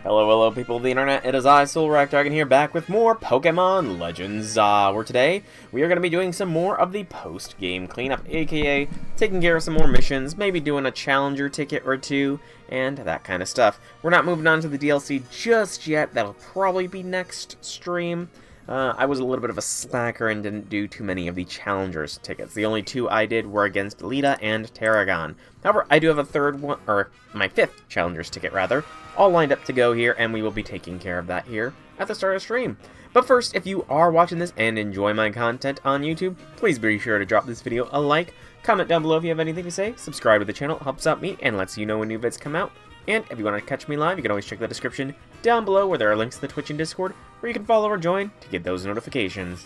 Hello people of the internet, it is I, Dragon here, back with more Pokemon Legends. Where today, we are going to be doing some more of the post-game cleanup, aka taking care of some more missions, maybe doing a challenger ticket or two, and that kind of stuff. We're not moving on to the DLC just yet, that'll probably be next stream. I was a little bit of a slacker and didn't do too many of the challengers tickets. The only two I did were against Lita and Tarragon. However, I do have a third one, or my fifth challengers ticket rather, all lined up to go here, and we will be taking care of that here at the start of stream. But first, if you are watching this and enjoy my content on YouTube, please be sure to drop this video a like, comment down below if you have anything to say, subscribe to the channel, it helps out me and lets you know when new vids come out. And if you want to catch me live, you can always check the description down below where there are links to the Twitch and Discord where you can follow or join to get those notifications.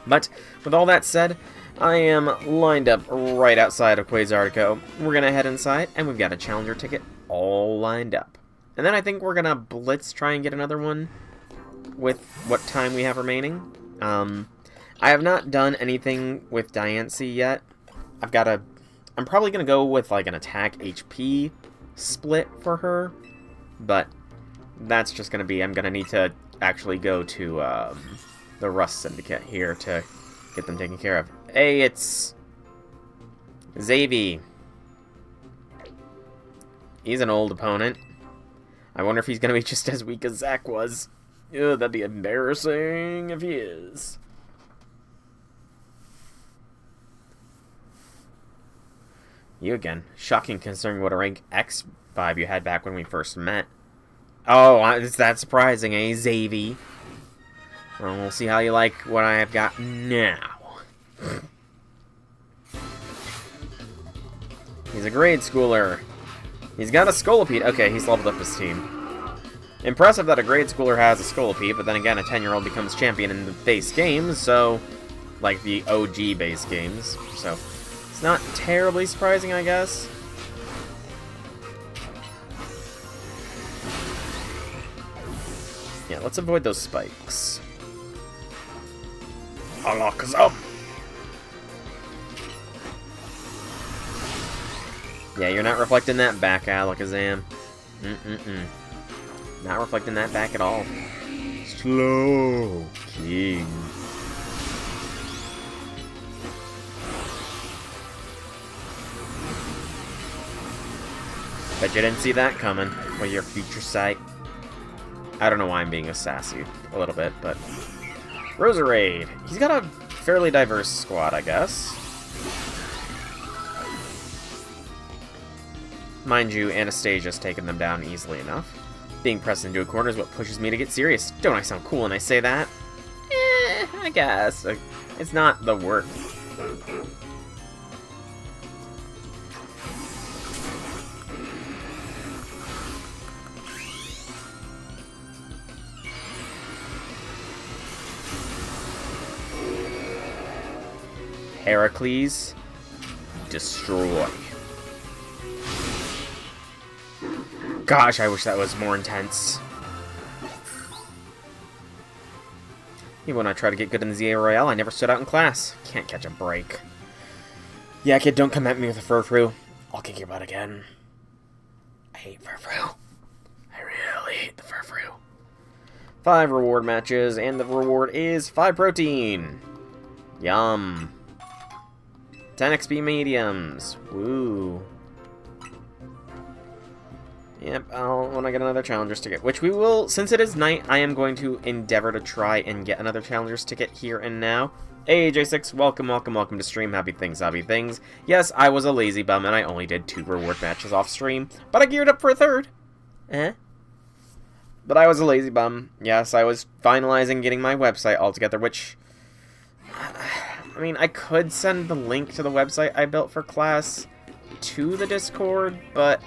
But with all that said, I am lined up right outside of Quasartico. We're going to head inside, and we've got a challenger ticket all lined up. And then I think we're going to blitz try and get another one with what time we have remaining. I have not done anything with Diancie yet. I'm probably going to go with like an attack HP split for her, but that's just going to be, I'm going to need to actually go to the Rust Syndicate here to get them taken care of. Hey, it's Xavi. He's an old opponent. I wonder if he's going to be just as weak as Zach was. Ew, that'd be embarrassing if he is. You again. Shocking considering what a rank X vibe you had back when we first met. Oh, is that surprising, eh, Xavi? Well, we'll see how you like what I have got now. He's a grade schooler. He's got a Scolipede. Okay, he's leveled up his team. Impressive that a grade schooler has a Scolipede, but then again, a 10-year-old becomes champion in the base games, so... like the OG base games, so... it's not terribly surprising, I guess. Yeah, let's avoid those spikes. Alakazam! Yeah, you're not reflecting that back, Alakazam. Not reflecting that back at all. Slow King. Bet you didn't see that coming with your future sight. I don't know why I'm being a sassy a little bit, but... Roserade. He's got a fairly diverse squad, I guess. Mind you, Anastasia's taken them down easily enough. Being pressed into a corner is what pushes me to get serious. Don't I sound cool when I say that? I guess. It's not the work. Heracles, destroy. Gosh, I wish that was more intense. Even when I try to get good in the ZA Royale, I never stood out in class. Can't catch a break. Yeah, kid, don't come at me with a Furfrou. I'll kick your butt again. I hate Furfrou. I really hate the Furfrou. 5 reward matches, and the reward is 5 protein. Yum. 10 XP mediums. Woo. Yep, when I get another Challenger's ticket, which we will, since it is night, I am going to endeavor to try and get another Challenger's ticket here and now. Hey, J6, welcome to stream. Happy things. Yes, I was a lazy bum, and I only did 2 reward matches off stream, but I geared up for a third. But I was a lazy bum. Yes, I was finalizing getting my website all together, which... I mean, I could send the link to the website I built for class to the Discord, but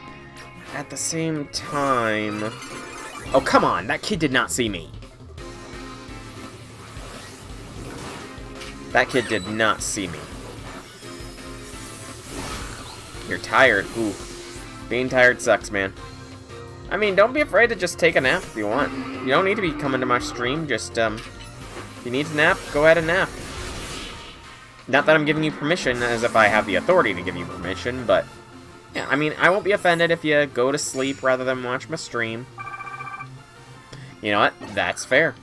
at the same time... Oh, come on! That kid did not see me! That kid did not see me. You're tired. Ooh. Being tired sucks, man. I mean, don't be afraid to just take a nap if you want. You don't need to be coming to my stream, just, if you need to nap, go ahead and nap. Not that I'm giving you permission as if I have the authority to give you permission, but Yeah, I mean, I won't be offended if you go to sleep rather than watch my stream. You know what? That's fair.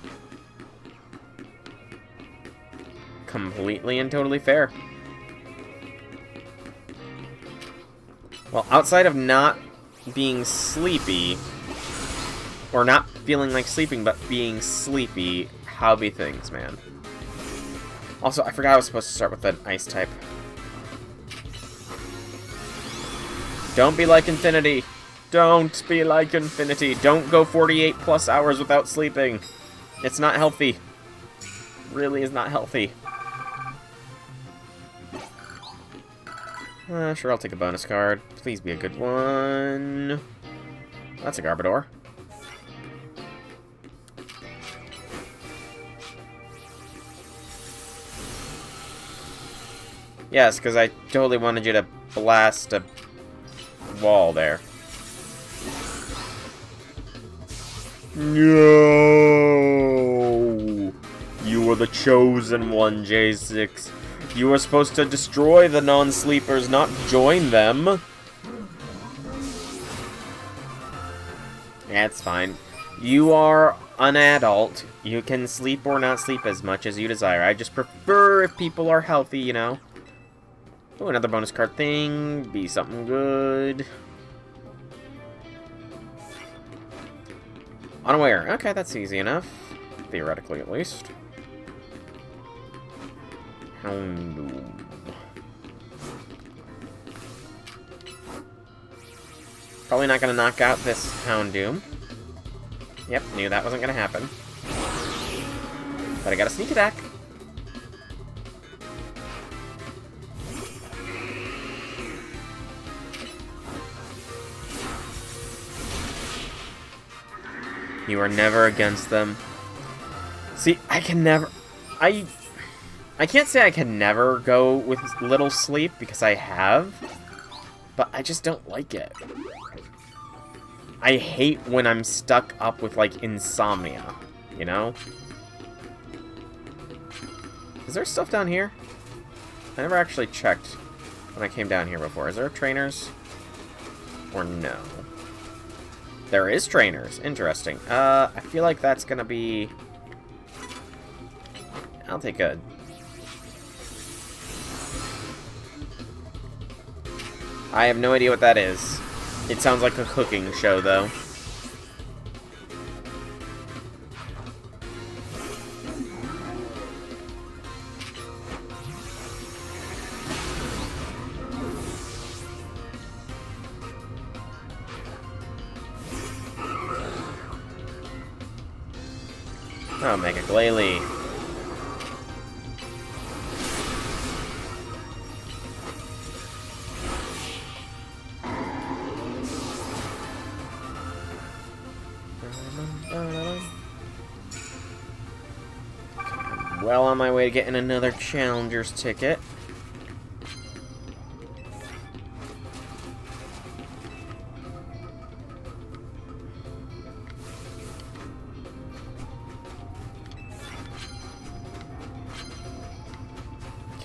Completely and totally fair. Well, outside of not being sleepy, or not feeling like sleeping, but being sleepy, how be things, man? Also, I forgot I was supposed to start with an ice type. Don't be like Infinity. Don't be like Infinity. Don't go 48 plus hours without sleeping. It's not healthy. Really is not healthy. Sure, I'll take a bonus card. Please be a good one. That's a Garbodor. Yes, because I totally wanted you to blast a wall there. No! You were the chosen one, J6. You were supposed to destroy the non-sleepers, not join them. Yeah, it's fine. You are an adult. You can sleep or not sleep as much as you desire. I just prefer if people are healthy, you know. Oh, another bonus card thing. Be something good. Unaware. Okay, that's easy enough. Theoretically, at least. Houndoom. Probably not going to knock out this Houndoom. Yep, knew that wasn't going to happen. But I got a sneak attack. You are never against them. See, I can never... I can't say I can never go with little sleep, because I have. But I just don't like it. I hate when I'm stuck up with, like, insomnia. You know? Is there stuff down here? I never actually checked when I came down here before. Is there trainers? Or no? There is trainers. Interesting. I feel like that's gonna be... I'll take a... I have no idea what that is. It sounds like a cooking show, though. Oh, Mega Glalie. Well on my way to getting another Challenger's ticket.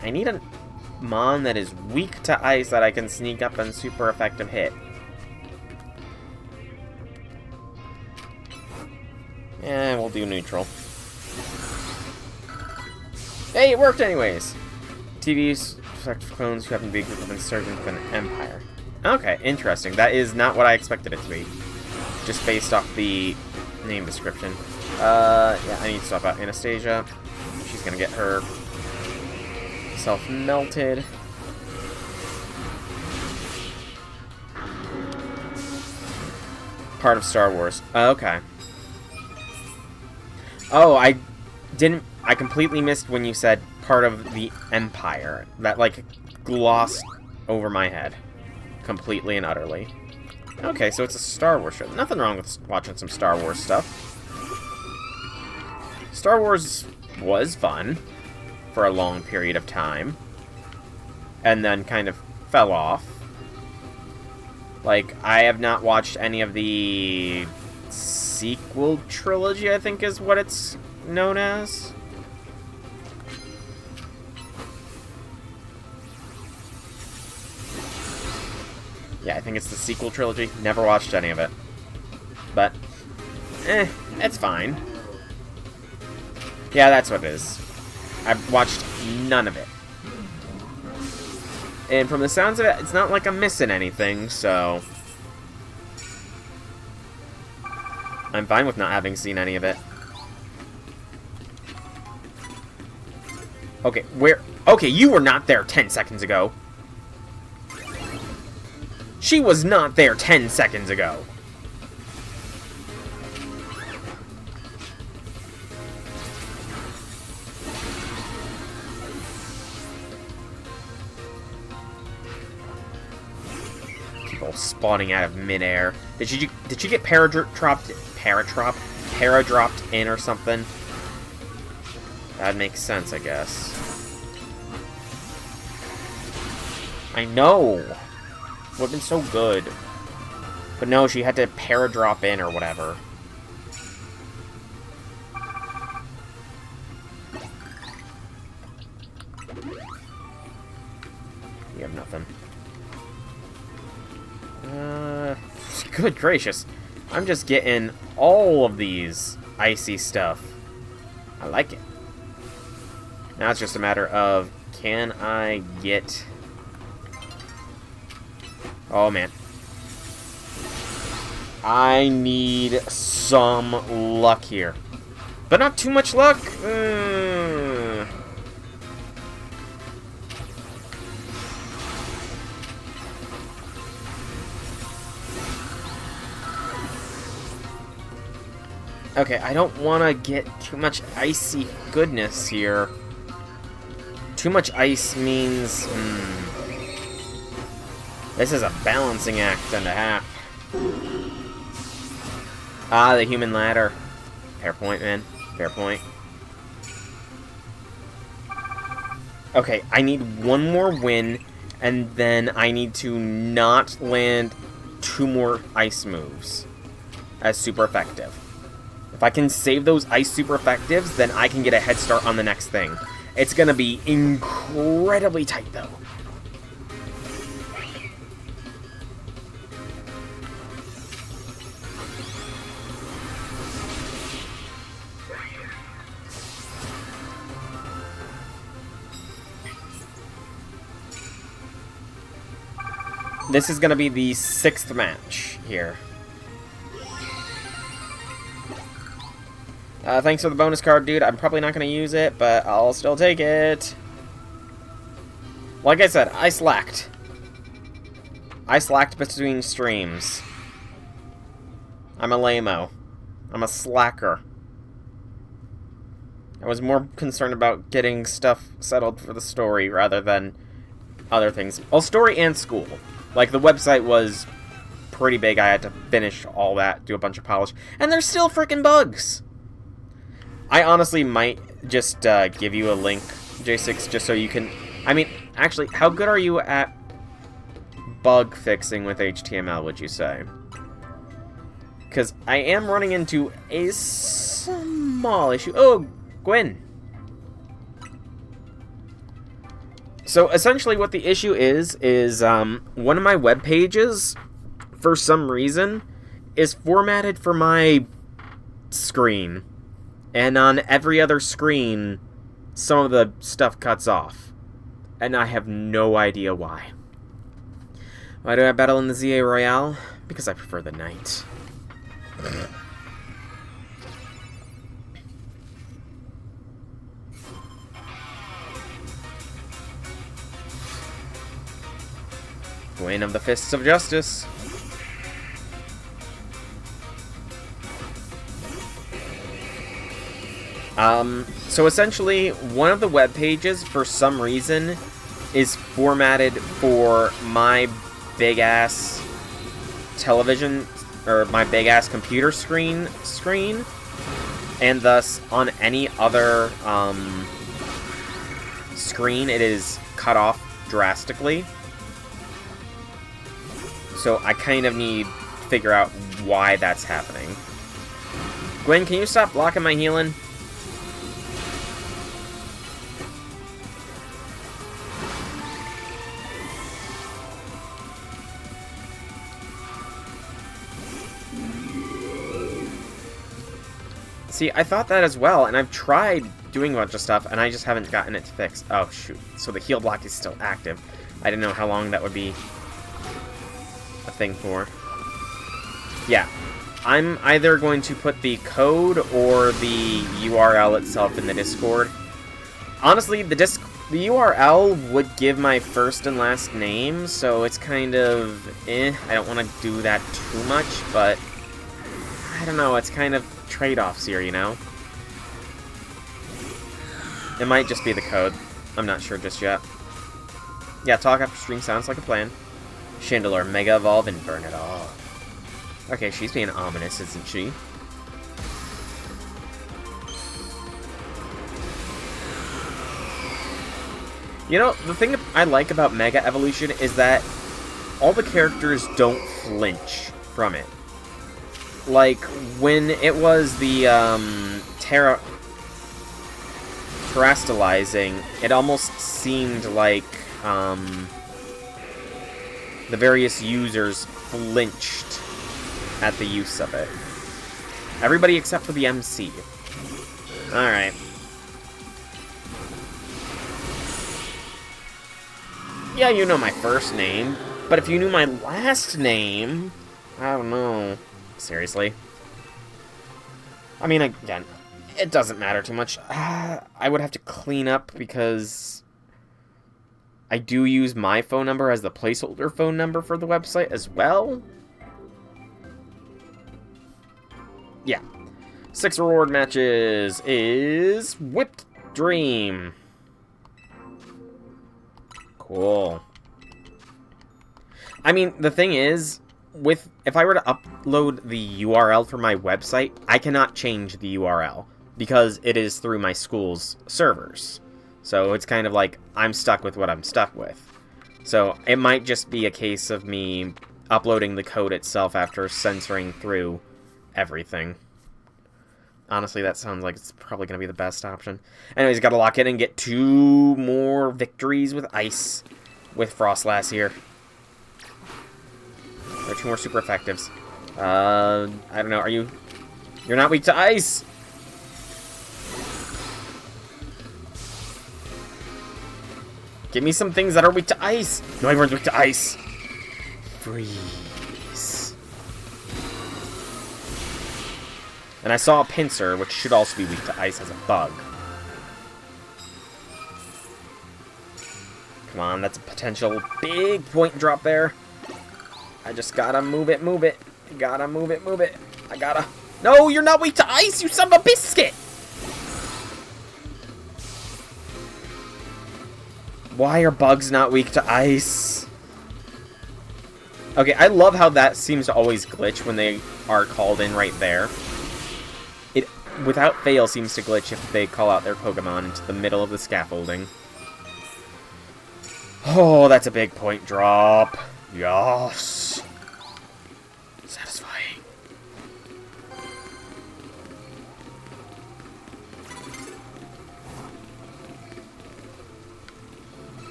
I need a Mon that is weak to ice that I can sneak up and super effective hit. Yeah, we'll do neutral. Hey, it worked anyways! TV's effective clones who happen to be a group of insurgents of an empire. Okay, interesting. That is not what I expected it to be. Just based off the name description. Yeah, I need to swap out Anastasia. She's gonna get her self-melted. Part of Star Wars. Okay. Oh, I completely missed when you said part of the Empire. That, like, glossed over my head. Completely and utterly. Okay, so it's a Star Wars show. Nothing wrong with watching some Star Wars stuff. Star Wars was fun for a long period of time. And then kind of fell off. Like, I have not watched any of the sequel trilogy, I think is what it's known as. Yeah, I think it's the sequel trilogy. Never watched any of it. But, It's fine. Yeah, that's what it is. I've watched none of it. And from the sounds of it, it's not like I'm missing anything, so... I'm fine with not having seen any of it. Okay, where... Okay, you were not there 10 seconds ago. She was not there 10 seconds ago. People spawning out of midair. Did you get paradropped in or something? That makes sense, I guess. I know. Would have been so good. But no, she had to paradrop in or whatever. You have nothing. Good gracious. I'm just getting all of these icy stuff. I like it. Now it's just a matter of, can I get... Oh, man. I need some luck here. But not too much luck. Okay, I don't want to get too much icy goodness here. Too much ice means... This is a balancing act and a half. Ah, the human ladder. Fair point, man. Fair point. Okay, I need one more win, and then I need to not land 2 more ice moves as super effective. If I can save those ice super effectives, then I can get a head start on the next thing. It's gonna be incredibly tight, though. This is gonna be the 6th match here. Thanks for the bonus card, dude. I'm probably not going to use it, but I'll still take it. Like I said, I slacked. I slacked between streams. I'm a lame-o. I'm a slacker. I was more concerned about getting stuff settled for the story rather than other things. Well, story and school. Like, the website was pretty big. I had to finish all that, do a bunch of polish. And there's still freaking bugs! I honestly might just give you a link, J6, just so you can... I mean, actually, how good are you at bug fixing with HTML, would you say? Because I am running into a small issue. Oh, Gwen! So, essentially what the issue is one of my web pages, for some reason, is formatted for my screen. And on every other screen, some of the stuff cuts off. And I have no idea why. Why do I battle in the ZA Royale? Because I prefer the night. Queen of the Fists of Justice. So essentially, one of the web pages, for some reason, is formatted for my big-ass television, or my big-ass computer screen, and thus, on any other, screen, it is cut off drastically. So I kind of need to figure out why that's happening. Gwen, can you stop blocking my healing? See, I thought that as well, and I've tried doing a bunch of stuff, and I just haven't gotten it fixed. Oh, shoot. So the heal block is still active. I didn't know how long that would be a thing for. Yeah. I'm either going to put the code or the URL itself in the Discord. Honestly, the URL would give my first and last name, so it's kind of I don't want to do that too much, but I don't know, it's kind of trade-offs here, you know? It might just be the code. I'm not sure just yet. Yeah, talk after stream sounds like a plan. Chandelure, Mega Evolve, and burn it all. Okay, she's being ominous, isn't she? You know, the thing I like about Mega Evolution is that all the characters don't flinch from it. Like, when it was the, terastallizing, it almost seemed like, the various users flinched at the use of it. Everybody except for the MC. Alright. Yeah, you know my first name, but if you knew my last name, I don't know. Seriously. I mean, again, it doesn't matter too much. I would have to clean up because I do use my phone number as the placeholder phone number for the website as well. Yeah. 6 reward matches is Whipped Dream. Cool. I mean, the thing is, if I were to upload the URL for my website, I cannot change the URL because it is through my school's servers. So it's kind of like I'm stuck with what I'm stuck with. So it might just be a case of me uploading the code itself after censoring through everything. Honestly, that sounds like it's probably going to be the best option. Anyways, gotta lock in and get 2 more victories with ice with Frostlass here. There are 2 more super effectives. I don't know, you're not weak to ice! Give me some things that are weak to ice! No, everyone's weak to ice! Freeze. And I saw a Pinsir, which should also be weak to ice as a bug. Come on, that's a potential big point drop there. I just gotta move it, move it. Gotta move it, move it. I gotta... No, you're not weak to ice, you son of a biscuit! Why are bugs not weak to ice? Okay, I love how that seems to always glitch when they are called in right there. It, without fail, seems to glitch if they call out their Pokemon into the middle of the scaffolding. Oh, that's a big point drop. Yes. Satisfying.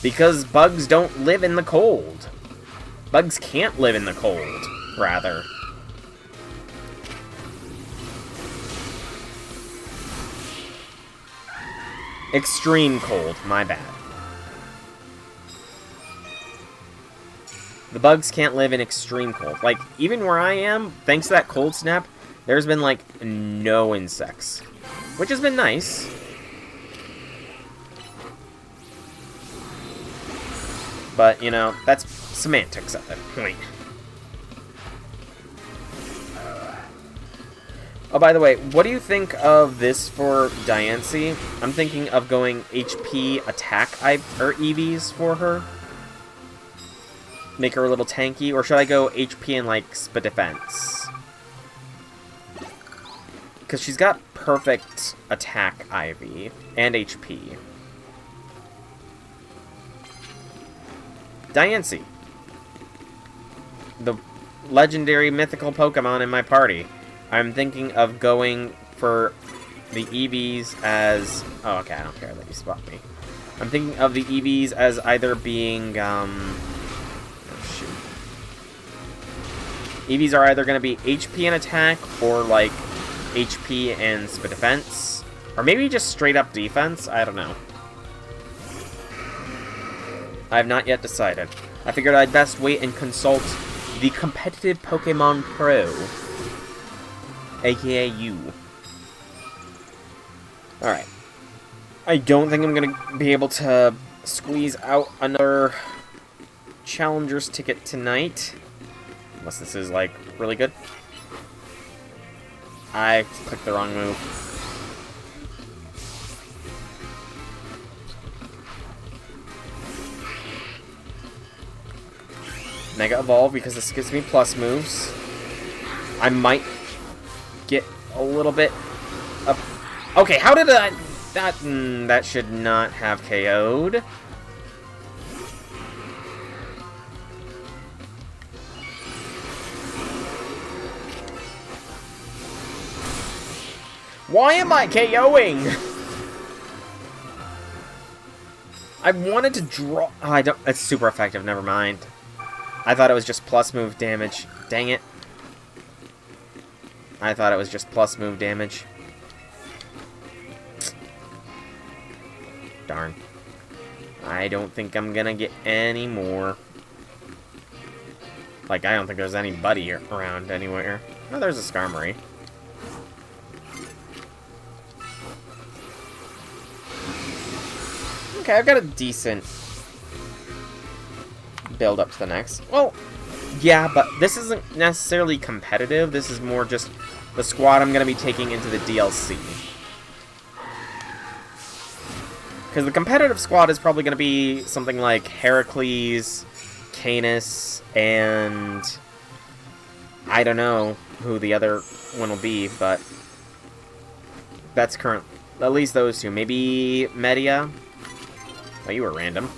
Because bugs don't live in the cold. Bugs can't live in the cold, rather. Extreme cold, my bad. The bugs can't live in extreme cold. Like, even where I am, thanks to that cold snap, there's been, like, no insects. Which has been nice. But, you know, that's semantics at that point. Oh, by the way, what do you think of this for Diancie? I'm thinking of going HP attack EVs for her. Make her a little tanky, or should I go HP and, like, SP defense? Because she's got perfect attack IV and HP. Diancie. The legendary mythical Pokemon in my party. I'm thinking of going for the EVs as... Oh, okay, I don't care that you spot me. I'm thinking of the EVs as either being, Oh, shoot. EVs are either going to be HP and attack, or, like, HP and defense. Or maybe just straight up defense? I don't know. I have not yet decided. I figured I'd best wait and consult the competitive Pokemon Pro. AKA you. Alright. I don't think I'm going to be able to squeeze out another Challenger's ticket tonight. Unless this is, like, really good. I clicked the wrong move. Mega Evolve, because this gives me plus moves. I might get a little bit up. Okay, how did I... That should not have KO'd. Why am I KOing? I wanted to draw... Oh, I don't... It's super effective, never mind. I thought it was just plus move damage. Dang it. I thought it was just plus move damage. Darn. I don't think I'm gonna get any more. Like, I don't think there's anybody around anywhere. Oh, there's a Skarmory. Okay, I've got a decent build up to the next. Well, yeah, but this isn't necessarily competitive. This is more just the squad I'm going to be taking into the DLC. Because the competitive squad is probably going to be something like Heracles, Canis, and I don't know who the other one will be, but that's current. At least those two. Maybe Media. Oh, you were random.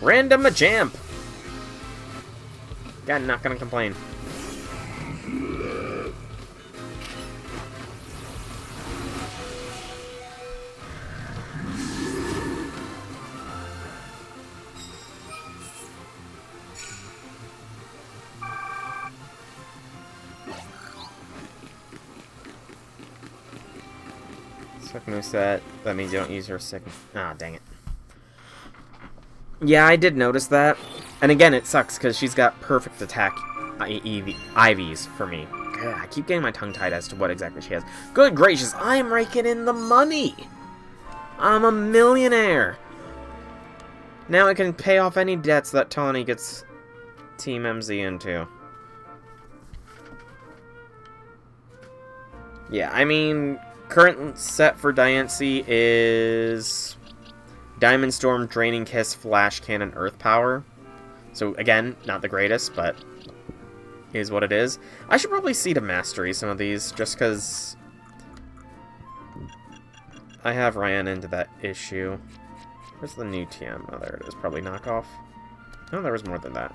Random Machamp! God, not gonna complain. Sick moveset. That means you don't use your second. Ah, dang it. Yeah, I did notice that. And again, it sucks because she's got perfect attack IVs for me. God, I keep getting my tongue tied as to what exactly she has. Good gracious, I'm raking in the money! I'm a millionaire! Now I can pay off any debts that Tawny gets Team MZ into. Yeah, I mean, current set for Diancie is Diamond Storm, Draining Kiss, Flash Cannon, Earth Power. So again, not the greatest, but is what it is. I should probably see to Mastery some of these, just because I have ran into that issue. Where's the new TM? Oh, there it is. Probably knockoff. No, there was more than that.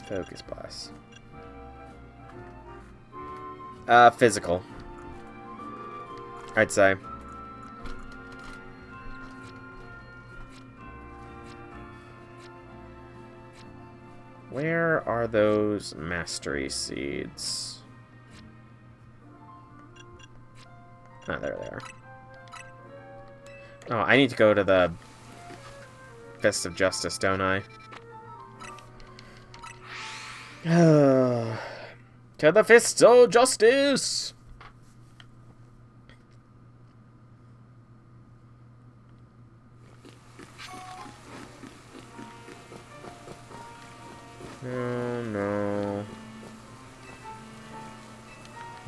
Focus Blast. Physical, I'd say. Where are those Mastery Seeds? Ah, there they are. Oh, I need to go to the Fist of Justice, don't I? To the Fist of Justice! No, no.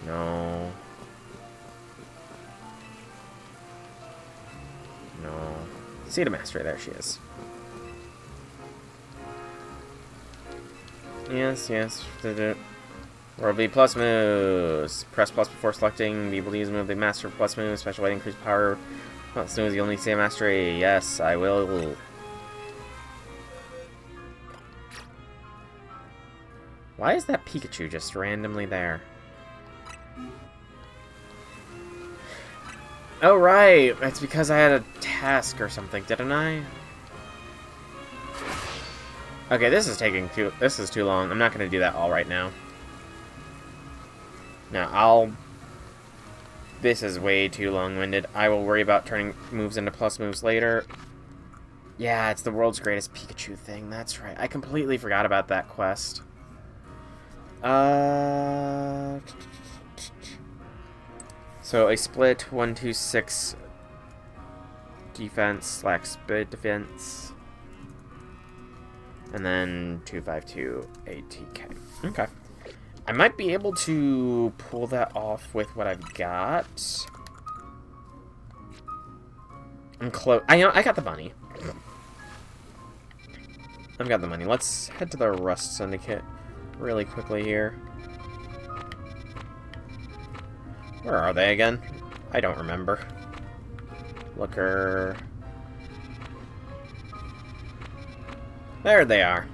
No. No. See the Mastery, there she is. Yes, yes. Or B plus moves. Press plus before selecting. Be able to use move the master plus move. Special weight increase power. Well, as soon as you only see a mastery. Yes, I will. Why is that Pikachu just randomly there? Oh, right. It's because I had a task or something, didn't I? Okay, this is too long. I'm not going to do that all right now. No, this is way too long-winded. I will worry about turning moves into plus moves later. Yeah, it's the world's greatest Pikachu thing. That's right. I completely forgot about that quest. So a split 1-2-6 defense / split defense, and then 2-5-2 ATK. Okay. I might be able to pull that off with what I've got. I'm close. I got the money. I've got the money. Let's head to the Rust Syndicate really quickly here. Where are they again? I don't remember. Looker. There they are.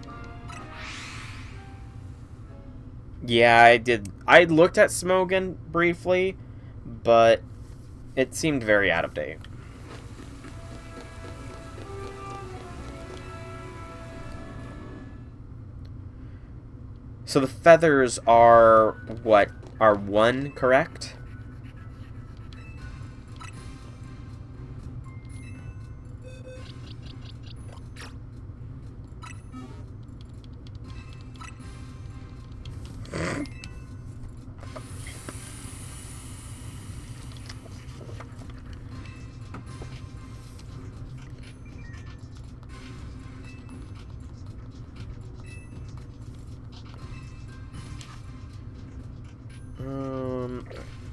Yeah, I did. I looked at Smogon briefly, but it seemed very out of date. So the feathers are what? Are 1, correct?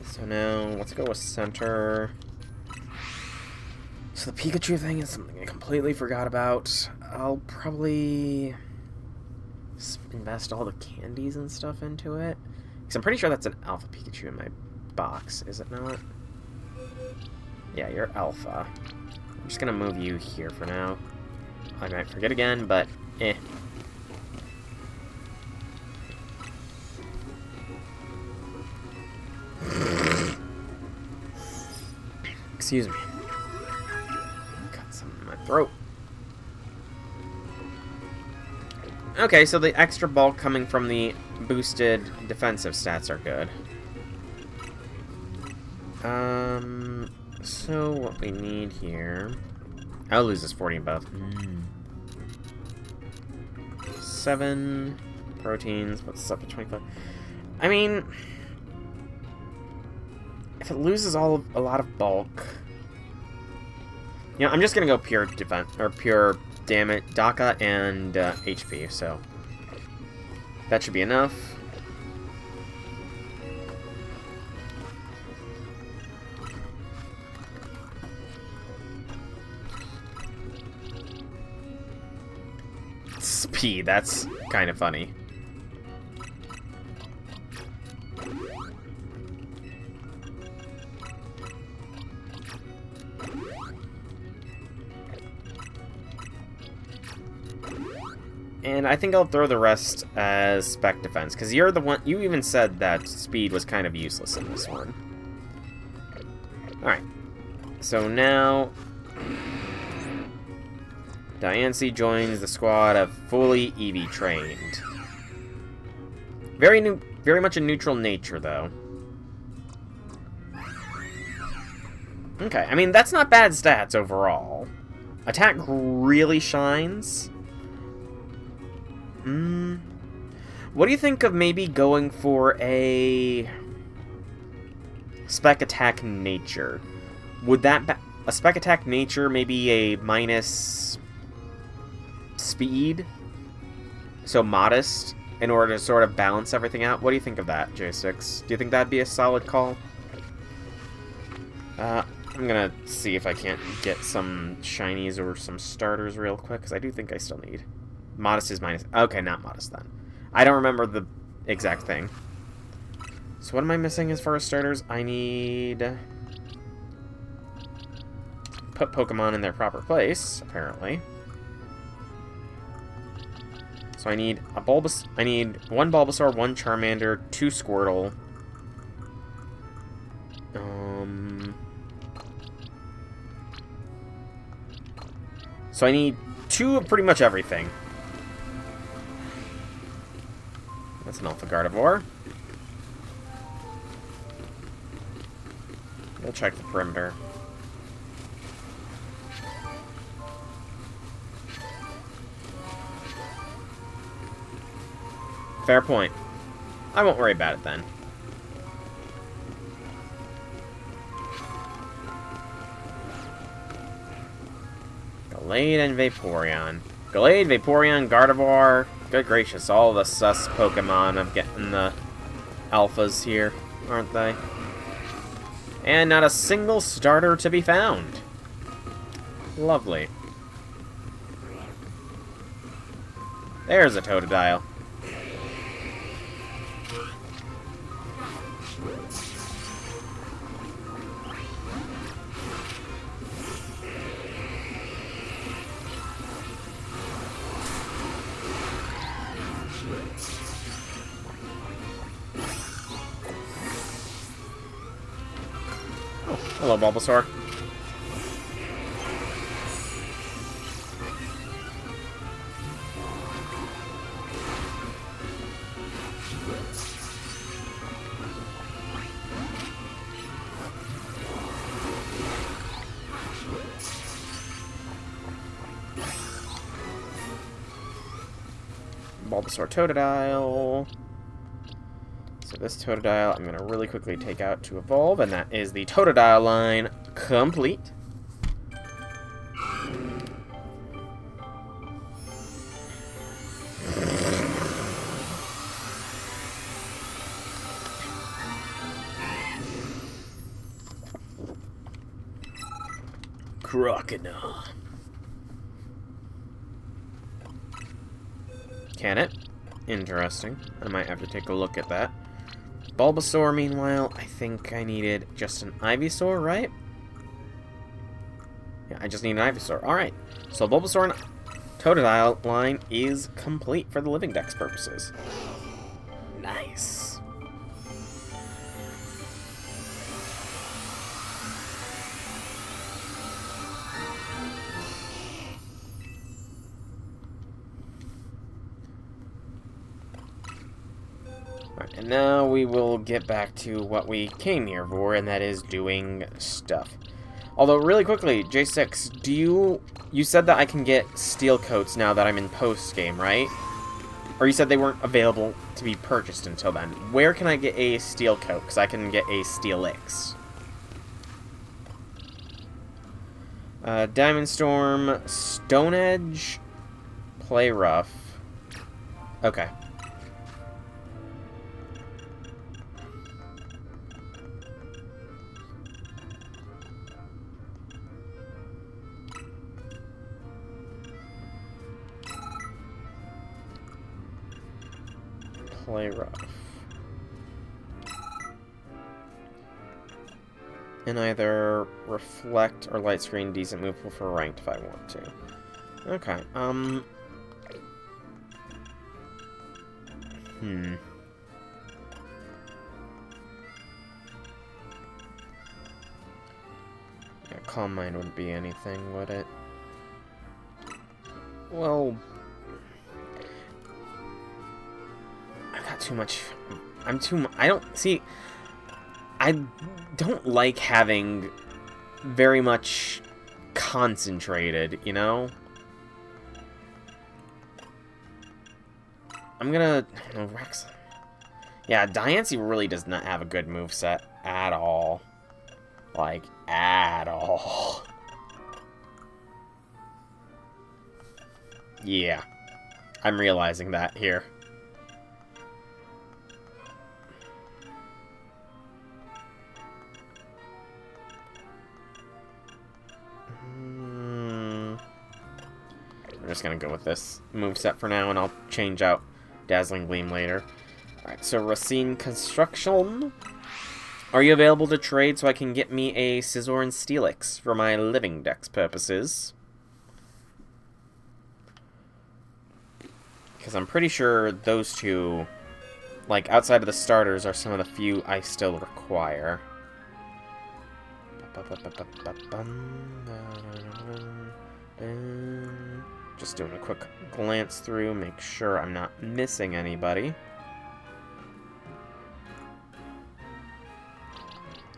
So now, let's go with center. So the Pikachu thing is something I completely forgot about. I'll probably invest all the candies and stuff into it. Because I'm pretty sure that's an Alpha Pikachu in my box, is it not? Yeah, you're Alpha. I'm just gonna move you here for now. I might forget again, but eh. Excuse me. Got something in my throat. Okay, so the extra bulk coming from the boosted defensive stats are good. So what we need here... I'll lose this 40 buff. 7 proteins. What's up to 25? I mean... If it loses a lot of bulk... You know, I'm just gonna go pure defense, or pure damage, DACA, and HP, so... That should be enough. Speed, that's kind of funny. And I think I'll throw the rest as spec defense, because you're the one, you even said that speed was kind of useless in this one. Alright, so now Diancie joins the squad of fully EV trained. Very much a neutral nature, though. Okay, I mean, that's not bad stats overall. Attack really shines. What do you think of maybe going for a spec attack nature? Would that a spec attack nature maybe a minus speed? So modest in order to sort of balance everything out? What do you think of that, J6? Do you think that'd be a solid call? I'm gonna see if I can't get some shinies or some starters real quick, because I do think I still need. Modest is minus. Okay, not modest then. I don't remember the exact thing. So what am I missing as far as starters? I need... Put Pokemon in their proper place, apparently. So I need a Bulbas... I need 1 Bulbasaur, 1 Charmander, 2 Squirtle. So I need 2 of pretty much everything. That's an Alpha Gardevoir. We'll check the perimeter. Fair point. I won't worry about it then. Gallade and Vaporeon. Gallade, Vaporeon, Gardevoir. Good gracious, all the sus Pokemon of getting the alphas here, aren't they? And not a single starter to be found. Lovely. There's a Totodile. Hello, Bulbasaur. Bulbasaur Totodile. So this Totodile I'm going to really quickly take out to evolve, and that is the Totodile line complete. Crocodile. Can it? Interesting. I might have to take a look at that. Bulbasaur, meanwhile, I think I needed just an Ivysaur, right? Yeah, I just need an Ivysaur. Alright. So Bulbasaur and Totodile line is complete for the Living Dex purposes. Nice. And now we will get back to what we came here for, and that is doing stuff. Although, really quickly, J6, you said that I can get steel coats now that I'm in post-game, right? Or you said they weren't available to be purchased until then. Where can I get a steel coat? Because I can get a Steelix. Diamond Storm, Stone Edge, Play Rough. Okay. Play Rough. And either Reflect or Light Screen, decent move for ranked if I want to. Okay, Yeah, Calm Mind wouldn't be anything, would it? Well, I've got too much. I don't like having very much concentrated, you know? I'm gonna... No, Rex. Yeah, Diancie really does not have a good moveset at all. Like, at all. Yeah. I'm realizing that here. We're just gonna go with this moveset for now, and I'll change out Dazzling Gleam later. Alright, so Racine Construction. Are you available to trade so I can get me a Scizor and Steelix for my Living Dex purposes? Because I'm pretty sure those two, like, outside of the starters, are some of the few I still require. And just doing a quick glance through, make sure I'm not missing anybody.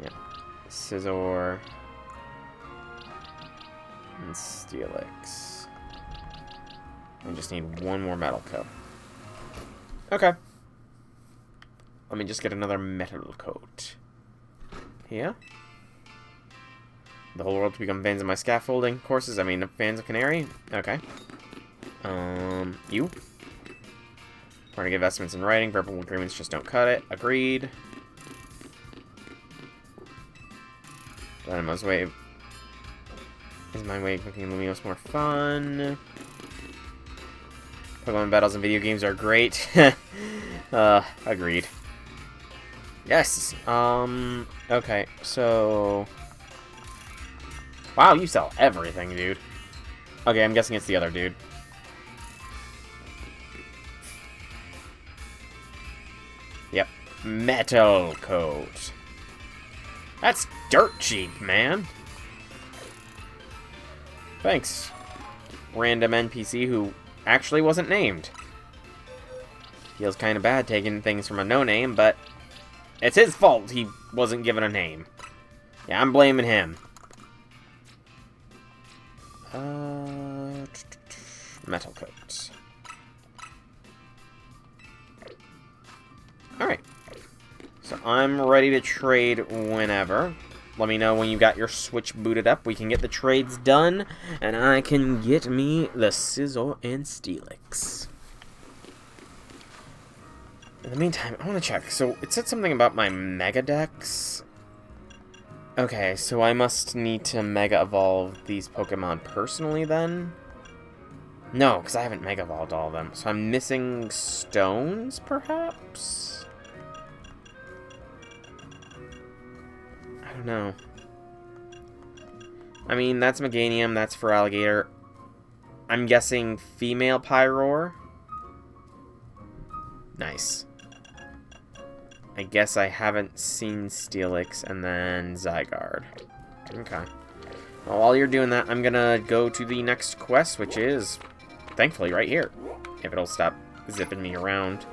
Yeah, Scizor and Steelix. I just need one more metal coat. Okay. Let me just get another metal coat. Here. The whole world to become fans of my scaffolding courses. I mean, fans of Canary? Okay. You? Trying to get investments in writing. Verbal agreements just don't cut it. Agreed. Dynamo's way. Is my way of making Lumiose more fun? Pokemon battles in video games are great. Agreed. Yes. Okay, so... Wow, you sell everything, dude. Okay, I'm guessing it's the other dude. Yep. Metal coat. That's dirt cheap, man. Thanks. Random NPC who actually wasn't named. Feels kind of bad taking things from a no-name, but it's his fault he wasn't given a name. Yeah, I'm blaming him. Metal coats. Alright. So I'm ready to trade whenever. Let me know when you got your Switch booted up. We can get the trades done, and I can get me the Scizor and Steelix. In the meantime, I want to check. So it said something about my Mega Dex. Okay, so I must need to Mega Evolve these Pokemon personally then? No, because I haven't Mega Evolved all of them. So I'm missing stones, perhaps? I don't know. I mean, that's Meganium, that's for Alligator. I'm guessing female Pyroar. Nice. I guess I haven't seen Steelix and then Zygarde. Okay. Well, while you're doing that, I'm gonna go to the next quest, which is, thankfully, right here. If it'll stop zipping me around.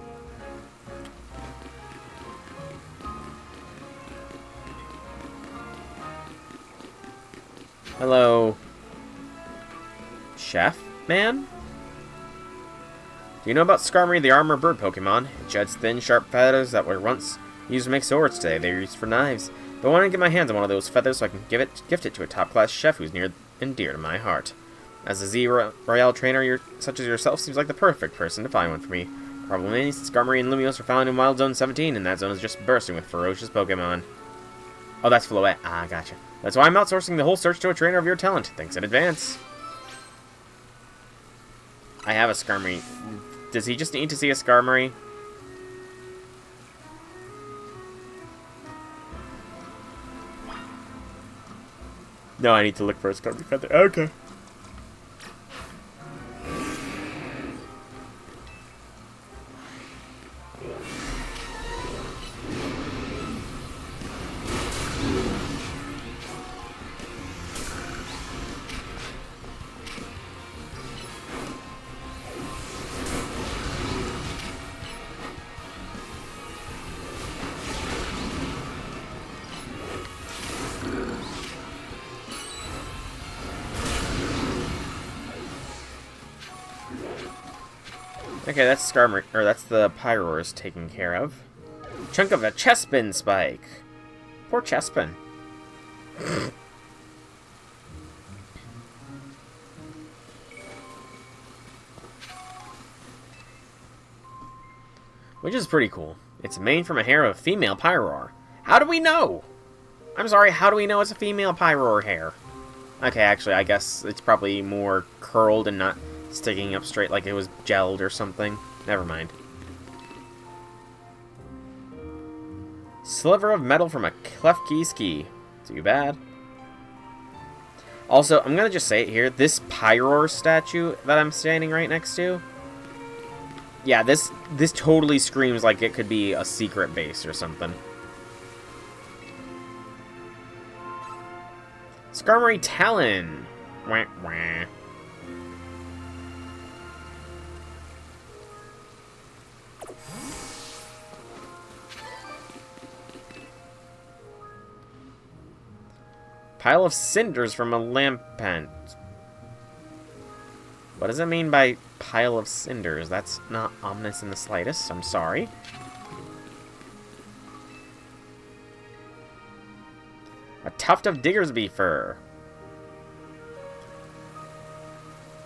Hello. Chef Man? Do you know about Skarmory, the armor bird Pokemon? It sheds thin, sharp feathers that were once used to make swords. Today they're used for knives. But I want to get my hands on one of those feathers so I can gift it to a top-class chef who's near and dear to my heart. As a Z Royale trainer such as yourself seems like the perfect person to find one for me. Problem is, Skarmory and Lumiose are found in Wild Zone 17, and that zone is just bursting with ferocious Pokemon. Oh, that's Floette. Ah, gotcha. That's why I'm outsourcing the whole search to a trainer of your talent. Thanks in advance. I have a Skarmory. Does he just need to see a Skarmory? No, I need to look for a Skarmory feather. Okay. Okay, that's Skarmory, or that's the Pyroar's taken care of. Chunk of a Chespin spike. Poor Chespin. Which is pretty cool. It's made from a hair of a female Pyroar. How do we know? I'm sorry, how do we know it's a female Pyroar hair? Okay, actually, I guess it's probably more curled and not sticking up straight like it was gelled or something. Never mind. Sliver of metal from a Klefki ski. Too bad. Also, I'm gonna just say it here. This Pyroar statue that I'm standing right next to. Yeah, this totally screams like it could be a secret base or something. Skarmory Talon. Wah, wah. Pile of cinders from a lampent. What does it mean by pile of cinders? That's not ominous in the slightest. I'm sorry. A tuft of diggersby fur.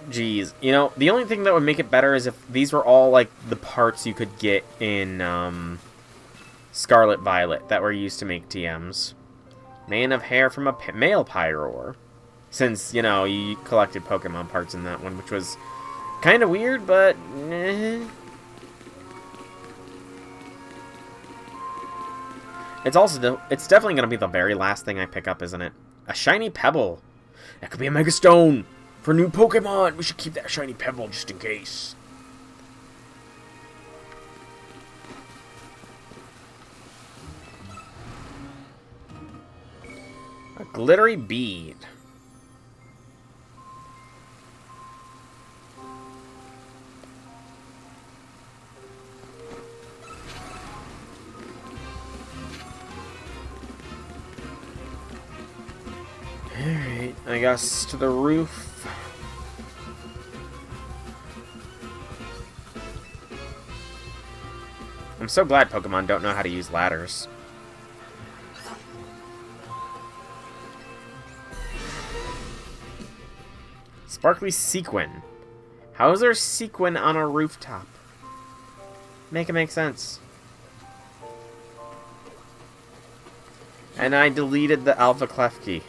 Jeez. You know, the only thing that would make it better is if these were all, like, the parts you could get in, Scarlet Violet that were used to make TMs. Mane of hair from a male Pyroar. Since, you know, you collected Pokemon parts in that one, which was kind of weird, but... It's definitely going to be the very last thing I pick up, isn't it? A shiny pebble. That could be a Mega Stone. For new Pokemon, we should keep that shiny pebble just in case. A glittery bead. Alright, I guess to the roof. I'm so glad Pokemon don't know how to use ladders. Sparkly sequin. How is there sequin on a rooftop? Make it make sense. And I deleted the Alpha Clef key.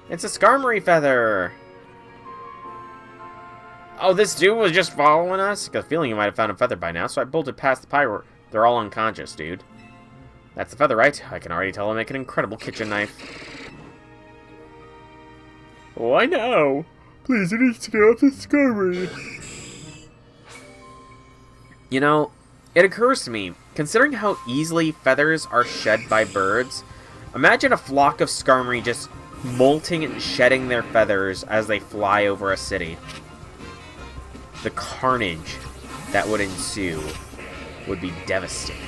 It's a Skarmory feather! Oh, this dude was just following us? Got a feeling you might have found a feather by now, so I bolted past the Pyro. They're all unconscious, dude. That's the feather, right? I can already tell I make an incredible kitchen knife. Why now? Please, it needs to get off the Skarmory. You know, it occurs to me, considering how easily feathers are shed by birds, imagine a flock of Skarmory just molting and shedding their feathers as they fly over a city. The carnage that would ensue would be devastating.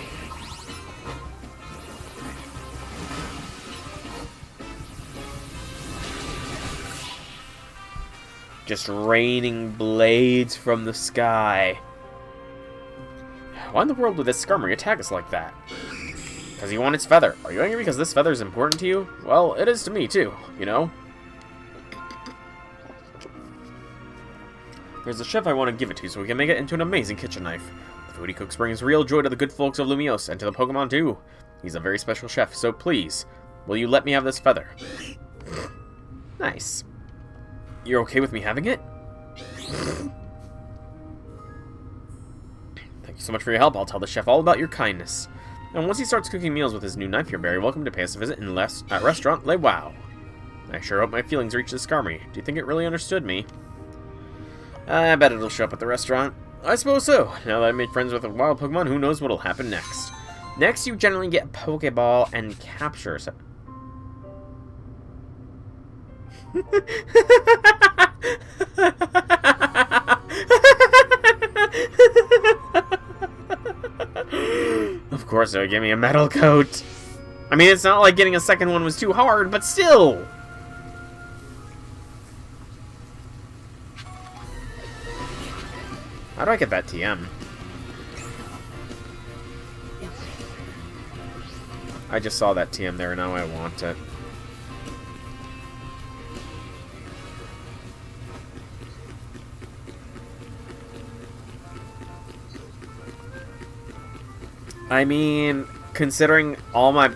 Just raining blades from the sky. Why in the world would this Skarmory attack us like that? Because he wanted its feather. Are you angry because this feather is important to you? Well, it is to me too, you know? There's a chef I want to give it to so we can make it into an amazing kitchen knife. The food he cooks brings real joy to the good folks of Lumiose and to the Pokemon too. He's a very special chef, so please, will you let me have this feather? Nice. You're okay with me having it? Thank you so much for your help. I'll tell the chef all about your kindness. And once he starts cooking meals with his new knife, you're very welcome to pay us a visit at Restaurant Le Wow. I sure hope my feelings reach the Skarmory. Do you think it really understood me? I bet it'll show up at the restaurant. I suppose so. Now that I made friends with a wild Pokemon, who knows what'll happen next. Next, you generally get a Pokeball and capture. So of course, they'll give me a metal coat. I mean, it's not like getting a second one was too hard, but still. How do I get that TM? I just saw that TM there, now I want it. I mean, considering all my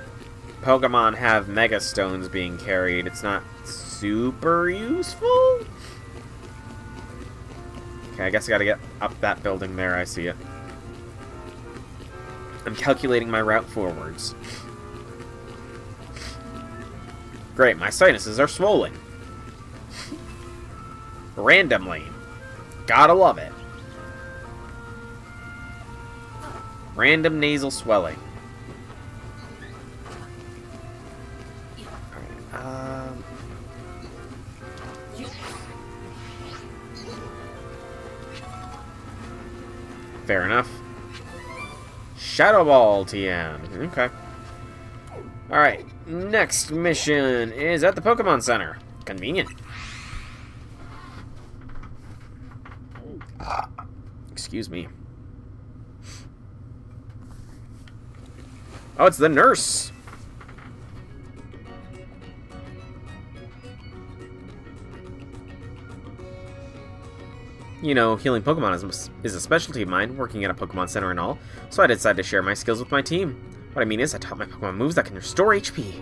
Pokemon have Mega Stones being carried, it's not super useful? Okay, I guess I gotta get up that building there, I see it. I'm calculating my route forwards. Great, my sinuses are swollen. Randomly. Gotta love it. Random nasal swelling. Alright, fair enough. Shadow Ball TM. Okay. Alright, next mission is at the Pokemon Center. Convenient. Excuse me. Oh, it's the nurse. You know, healing Pokemon is a specialty of mine, working at a Pokemon Center and all, so I decided to share my skills with my team. What I mean is, I taught my Pokemon moves that can restore HP.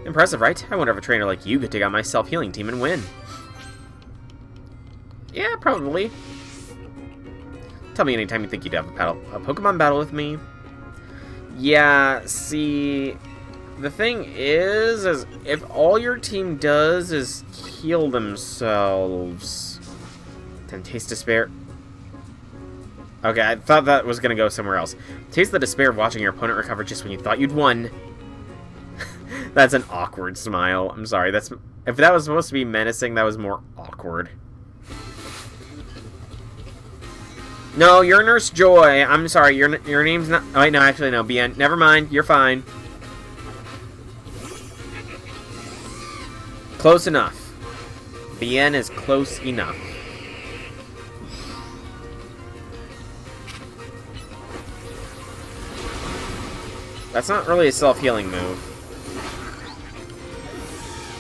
Impressive, right? I wonder if a trainer like you could take on my self-healing team and win. Yeah, probably. Tell me anytime you think you'd have a Pokemon battle with me. Yeah, see, the thing is if all your team does is heal themselves, then taste despair. Okay, I thought that was gonna go somewhere else. Taste the despair of watching your opponent recover just when you thought you'd won. That's an awkward smile. I'm sorry. If that was supposed to be menacing, that was more awkward. No, you're Nurse Joy. I'm sorry. Your name's not. Oh, wait, no, actually, no. Bien. Never mind. You're fine. Close enough. Bien is close enough. That's not really a self-healing move.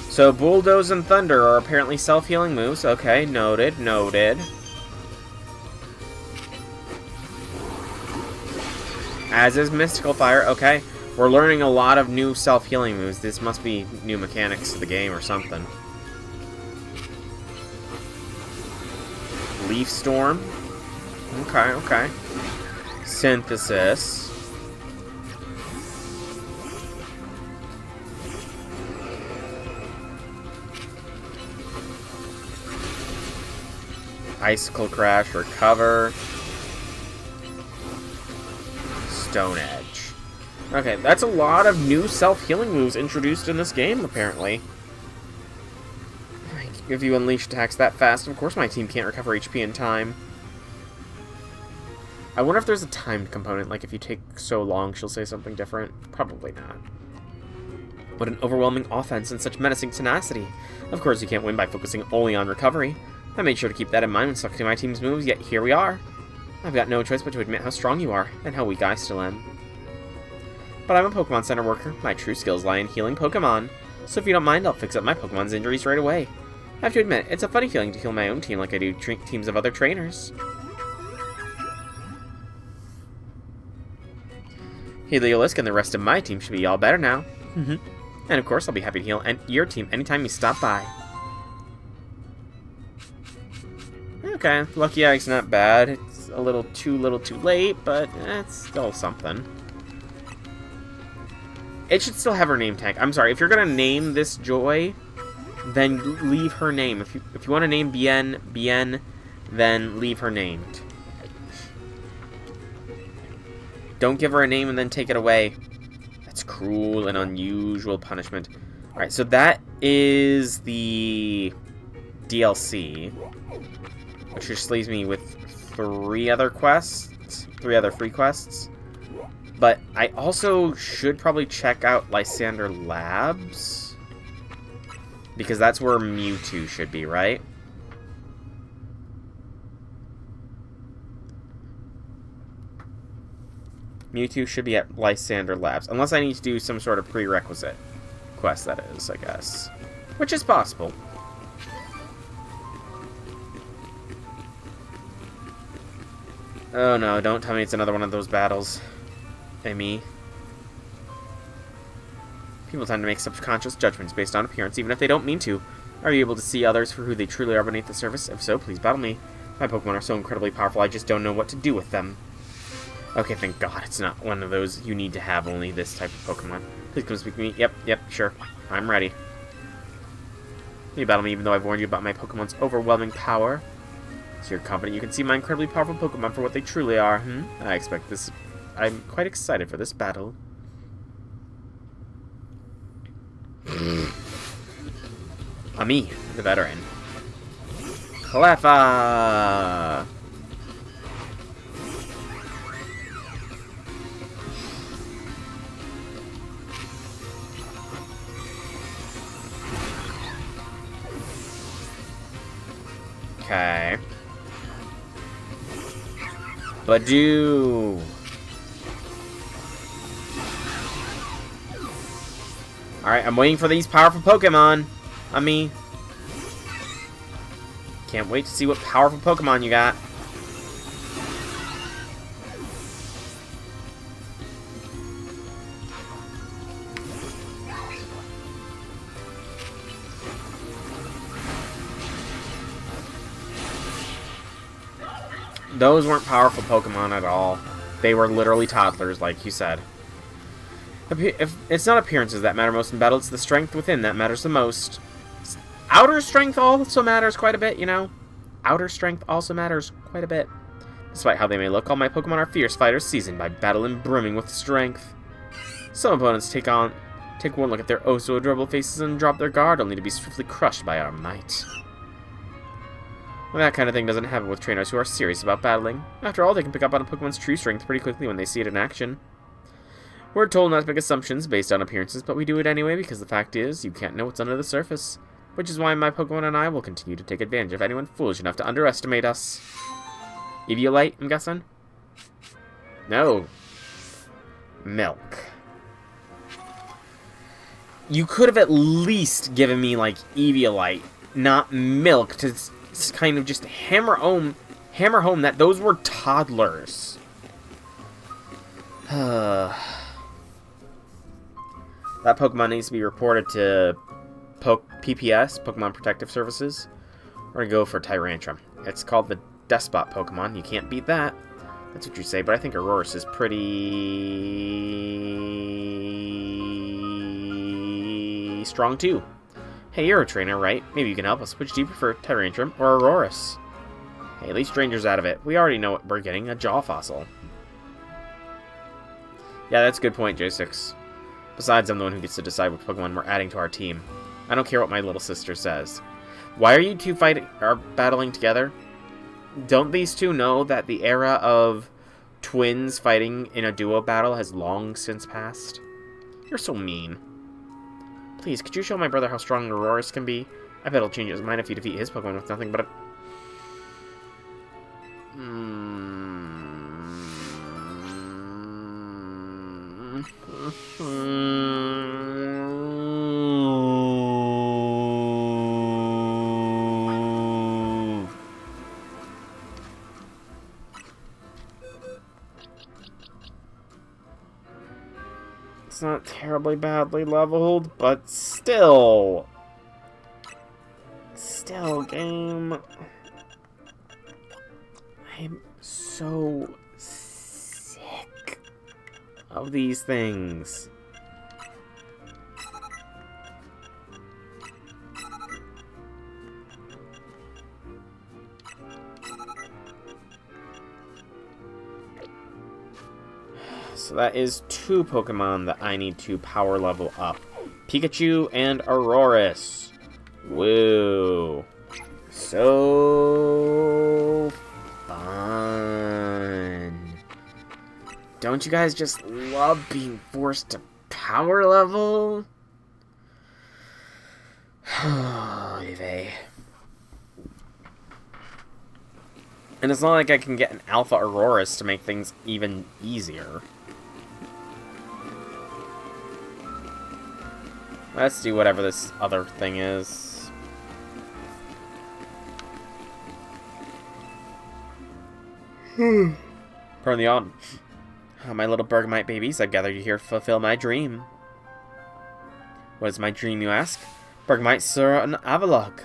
So, Bulldoze and Thunder are apparently self-healing moves. Okay, noted, noted. As is Mystical Fire. Okay, we're learning a lot of new self-healing moves. This must be new mechanics to the game or something. Leaf Storm. Okay, okay. Synthesis. Icicle Crash, Recover. Stone Edge. Okay, that's a lot of new self-healing moves introduced in this game, apparently. If you unleash attacks that fast, of course my team can't recover HP in time. I wonder if there's a timed component, like if you take so long, she'll say something different. Probably not. What an overwhelming offense and such menacing tenacity. Of course you can't win by focusing only on recovery. I made sure to keep that in mind when selecting my team's moves, yet here we are. I've got no choice but to admit how strong you are, and how weak I still am. But I'm a Pokemon Center worker. My true skills lie in healing Pokemon. So if you don't mind, I'll fix up my Pokemon's injuries right away. I have to admit, it's a funny feeling to heal my own team like I do teams of other trainers. Heliolisk and the rest of my team should be all better now. And of course, I'll be happy to heal your team anytime you stop by. Okay, Lucky Egg's not bad. It's a little too late, but it's still something. It should still have her name tag. I'm sorry, if you're gonna name this Joy, then leave her name. If you want to name Bien, then leave her named. Don't give her a name and then take it away. That's cruel and unusual punishment. Alright, so that is the DLC, which just leaves me with 3 other quests, 3 other free quests. But I also should probably check out Lysander Labs, because that's where Mewtwo should be, right? Mewtwo should be at Lysander Labs, unless I need to do some sort of prerequisite quest, that is, I guess. Which is possible. Oh no, don't tell me it's another one of those battles. Amy. People tend to make subconscious judgments based on appearance, even if they don't mean to. Are you able to see others for who they truly are beneath the surface? If so, please battle me. My Pokemon are so incredibly powerful, I just don't know what to do with them. Okay, thank God it's not one of those you need to have only this type of Pokemon. Please come speak to me. Yep, sure. I'm ready. You battle me even though I've warned you about my Pokemon's overwhelming power. So you're confident you can see my incredibly powerful Pokemon for what they truly are, I expect this. I'm quite excited for this battle. Ami, the veteran. Cleffa! Okay. Badoo. Alright, I'm waiting for these powerful Pokemon on me. Can't wait to see what powerful Pokemon you got. Those weren't powerful Pokemon at all. They were literally toddlers, like you said. If it's not appearances that matter most in battle, it's the strength within that matters the most. Outer strength also matters quite a bit, you know? Outer strength also matters quite a bit. Despite how they may look, all my Pokemon are fierce fighters seasoned by battle and brimming with strength. Some opponents take one look at their oh so adorable faces and drop their guard, only to be swiftly crushed by our might. Well, that kind of thing doesn't happen with trainers who are serious about battling. After all, they can pick up on a Pokemon's true strength pretty quickly when they see it in action. We're told not to make assumptions based on appearances, but we do it anyway because the fact is, you can't know what's under the surface. Which is why my Pokemon and I will continue to take advantage of anyone foolish enough to underestimate us. Eviolite, I'm guessing? No. Milk. You could have at least given me, like, Eviolite, not milk, to kind of just hammer home that those were toddlers. That Pokemon needs to be reported to PPS, Pokemon Protective Services. We're gonna go for Tyrantrum. It's called the Despot Pokemon. You can't beat that. That's what you say, but I think Aurorus is pretty strong too. Hey, you're a trainer, right? Maybe you can help us. Which do you prefer, Tyrantrum or Aurorus? Hey, leave strangers out of it. We already know what we're getting, a jaw fossil. Yeah, that's a good point, J6. Besides, I'm the one who gets to decide which Pokemon we're adding to our team. I don't care what my little sister says. Why are you two battling together? Don't these two know that the era of twins fighting in a duo battle has long since passed? You're so mean. Please, could you show my brother how strong Aurorus can be? I bet he'll change his mind if you defeat his Pokemon with nothing but a... It's not terribly badly leveled, but still. Still, game. I'm so sick of these things. So that is 2 Pokemon that I need to power level up. Pikachu and Aurorus. Woo. So fun. Don't you guys just love being forced to power level? Eve. And it's not like I can get an Alpha Aurorus to make things even easier. Let's do whatever this other thing is. Turn the on. Oh, my little Bergmite babies, I've gathered you here to fulfill my dream. What is my dream, you ask? Bergmite Sir an Avalugg.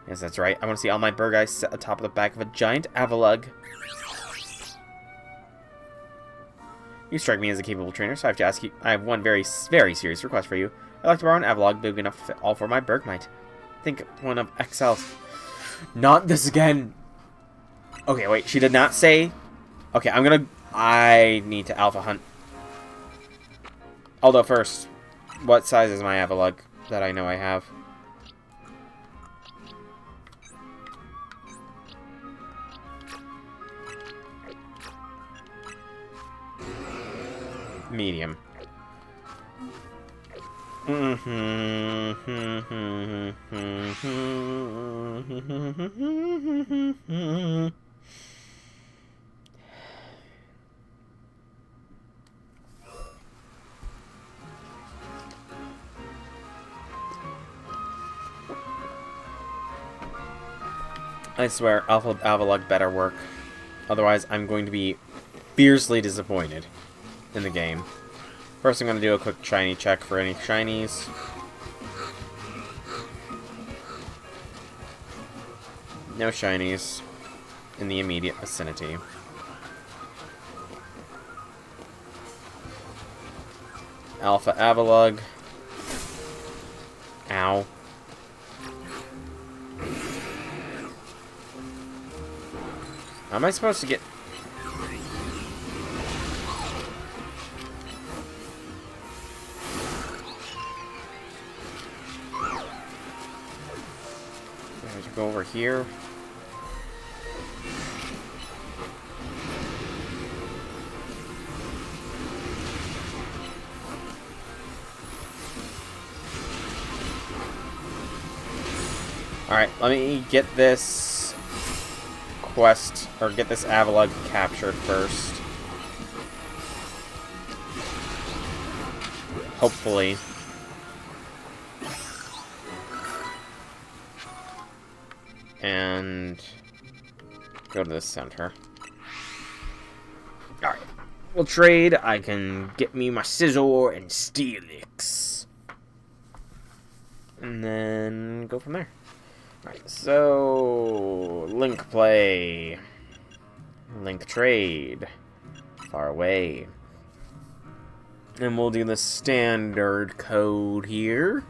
Yes, that's right. I want to see all my Bergites set atop the back of a giant Avalugg. You strike me as a capable trainer, so I have to ask you. I have one very, very serious request for you. I'd like to borrow an Avalugg big enough to fit all 4 of my Bergmite. Think one of XL's. Not this again. Okay, wait. She did not say. Okay, I need to Alpha Hunt. Although first, what size is my Avalugg that I know I have? Medium. I swear, Alpha Avalug better work. Otherwise, I'm going to be fiercely disappointed in the game. First, I'm going to do a quick shiny check for any shinies. No shinies in the immediate vicinity. Alpha Avalug. Ow. How am I supposed to get... I have to go over here. Alright, let me get this quest, or get this Avalug captured first. Hopefully. And go to the center. Alright, we'll trade. I can get me my Scizor and Steelix. And then go from there. Alright, so... Link play. Link trade. Far away. And we'll do the standard code here.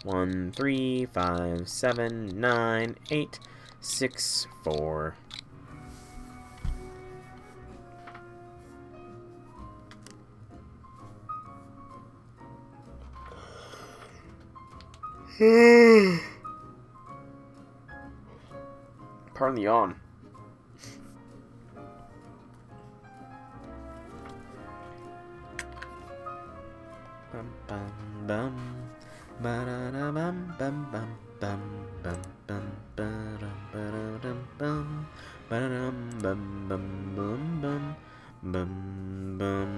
One, 3, 5, 7, 9, 8, 6, 4. Pardon the yawn. Bum bum bum. Ba-da-da-bum bum bum bum bum bum ba-da-dum ba-da-dum bum ba-da-dum bum bum bum bum bum bum.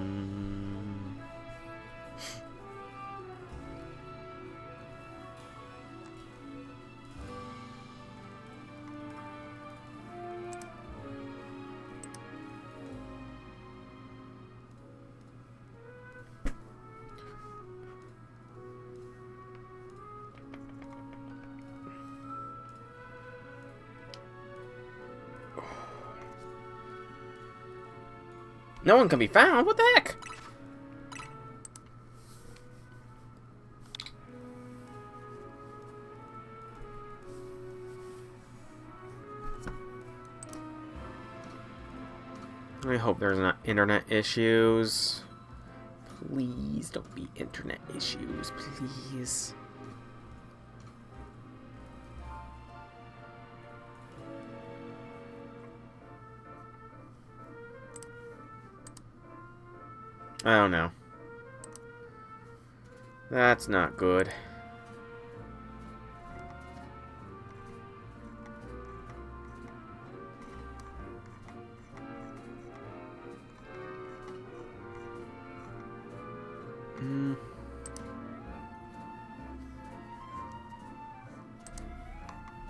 No one can be found? What the heck? I hope there's not internet issues. Please don't be internet issues, please. I don't know. That's not good.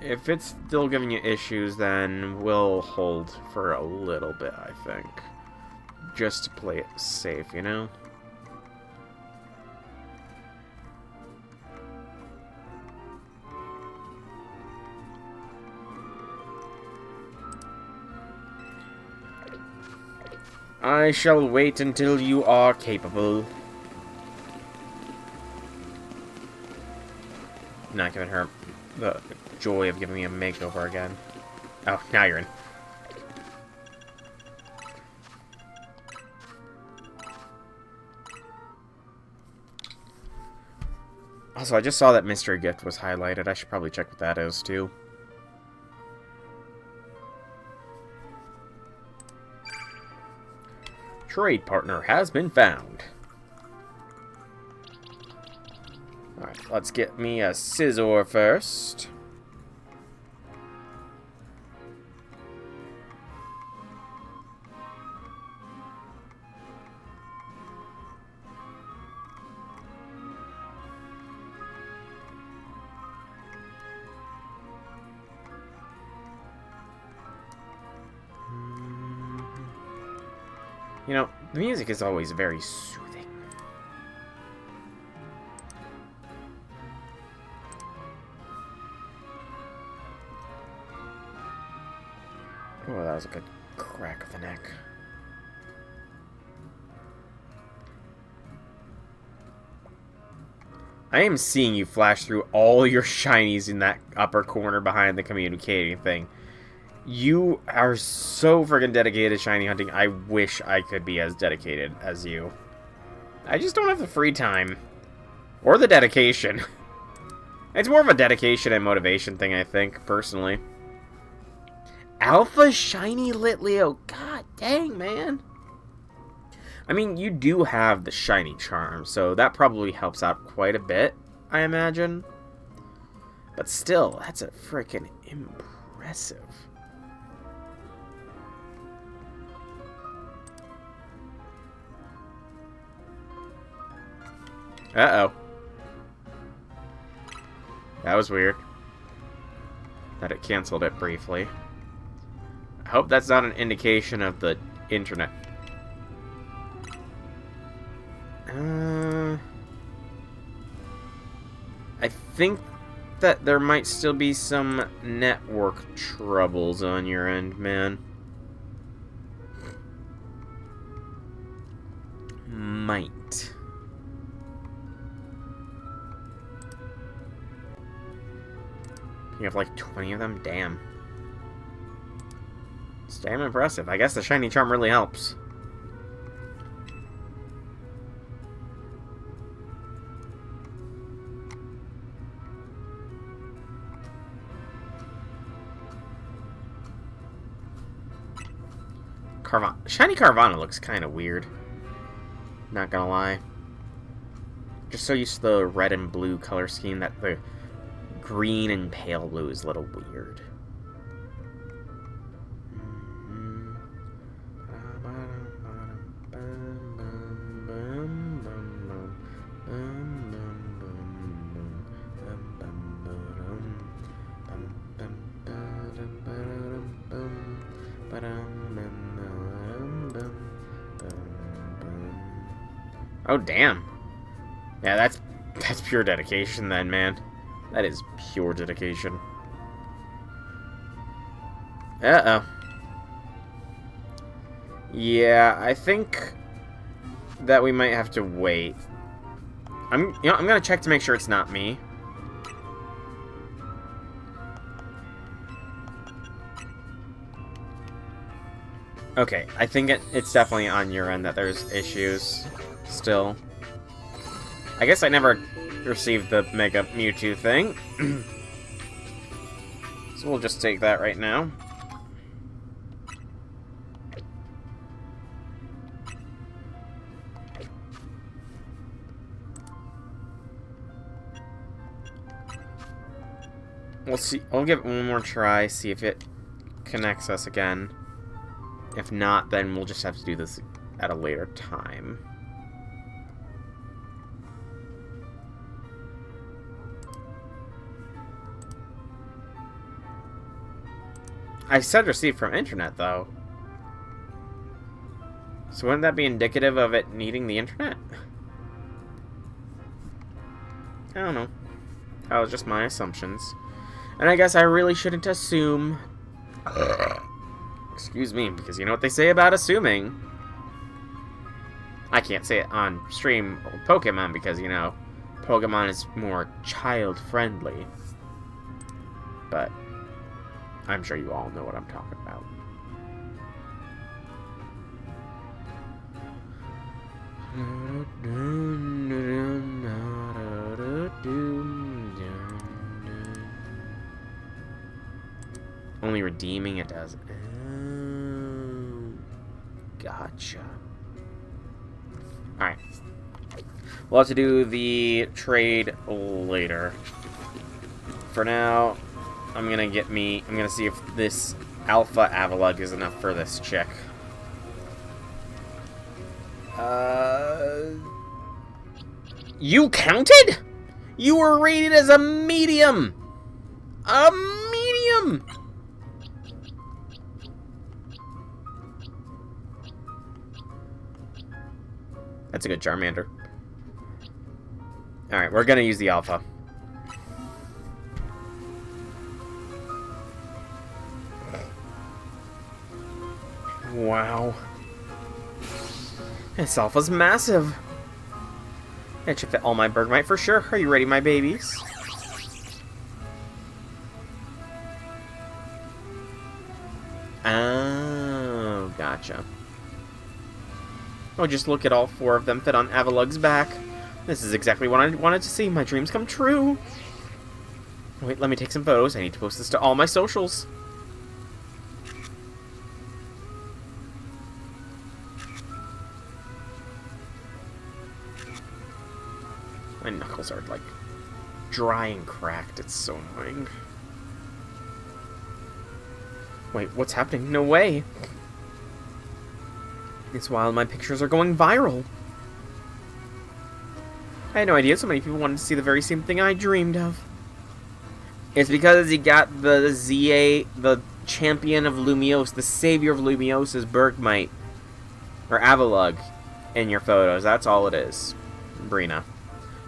If it's still giving you issues, then we'll hold for a little bit, I think. Just to play it safe, you know? I shall wait until you are capable. Not giving her the joy of giving me a makeover again. Oh, now you're in. Also, I just saw that mystery gift was highlighted. I should probably check what that is, too. Trade partner has been found. Alright, let's get me a scissor first. You know, the music is always very soothing. Oh, that was a good crack of the neck. I am seeing you flash through all your shinies in that upper corner behind the communicating thing. You are so friggin' dedicated to shiny hunting. I wish I could be as dedicated as you. I just don't have the free time. Or the dedication. It's more of a dedication and motivation thing, I think, personally. Alpha Shiny Litleo. God dang, man. I mean, you do have the shiny charm, so that probably helps out quite a bit, I imagine. But still, that's a freaking impressive. Uh-oh. That was weird. That it canceled it briefly. I hope that's not an indication of the internet. I think that there might still be some network troubles on your end, man. Might. You have like 20 of them? Damn. It's damn impressive. I guess the shiny charm really helps. Shiny Carvana looks kind of weird. Not gonna lie. Just so used to the red and blue color scheme that the green and pale blue is a little weird. Oh, damn. Yeah, that's pure dedication then, man. That is pure dedication. Uh-oh. Yeah, I think that we might have to wait. I'm gonna check to make sure it's not me. Okay, I think it's definitely on your end that there's issues still. I guess I never received the Mega Mewtwo thing. So we'll just take that right now. We'll see. I'll give it one more try, see if it connects us again. If not, then we'll just have to do this at a later time. I said receive from internet, though. So wouldn't that be indicative of it needing the internet? I don't know. That was just my assumptions. And I guess I really shouldn't assume. Excuse me, because you know what they say about assuming. I can't say it on stream or Pokemon because, you know, Pokemon is more child-friendly. But I'm sure you all know what I'm talking about. Only redeeming it does. Oh, gotcha. Alright. We'll have to do the trade later. For now, I'm gonna see if this Alpha Avalug is enough for this chick. You counted? You were rated as a medium! A medium! That's a good Charmander. Alright, we're gonna use the Alpha. Wow. This Alpha's massive. It should fit all my Bergmite for sure. Are you ready, my babies? Oh, gotcha. Oh, just look at all 4 of them fit on Avalug's back. This is exactly what I wanted to see. My dreams come true. Wait, let me take some photos. I need to post this to all my socials. My knuckles are, like, dry and cracked. It's so annoying. Wait, what's happening? No way! It's wild, my pictures are going viral. I had no idea so many people wanted to see the very same thing I dreamed of. It's because he got the ZA, the champion of Lumiose, the savior of Lumiose's Bergmite, or Avalug, in your photos. That's all it is. Brina.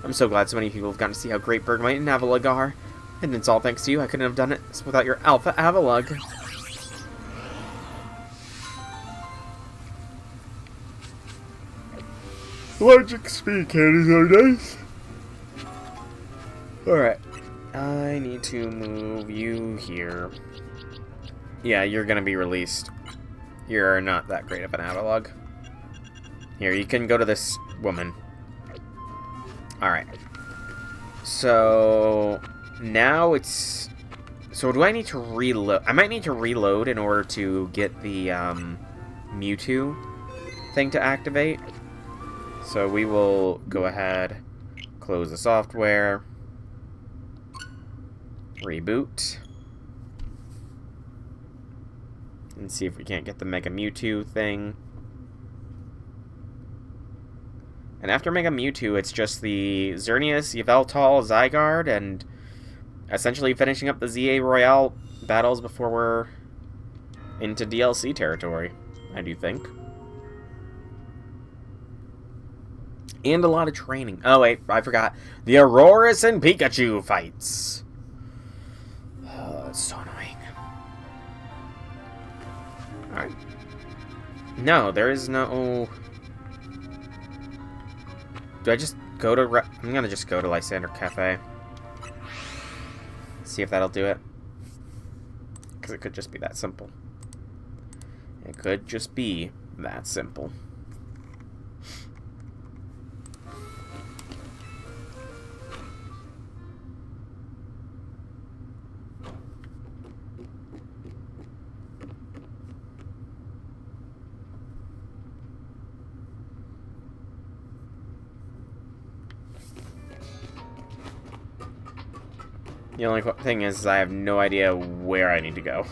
I'm so glad so many people have gotten to see how great Bergmite and Avalug are. And it's all thanks to you. I couldn't have done it without your Alpha Avalug. Large XP candies are nice. Alright. I need to move you here. Yeah, you're gonna be released. You're not that great of an Avalug. Here, you can go to this woman. Alright. So now it's... So do I need to reload? I might need to reload in order to get the Mewtwo thing to activate. So we will go ahead, close the software, reboot, and see if we can't get the Mega Mewtwo thing. And after Mega Mewtwo, it's just the Xerneas, Yveltal, Zygarde, and essentially finishing up the ZA Royale battles before we're into DLC territory, I do think. And a lot of training. Oh, wait, I forgot. The Aurorus and Pikachu fights. Oh, it's so annoying. Alright. No, there is no... Do I just go to... I'm gonna just go to Lysander Cafe. See if that'll do it. Because it could just be that simple. It could just be that simple. The only thing is I have no idea where I need to go.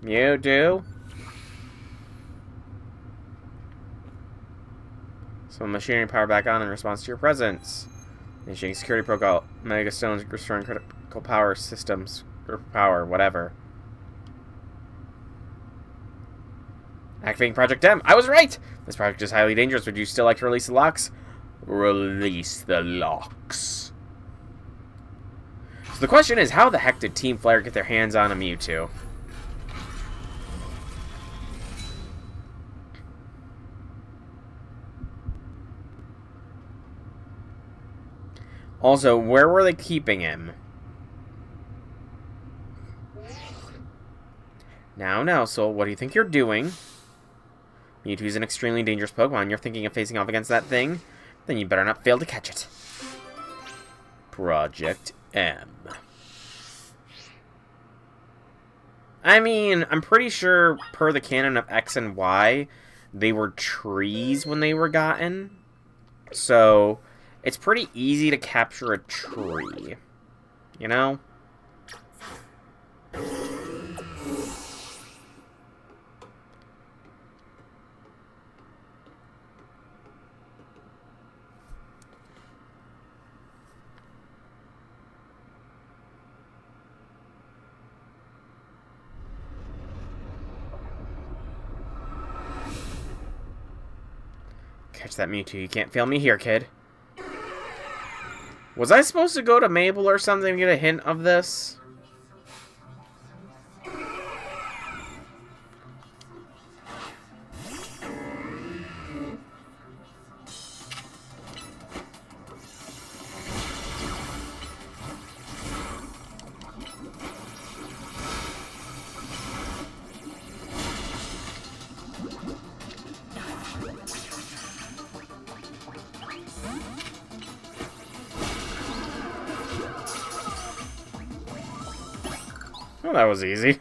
Mewtwo? So machinery power back on in response to your presence. Initiating security protocol. Mega Stones restoring critical power systems. Or power, whatever. Activating Project M. I was right! This project is highly dangerous. Would you still like to release the locks? Release the locks. So the question is, how the heck did Team Flare get their hands on a Mewtwo? Also, where were they keeping him? Now, Soul, what do you think you're doing? Mewtwo's an extremely dangerous Pokemon. You're thinking of facing off against that thing? Then you better not fail to catch it. Project M. I mean, I'm pretty sure per the canon of X and Y, they were trees when they were gotten. So, it's pretty easy to capture a tree. You know? Catch that Mewtwo. You can't fail me here, kid. Was I supposed to go to Mabel or something to get a hint of this? Well, that was easy.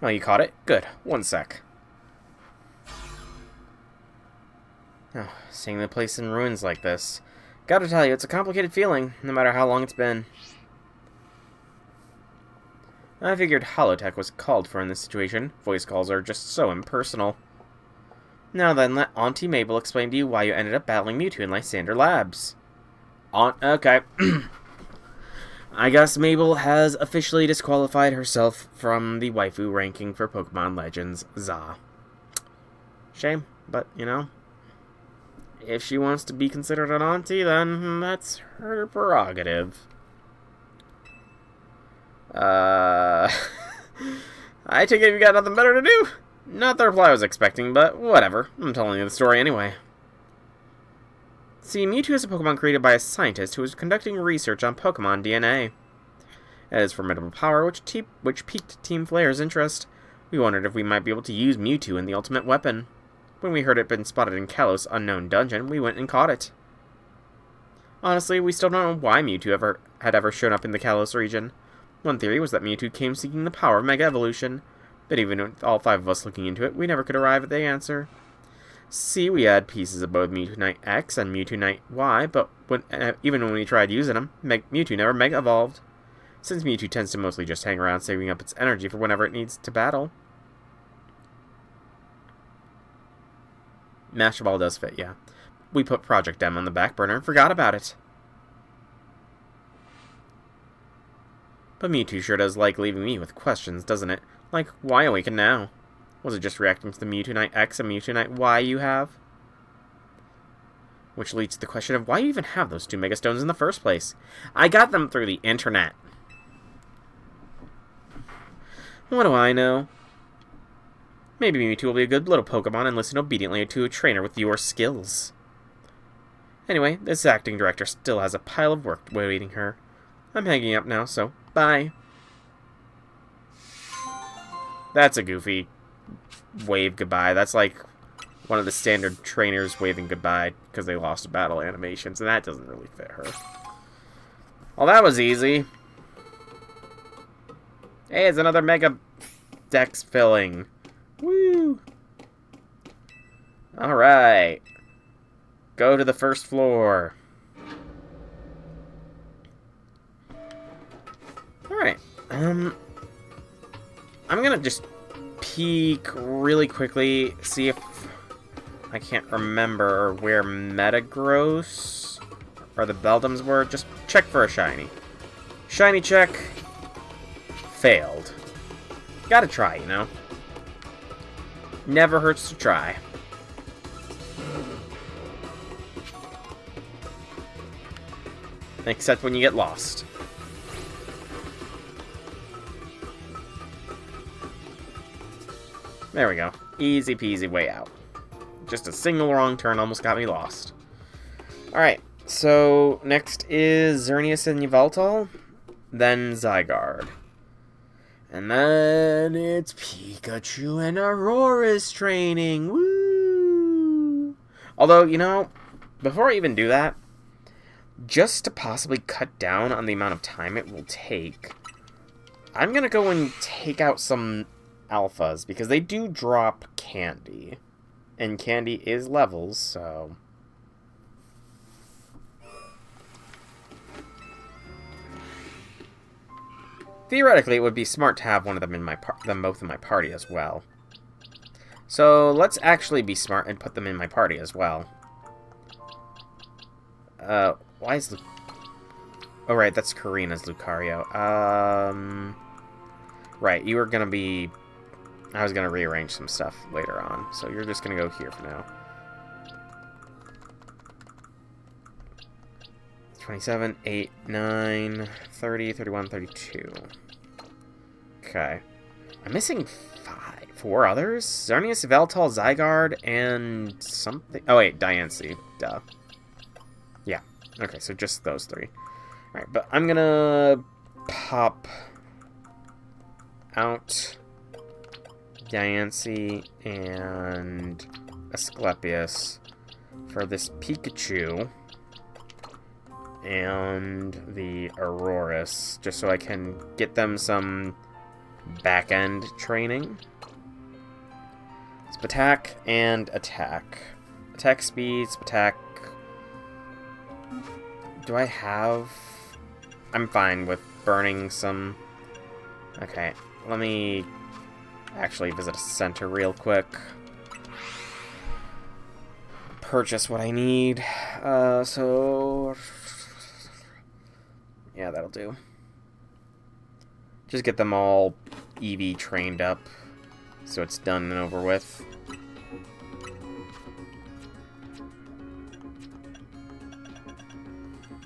Oh, you caught it? Good. One sec. Oh, seeing the place in ruins like this. Gotta tell you, it's a complicated feeling, no matter how long it's been. I figured holotech was called for in this situation. Voice calls are just so impersonal. Now then, let Auntie Mabel explain to you why you ended up battling Mewtwo in Lysander Labs. Okay. I guess Mabel has officially disqualified herself from the waifu ranking for Pokemon Legends ZA. Shame, but, you know, if she wants to be considered an auntie, then that's her prerogative. I take it you got nothing better to do? Not the reply I was expecting, but whatever. I'm telling you the story anyway. See, Mewtwo is a Pokemon created by a scientist who was conducting research on Pokemon DNA. It has formidable power, which piqued Team Flare's interest. We wondered if we might be able to use Mewtwo in the ultimate weapon. When we heard it had been spotted in Kalos' unknown dungeon, we went and caught it. Honestly, we still don't know why Mewtwo had ever shown up in the Kalos region. One theory was that Mewtwo came seeking the power of Mega Evolution, but even with all 5 of us looking into it, we never could arrive at the answer. See, we had pieces of both Mewtwo Knight X and Mewtwo Knight Y, but even when we tried using them, Mewtwo never Mega Evolved, since Mewtwo tends to mostly just hang around saving up its energy for whenever it needs to battle. Master Ball does fit, yeah. We put Project M on the back burner and forgot about it. But Mewtwo sure does like leaving me with questions, doesn't it? Like, why awaken now? Was it just reacting to the Mewtwo Knight X and Mewtwo Knight Y you have? Which leads to the question of why you even have those 2 Mega Stones in the first place. I got them through the internet. What do I know? Maybe Mewtwo will be a good little Pokemon and listen obediently to a trainer with your skills. Anyway, this acting director still has a pile of work waiting her. I'm hanging up now, so bye. That's a goofy wave goodbye. That's like one of the standard trainers waving goodbye because they lost a battle animations, and that doesn't really fit her. Well, that was easy. Hey, it's another Mega Dex filling. Woo! Alright. Go to the first floor. Alright. I'm gonna just peek really quickly, see if I can't remember where Metagross or the Beldums were. Just check for a shiny. Shiny check. Failed. Gotta try, you know. Never hurts to try. Except when you get lost. There we go. Easy peasy way out. Just a single wrong turn almost got me lost. Alright, so next is Xerneas and Yveltal, then Zygarde. And then it's Pikachu and Aurora's training. Woo! Although, you know, before I even do that, just to possibly cut down on the amount of time it will take, I'm gonna go and take out some alphas, because they do drop candy. And candy is levels, so... Theoretically, it would be smart to have one of them in them both in my party as well. So let's actually be smart and put them in my party as well. Why is oh right, that's Karina's Lucario. Right, you were gonna be... I was gonna rearrange some stuff later on, so you're just gonna go here for now. 27, 8, 9, 30, 31, 32. Okay. I'm missing 4 others? Xerneas, Veltal, Zygarde, and something... Oh, wait, Diancie. Duh. Yeah. Okay, so just those 3. Alright, but I'm gonna pop out Diancie and Asclepius for this Pikachu and the Aurorus, just so I can get them some back-end training. Spatak and attack. Attack speed, Spatak. Do I have... I'm fine with burning some... Okay, let me actually visit a center real quick. Purchase what I need. So... Yeah, that'll do. Just get them all EV trained up, so it's done and over with.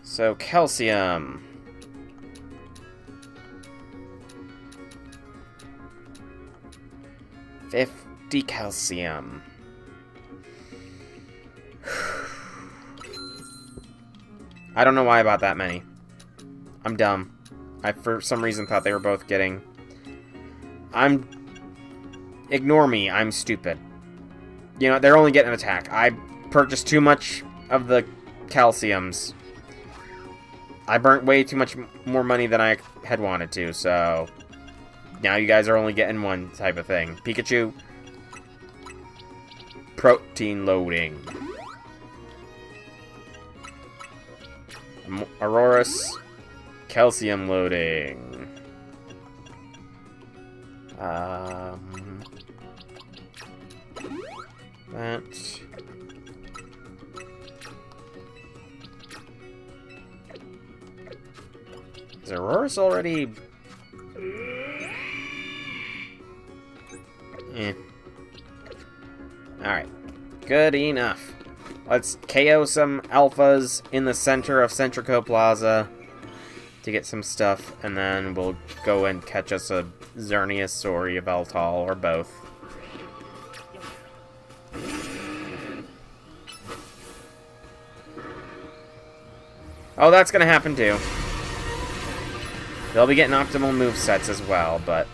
So, calcium. $50 calcium. I don't know why I bought that many. I'm dumb. I, for some reason, thought they were both getting... Ignore me, I'm stupid. You know, they're only getting an attack. I purchased too much of the calciums. I burnt way too much more money than I had wanted to, so... Now you guys are only getting one type of thing. Pikachu. Protein loading. Aurorus. Calcium loading. That. Is Aurorus already... Eh. Alright. Good enough. Let's KO some alphas in the center of Centrico Plaza to get some stuff, and then we'll go and catch us a Xerneas or a Yveltal, or both. Oh, that's gonna happen too. They'll be getting optimal movesets as well, but...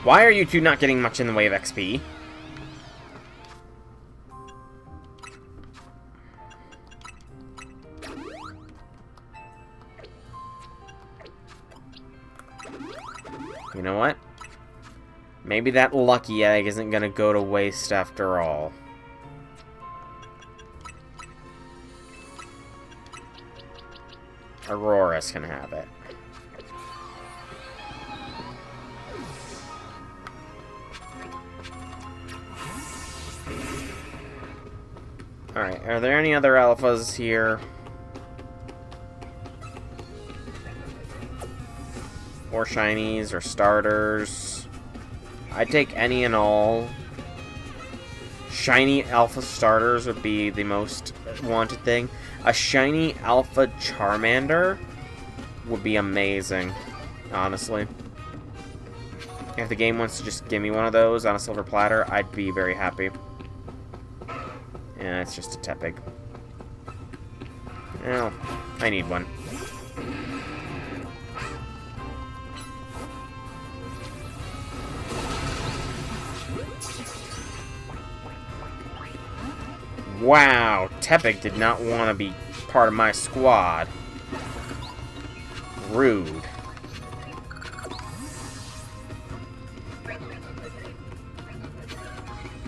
Why are you two not getting much in the way of XP? You know what? Maybe that lucky egg isn't gonna go to waste after all. Aurorus can have it. Alright, are there any other alphas here? Or shinies, or starters? I'd take any and all. Shiny alpha starters would be the most wanted thing. A shiny alpha Charmander would be amazing, honestly. If the game wants to just give me one of those on a silver platter, I'd be very happy. Yeah, it's just a Tepig. Well, I need one. Wow, Tepig did not want to be part of my squad. Rude.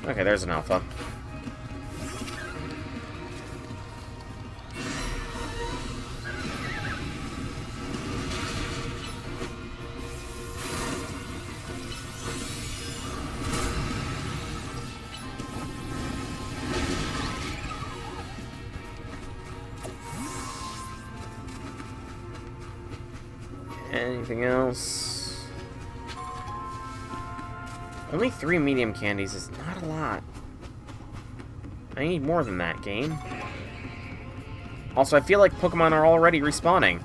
Okay, there's an alpha. Anything else? Only 3 medium candies is not a lot. I need more than that, game. Also, I feel like Pokemon are already respawning.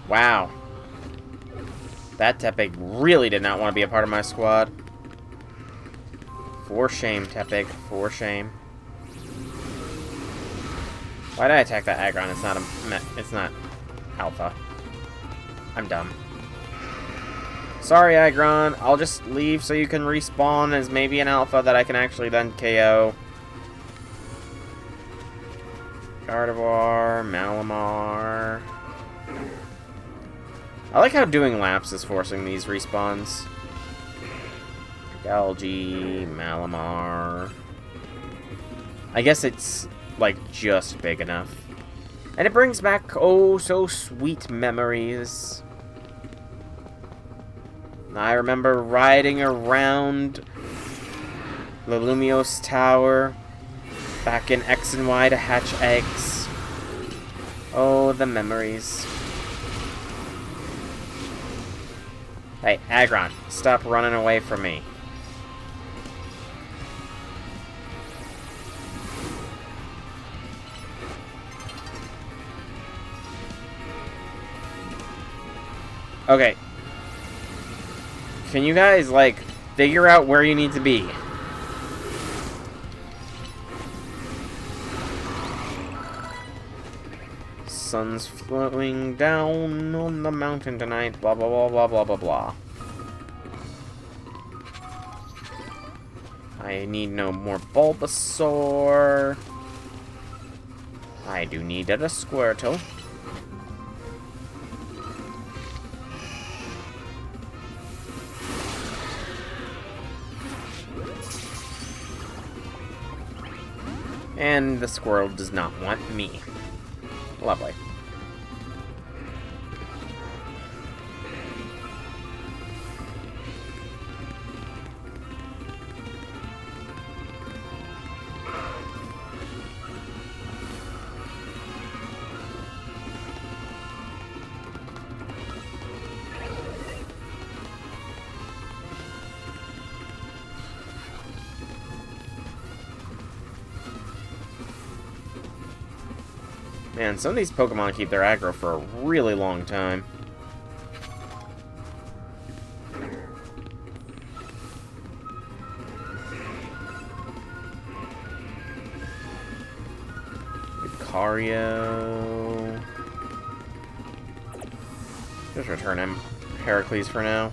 Wow. That Tepig really did not want to be a part of my squad. For shame, Tepig. For shame. Why did I attack that Aggron? It's not alpha. I'm dumb. Sorry, Aggron. I'll just leave so you can respawn as maybe an alpha that I can actually then KO. Gardevoir, Malamar. I like how doing laps is forcing these respawns. Galgi, Malamar. I guess it's, like, just big enough. And it brings back, oh, so sweet memories. I remember riding around the Lumiose Tower back in X and Y to hatch eggs. Oh, the memories. Hey, Aggron, stop running away from me. Okay. Can you guys, like, figure out where you need to be? Sun's flowing down on the mountain tonight, blah blah blah blah blah blah blah. I need no more Bulbasaur. I do need a Squirtle. And the squirrel does not want me. Lovely. Man, some of these Pokemon keep their aggro for a really long time. Lucario. Just return him. Heracles for now.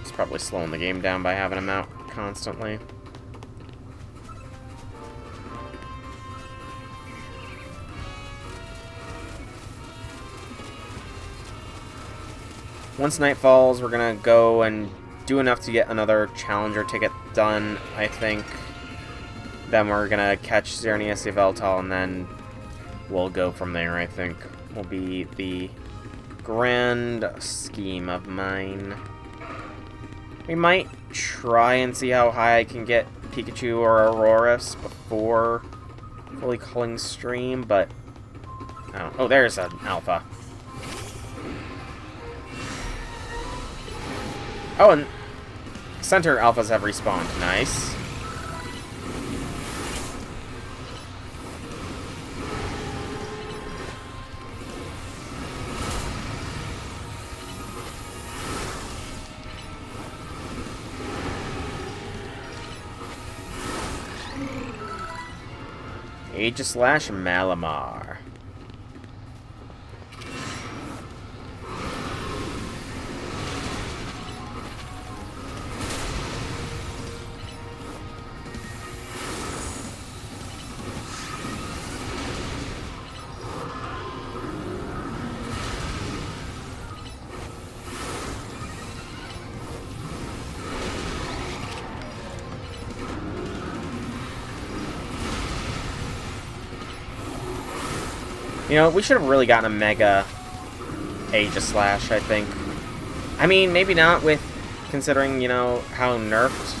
It's probably slowing the game down by having him out constantly. once night falls, we're gonna go and do enough to get another Challenger ticket done, I think. Then we're gonna catch Xerneas Yveltal, and then we'll go from there, I think. Will be the grand scheme of mine. We might try and see how high I can get Pikachu or Aurorus before fully calling stream, but I don't. Oh, there's an alpha. Oh, and center alphas have respawned. Nice. Aegislash Malamar. You know, we should have really gotten a Mega Aegislash, I think. I mean, maybe not with, considering, you know, how nerfed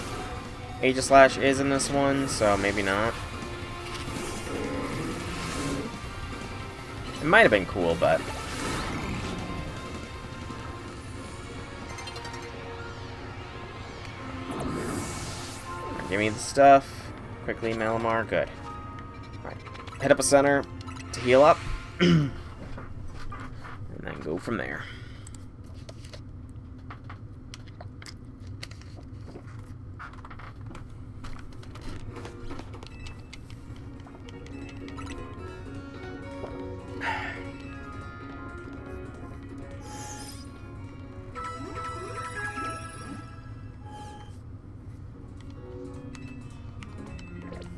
Aegislash is in this one, so maybe not. It might have been cool, but... Give me the stuff. Quickly, Malamar. Good. Alright. Head up a center to heal up. And then go from there.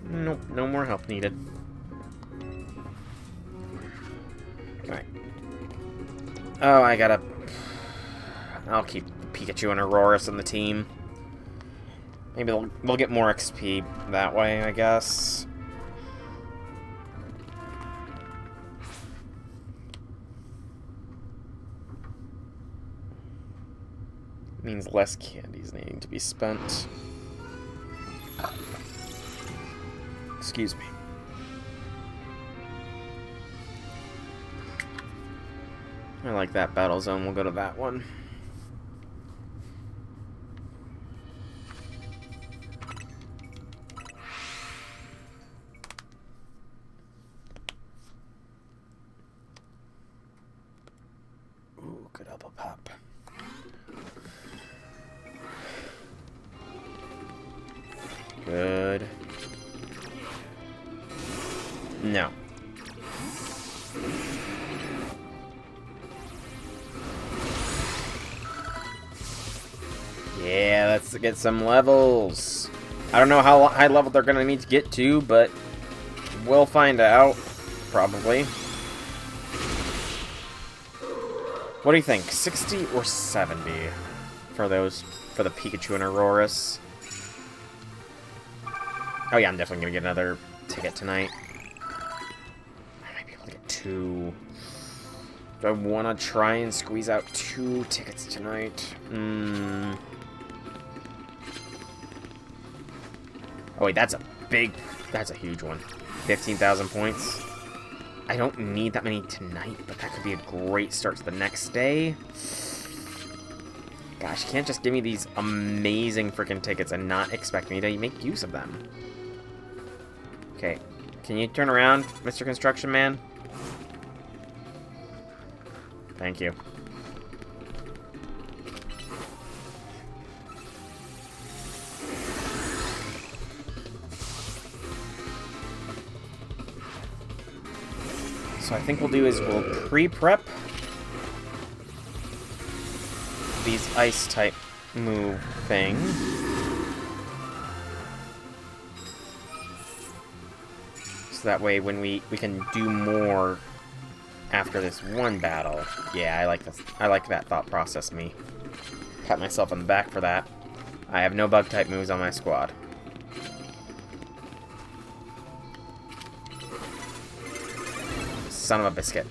Nope, no more help needed. Alright. Oh, I'll keep Pikachu and Aurorus in the team. Maybe they'll get more XP that way, I guess. Means less candies needing to be spent. Excuse me. I like that battle zone. We'll go to that one. Ooh, good elbow pop. Good. No. Yeah, let's get some levels. I don't know how high level they're going to need to get to, but we'll find out, probably. What do you think? 60 or 70 for the Pikachu and Aurorus? Oh yeah, I'm definitely going to get another ticket tonight. I might be able to get 2. Do I want to try and squeeze out 2 tickets tonight? Oh wait, that's a huge one. 15,000 points. I don't need that many tonight, but that could be a great start to the next day. Gosh, you can't just give me these amazing freaking tickets and not expect me to make use of them. Okay, can you turn around, Mr. Construction Man? Thank you. So I think we'll do is we'll pre-prep these ice-type move things. So that way when we can do more after this one battle. Yeah, I like this. I like that thought process, me. Pat myself on the back for that. I have no bug-type moves on my squad. Son of a biscuit.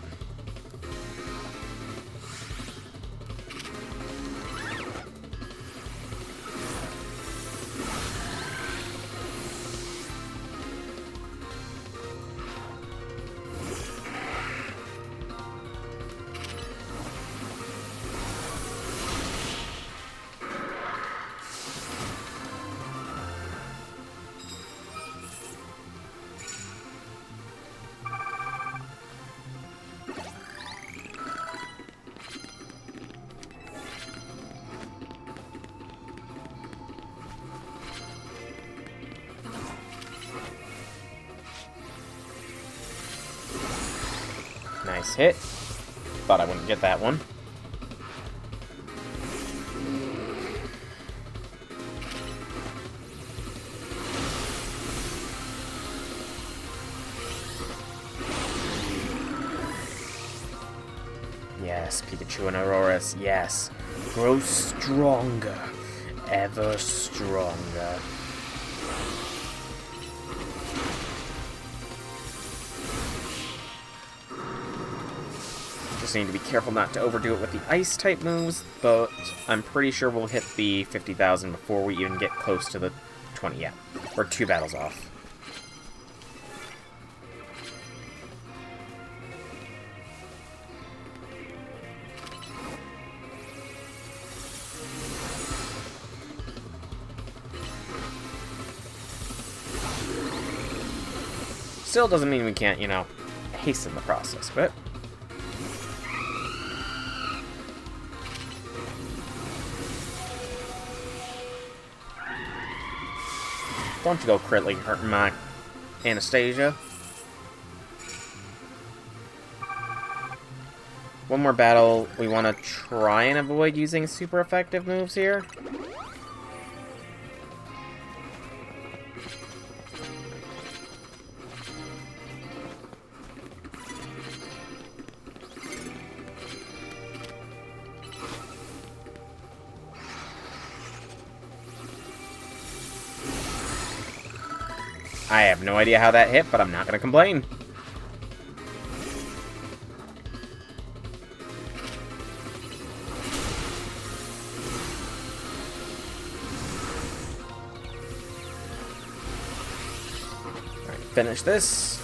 Nice hit. Thought I wouldn't get that one. Yes, Pikachu and Auroras, yes. Grow stronger. Ever stronger. Just need to be careful not to overdo it with the ice-type moves, but I'm pretty sure we'll hit the 50,000 before we even get close to the 20 yet. We're 2 battles off. Still doesn't mean we can't, you know, hasten the process, but... Don't you go critically hurting my Anastasia. One more battle. We want to try and avoid using super effective moves here. I have no idea how that hit, but I'm not going to complain. Alright, finish this.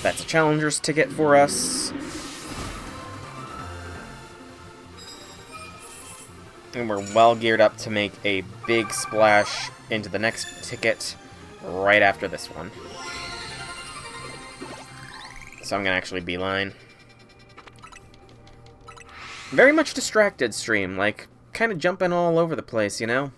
That's a challenger's ticket for us. And we're well geared up to make a big splash into the next ticket right after this one. So I'm gonna actually beeline. Very much distracted stream, like, kind of jumping all over the place, you know?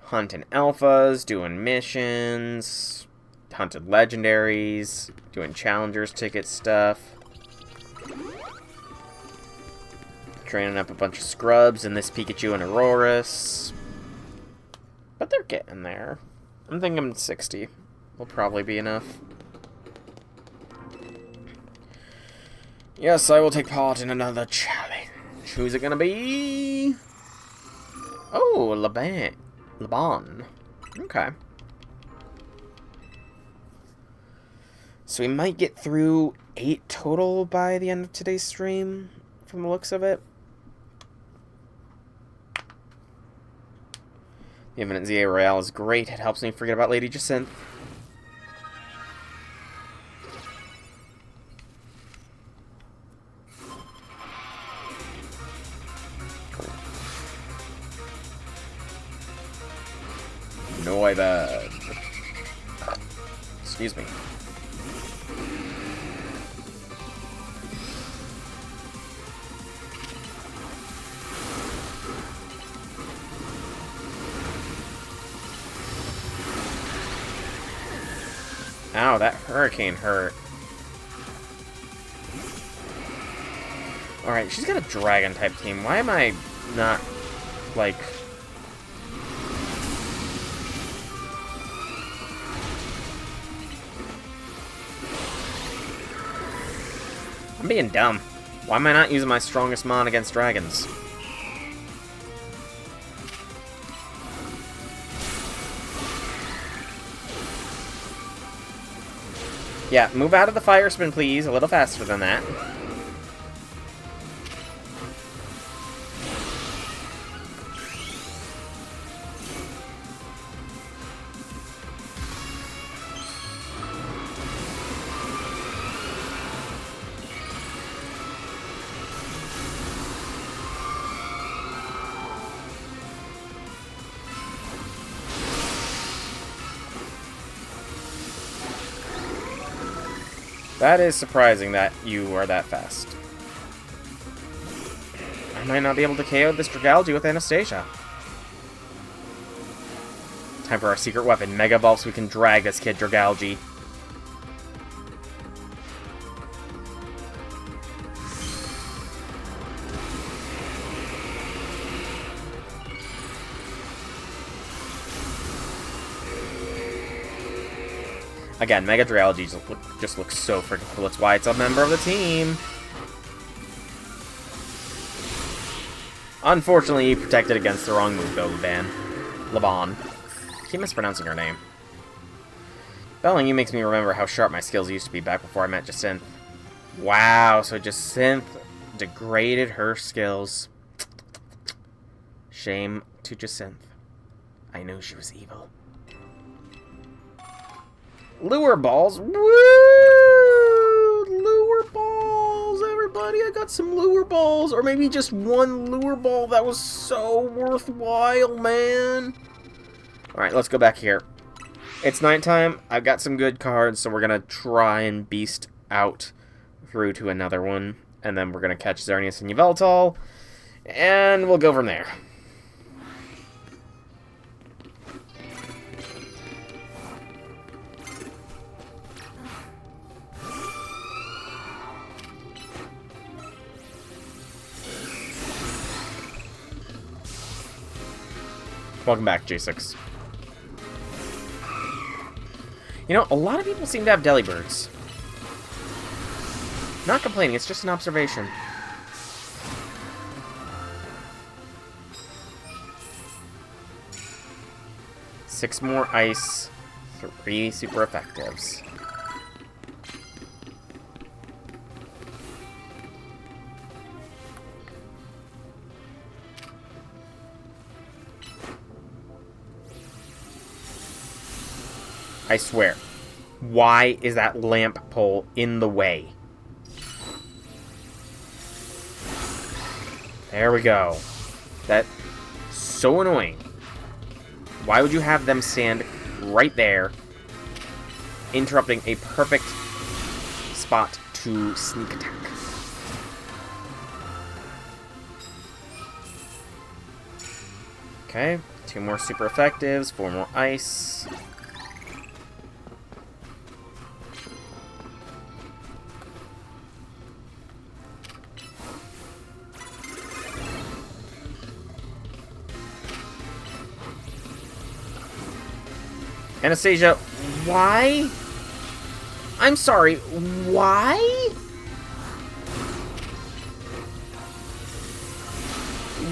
Hunting alphas, doing missions, hunted legendaries, doing challengers ticket stuff. Training up a bunch of scrubs and this Pikachu and Auroras. But they're getting there. I'm thinking 60 will probably be enough. Yes, I will take part in another challenge. Who's it gonna be? Oh, Laban. Okay. So we might get through 8 total by the end of today's stream, from the looks of it. The Infinite ZA Royale is great. It helps me forget about Lady Jacinth. Noibad. Excuse me. Ow, that hurricane hurt. Alright, she's got a dragon-type team. Why am I not, like... I'm being dumb. Why am I not using my strongest mon against dragons? Yeah, move out of the fire spin, please. A little faster than that. That is surprising that you are that fast. I might not be able to KO this Dragalge with Anastasia. Time for our secret weapon, Mega Evolve, so we can drag this kid Dragalge. Again, Mega Dragalge just looks so freaking cool. That's why it's a member of the team. Unfortunately, he protected against the wrong move, though, Laban. I keep mispronouncing her name. Belling you makes me remember how sharp my skills used to be back before I met Jacinth. Wow, so Jacinth degraded her skills. Shame to Jacinth. I knew she was evil. Lure balls. Woo! Lure balls, everybody. I got some lure balls. Or maybe just one lure ball. That was so worthwhile, man. Alright, let's go back here. It's nighttime. I've got some good cards, so we're going to try and beast out through to another one. And then we're going to catch Xerneas and Yveltal. And we'll go from there. Welcome back, J6. You know, a lot of people seem to have Delibirds. Not complaining, it's just an observation. Six more ice, 3 super effectives. I swear. Why is that lamp pole in the way? There we go. That's so annoying. Why would you have them stand right there, interrupting a perfect spot to sneak attack? Okay, 2 more super effectives, 4 more ice. Anastasia, why? I'm sorry, why?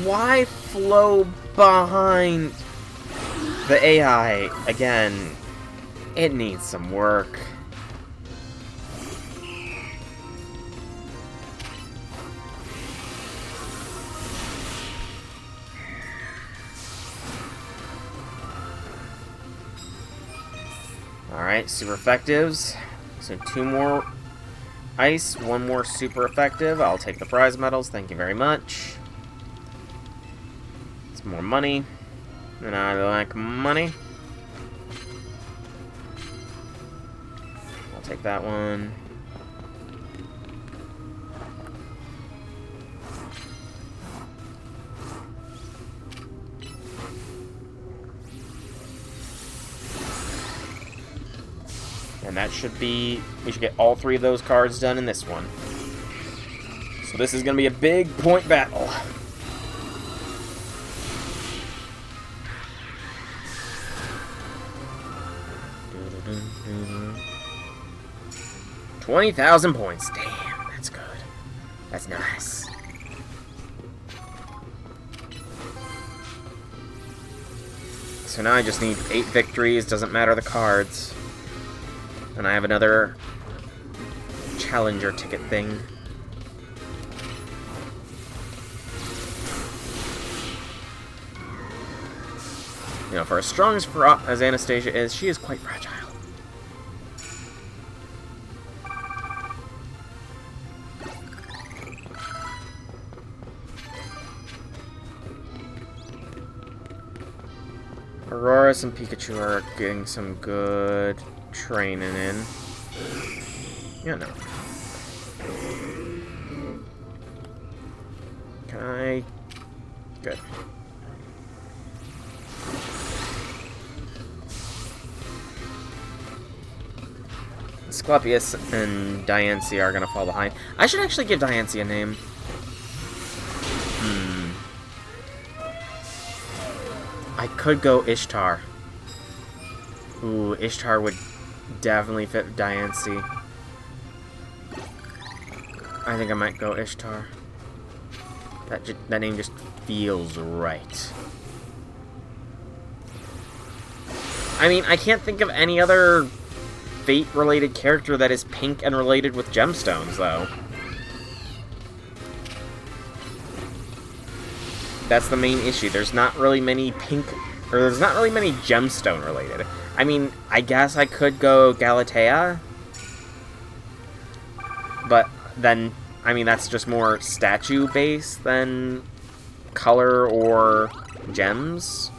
Why flow behind the AI again? It needs some work. Alright, super effectives. So 2 more ice, 1 more super effective. I'll take the prize medals, thank you very much. It's more money. And I like money. I'll take that one. And that should be... we should get all 3 of those cards done in this one. So this is going to be a big point battle. $20,000 points. Damn, that's good. That's nice. So now I just need 8 victories, doesn't matter the cards. And I have another challenger ticket thing. You know, for as strong as Anastasia is, she is quite fragile. Auroras and Pikachu are getting some good training in. Yeah, no. Can I... Good. Asclepius and Diancie are gonna fall behind. I should actually give Diancie a name. I could go Ishtar. Ooh, Ishtar would definitely fit Diancie. I think I might go Ishtar. That name just feels right. I mean, I can't think of any other Fate-related character that is pink and related with gemstones, though. That's the main issue. There's not really many pink, or there's not really many gemstone related. I mean, I guess I could go Galatea, but then, I mean, that's just more statue-based than color or gems.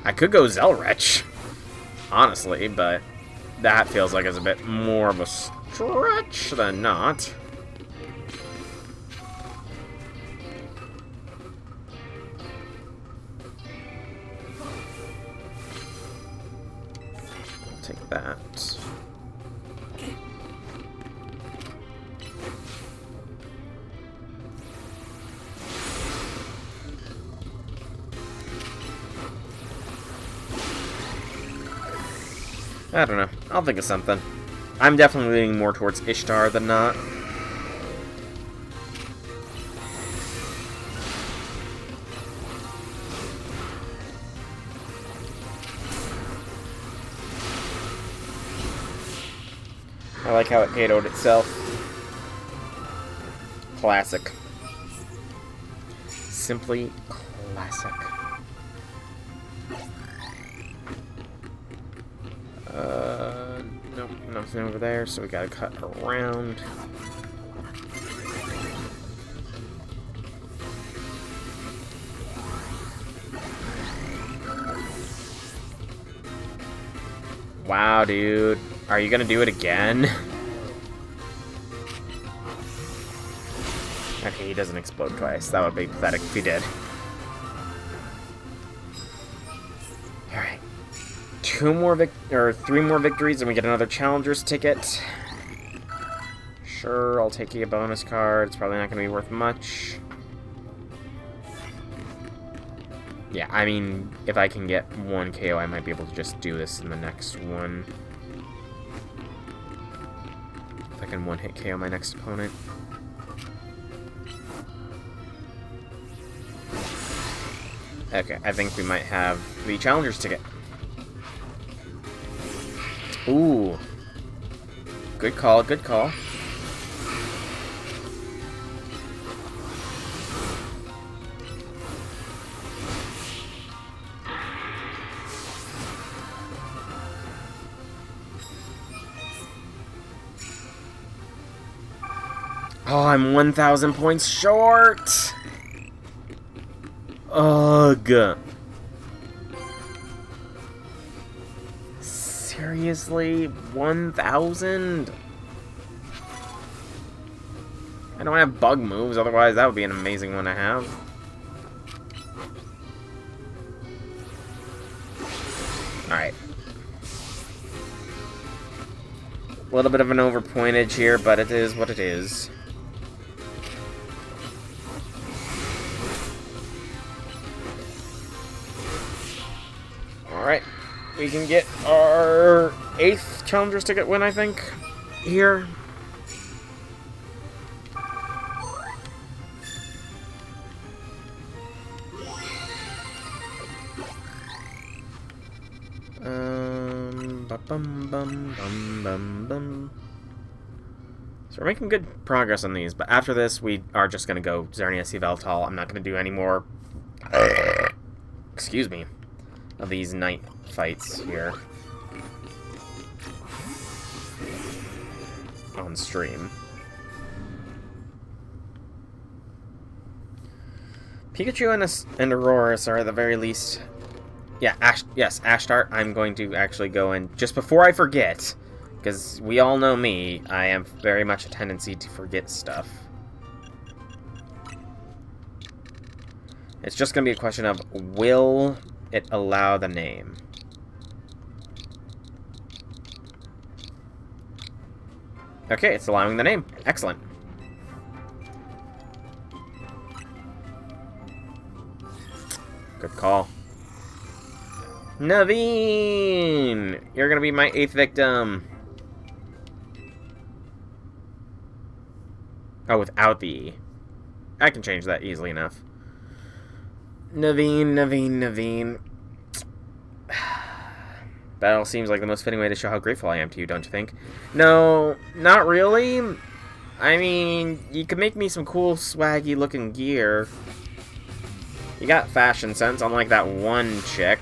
I could go Zelrech, honestly, but that feels like it's a bit more of a stretch than not. Take that. I don't know. I'll think of something. I'm definitely leaning more towards Ishtar than not. I like how it KO'd itself. Classic. Simply classic. Nope, nothing over there, so we gotta cut around. Wow, dude. Are you gonna do it again? Okay, he doesn't explode twice. That would be pathetic if he did. Alright. 3 more victories and we get another challenger's ticket. Sure, I'll take you a bonus card. It's probably not going to be worth much. Yeah, I mean, if I can get 1 KO, I might be able to just do this in the next one. If I can 1-hit KO my next opponent. Okay, I think we might have the challenger's ticket. Ooh. Good call, good call. Oh, I'm 1,000 points short! Ugh. Seriously? 1,000? I don't have bug moves, otherwise that would be an amazing one to have. Alright. A little bit of an overpointage here, but it is what it is. Alright, we can get our 8th Challenger's Ticket win, I think, here. So we're making good progress on these, but after this, we are just going to go Xerneas Yveltal. I'm not going to do any more, excuse me, of these night fights here on stream. Pikachu and Aurorus are at the very least... Yeah, yes, Ashtart, I'm going to actually go in, just before I forget, because we all know me, I have very much a tendency to forget stuff. It's just going to be a question of, will it allow the name? Okay, it's allowing the name. Excellent. Good call. Naveen! You're gonna be my 8th victim. Oh, without the E. I can change that easily enough. Naveen. That all seems like the most fitting way to show how grateful I am to you, don't you think? No, not really. I mean, you could make me some cool, swaggy looking gear. You got fashion sense, unlike that one chick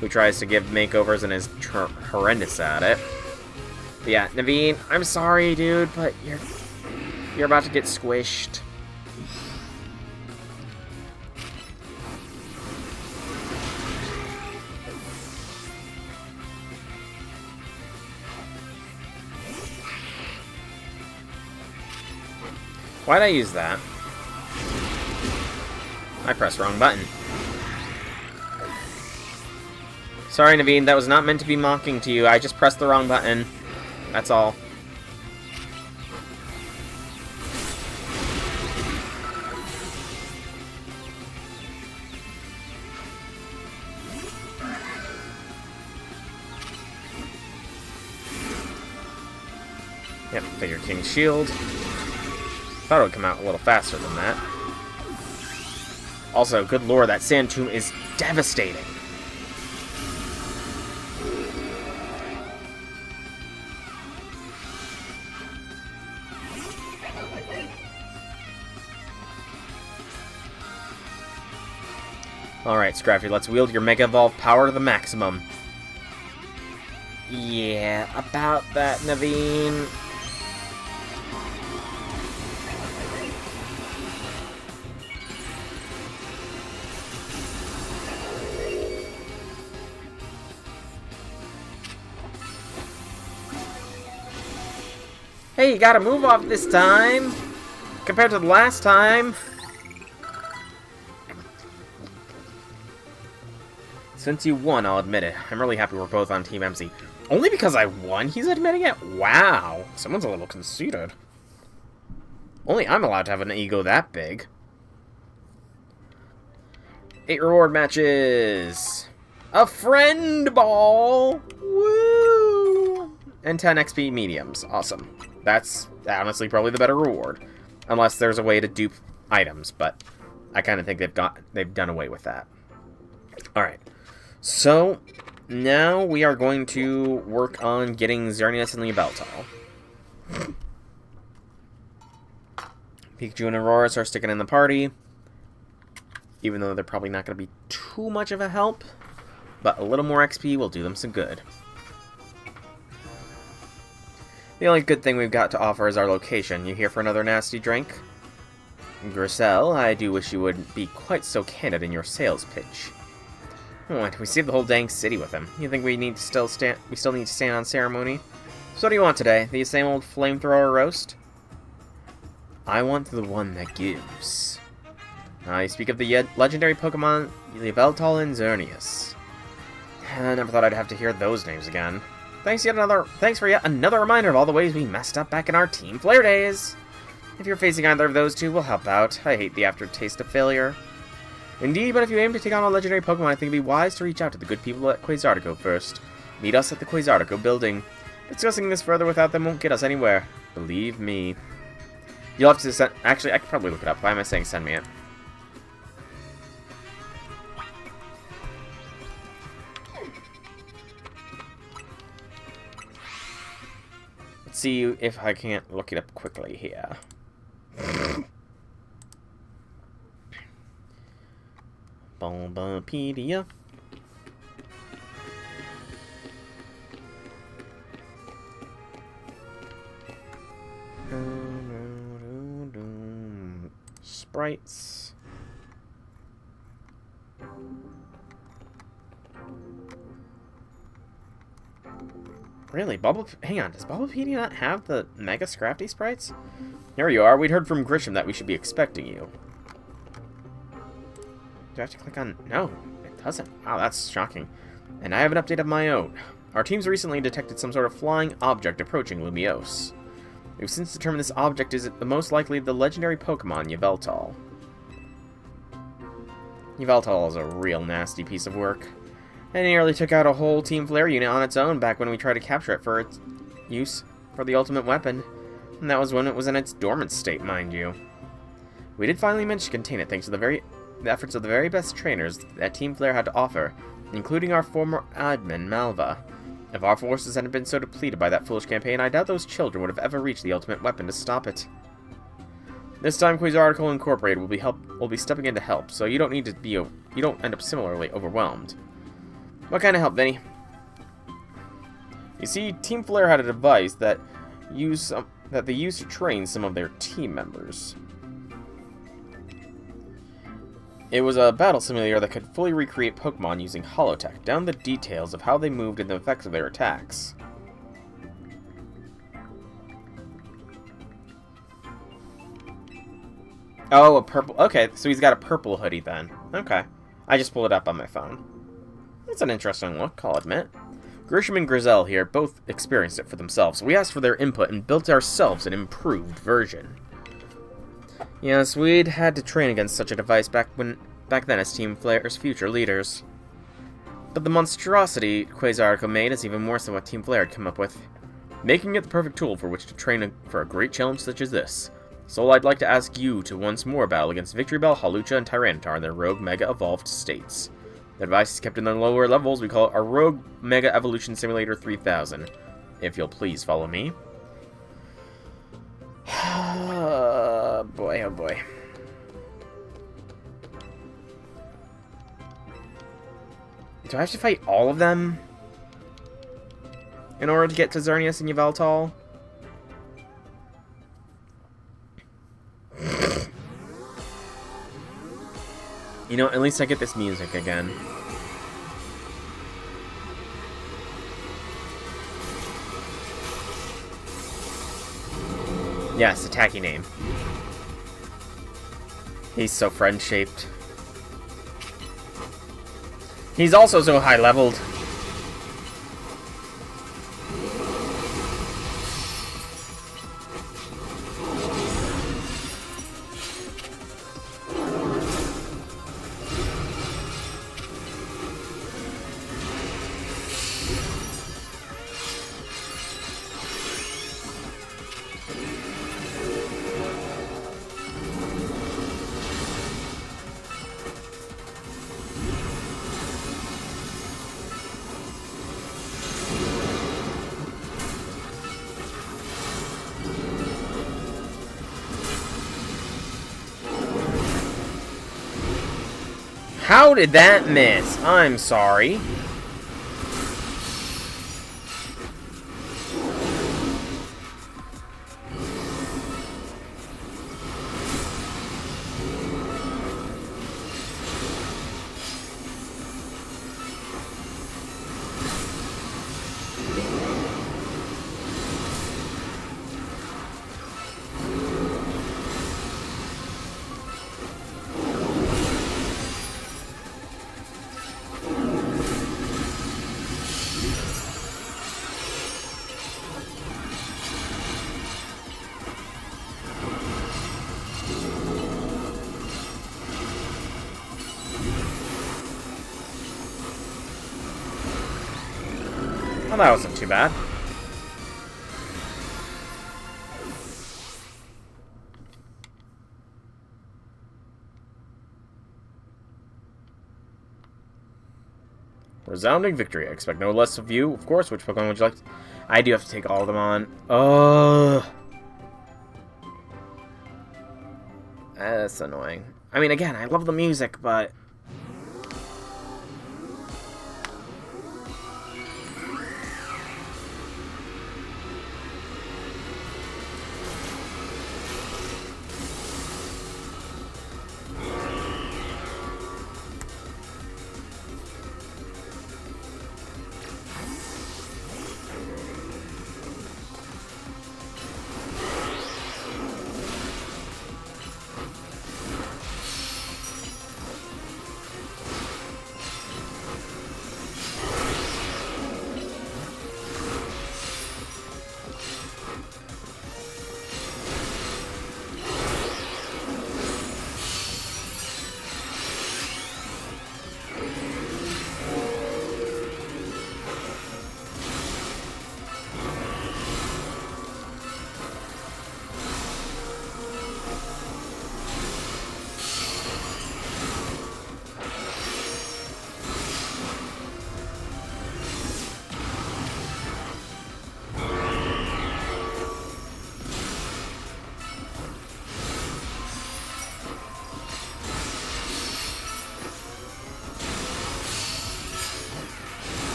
who tries to give makeovers and is horrendous at it. But yeah, Naveen, I'm sorry, dude, but you're about to get squished. Why'd I use that? I pressed the wrong button. Sorry, Naveen, that was not meant to be mocking to you. I just pressed the wrong button. That's all. Yep, Figure King's Shield. Thought it would come out a little faster than that. Also, good lord, that Sand Tomb is devastating. Alright, Scrappy, let's wield your Mega Evolve power to the maximum. Yeah, about that, Naveen. Hey, you gotta move off this time! Compared to the last time! Since you won, I'll admit it. I'm really happy we're both on Team MC. Only because I won? He's admitting it? Wow. Someone's a little conceited. Only I'm allowed to have an ego that big. 8 reward matches! A friend ball! Woo! And 10 XP mediums. Awesome. That's honestly probably the better reward. Unless there's a way to dupe items, but I kind of think they've done away with that. Alright. So, now we are going to work on getting Xerneas and Yveltal. Pikachu and Aurorus are sticking in the party, even though they're probably not going to be too much of a help, but a little more XP will do them some good. The only good thing we've got to offer is our location. You here for another nasty drink? Griselle, I do wish you wouldn't be quite so candid in your sales pitch. What? We saved the whole dang city with him. You think we still need to stand on ceremony? So what do you want today? The same old flamethrower roast? I want the one that gives. You speak of the legendary Pokemon Yveltal and Xerneas. I never thought I'd have to hear those names again. Thanks for yet another reminder of all the ways we messed up back in our Team Flare days. If you're facing either of those two, we'll help out. I hate the aftertaste of failure. Indeed, but if you aim to take on a legendary Pokemon, I think it'd be wise to reach out to the good people at Quasartico first. Meet us at the Quasartico building. Discussing this further without them won't get us anywhere. Believe me. You'll have to send... Actually, I could probably look it up. Why am I saying send me it? Let's see if I can't look it up quickly here. Bombapedia. Sprites. Really? Hang on, does Bulbapedia not have the Mega Scrafty sprites? Here you are. We'd heard from Grisham that we should be expecting you. Do I have to click on... No, it doesn't. Wow, that's shocking. And I have an update of my own. Our teams recently detected some sort of flying object approaching Lumiose. We've since determined this object is the most likely the legendary Pokemon Yveltal. Yveltal is a real nasty piece of work. It nearly took out a whole Team Flare unit on its own back when we tried to capture it for its use for the ultimate weapon. And that was when it was in its dormant state, mind you. We did finally manage to contain it thanks to the efforts of the very best trainers that Team Flare had to offer, including our former admin, Malva. If our forces hadn't been so depleted by that foolish campaign, I doubt those children would have ever reached the ultimate weapon to stop it. This time, Quasartico Incorporated will be stepping in to help, so you don't need to be you don't end up similarly overwhelmed. What kind of help, Vinny? You see, Team Flare had a device that they used to train some of their team members. It was a battle simulator that could fully recreate Pokemon using holotech, down to the details of how they moved and the effects of their attacks. Oh, a purple... Okay, so he's got a purple hoodie then. Okay. I just pulled it up on my phone. That's an interesting look, I'll admit. Grisham and Grizel here both experienced it for themselves, so we asked for their input and built ourselves an improved version. Yes, we'd had to train against such a device back then as Team Flare's future leaders. But the monstrosity Quasartico made is even worse than what Team Flare had come up with, making it the perfect tool for which to train for a great challenge such as this. So I'd like to ask you to once more battle against Victreebel, Hawlucha, and Tyranitar in their rogue Mega Evolved states. The device is kept in the lower levels. We call it our Rogue Mega Evolution Simulator 3000. If you'll please follow me. Boy, oh boy. Do I have to fight all of them in order to get to Xerneas and Yveltal? You know, at least I get this music again. Yes, attacky name. He's so friend-shaped. He's also so high-leveled. How did that miss? I'm sorry. Well, that wasn't too bad. Resounding victory. I expect no less of you. Of course, which Pokemon would you like? I do have to take all of them on. That's annoying. I mean, again, I love the music, but...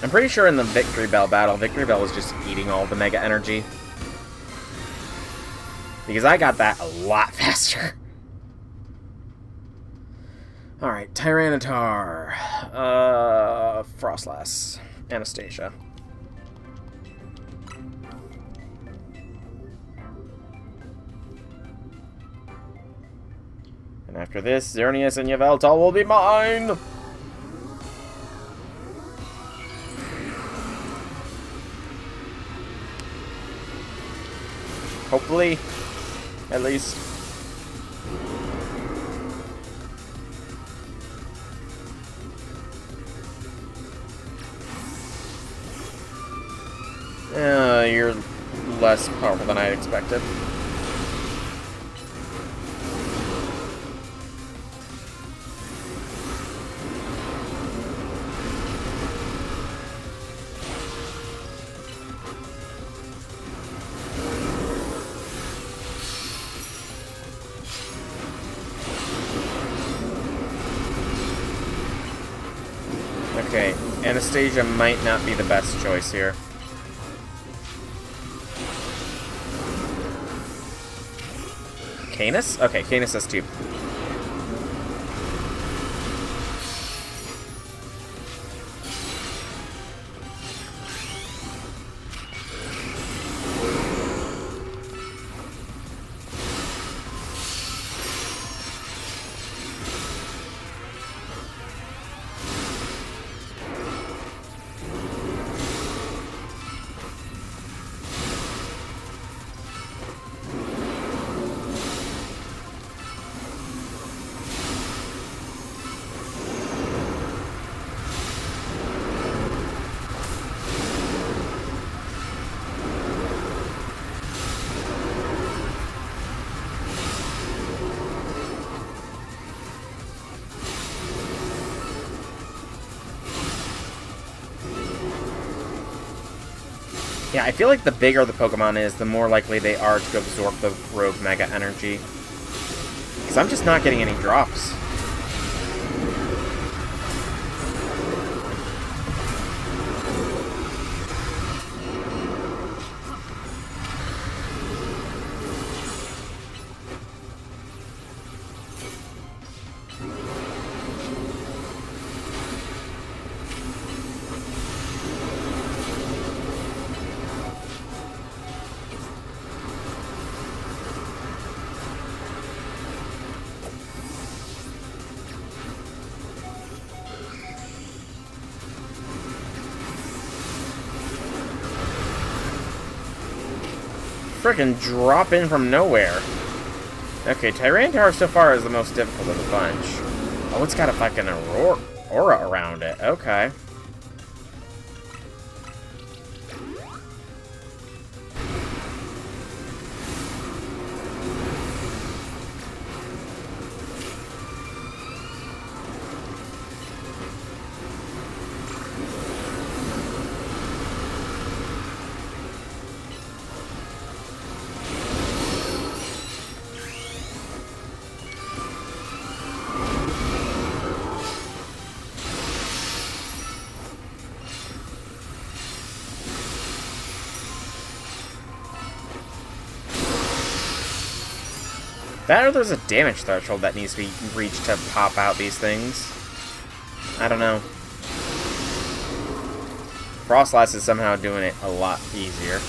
I'm pretty sure in the Victory Bell battle, Victory Bell was just eating all the Mega Energy. Because I got that a lot faster. Alright, Tyranitar. Frostlass. Anastasia. And after this, Xerneas and Yveltal will be mine! Hopefully, at least. You're less powerful than I expected. Okay, Anastasia might not be the best choice here. Canis? Okay, Canis has 2. Yeah, I feel like the bigger the Pokemon is, the more likely they are to absorb the Rogue Mega Energy. Because I'm just not getting any drops. frickin' drop in from nowhere. Okay, Tyranitar so far is the most difficult of the bunch. Oh, it's got a fucking aura around it. Okay. That or there's a damage threshold that needs to be reached to pop out these things. I don't know. Frostlass is somehow doing it a lot easier.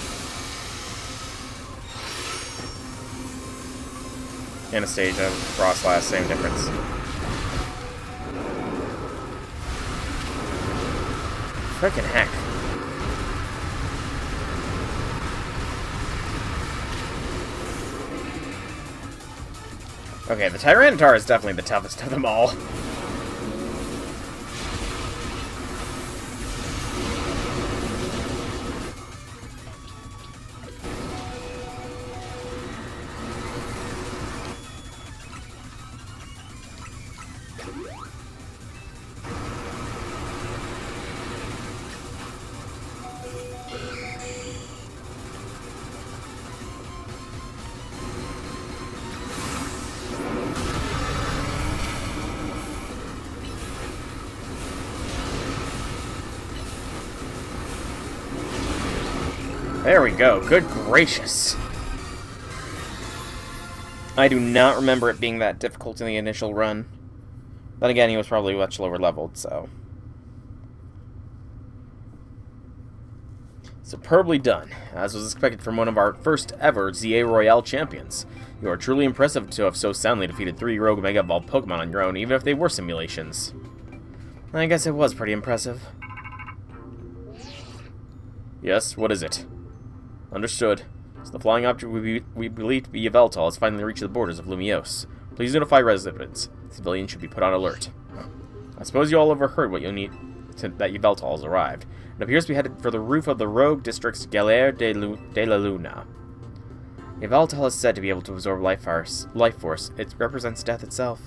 Anastasia, Frostlass, same difference. Frickin' heck. Okay, the Tyranitar is definitely the toughest of them all. There we go. Good gracious. I do not remember it being that difficult in the initial run. Then again, he was probably much lower leveled, so... Superbly done, as was expected from one of our first ever ZA Royale champions. You are truly impressive to have so soundly defeated 3 rogue Mega Evolved Pokemon on your own, even if they were simulations. I guess it was pretty impressive. Yes, what is it? Understood. So the flying object we believe to be Yveltal has finally reached the borders of Lumiose. Please notify residents. Civilians should be put on alert. I suppose you all overheard what you'll need that Yveltal has arrived. It appears to be headed for the roof of the rogue district's Galère de la Luna. Yveltal is said to be able to absorb life force. It represents death itself.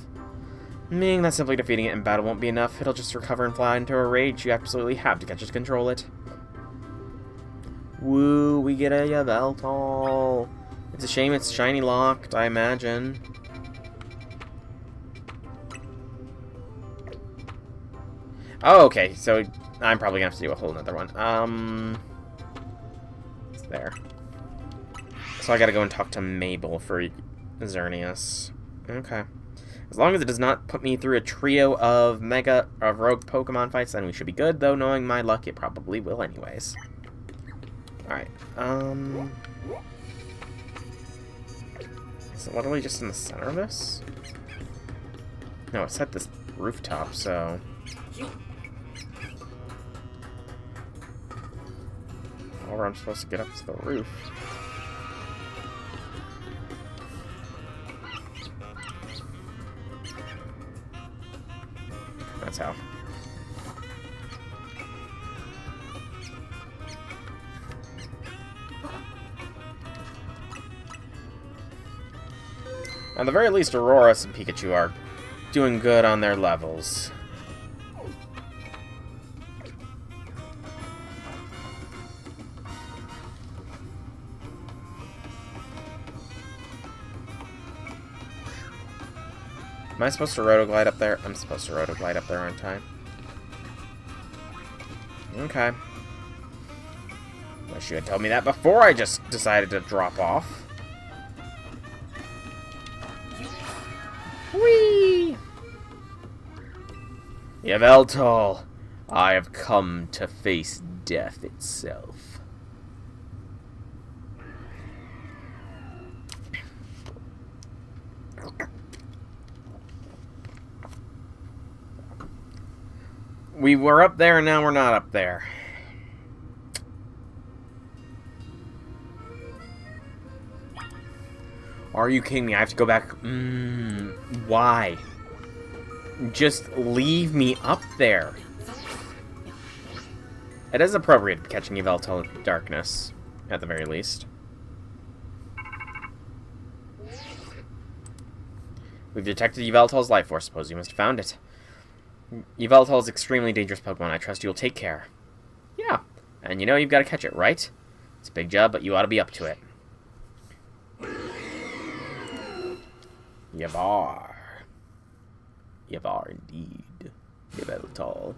Meaning that simply defeating it in battle won't be enough. It'll just recover and fly into a rage. You absolutely have to catch it to control it. Woo, we get a Yveltal. It's a shame it's shiny locked, I imagine. Oh, okay, so I'm probably gonna have to do a whole nother one. It's there. So I gotta go and talk to Mabel for Xerneas. Okay. As long as it does not put me through a trio of rogue Pokemon fights, then we should be good, though knowing my luck, it probably will anyways. Alright, is it literally just in the center of this? No, it's at this rooftop, so... Or I'm supposed to get up to the roof. That's how. At the very least, Auroras and Pikachu are doing good on their levels. Am I supposed to Rotoglide up there? I'm supposed to Rotoglide up there, aren't I? Okay. Wish you had told me that before I just decided to drop off. Whee! Yveltal, I have come to face death itself. We were up there and now we're not up there. Are you kidding me? I have to go back. Why? Just leave me up there. It is appropriate catching Yveltal in darkness, at the very least. We've detected Yveltal's life force. Suppose you must have found it. Yveltal is extremely dangerous Pokemon. I trust you'll take care. Yeah. And you know you've got to catch it, right? It's a big job, but you ought to be up to it. Yavar. Yavar indeed. Yveltal.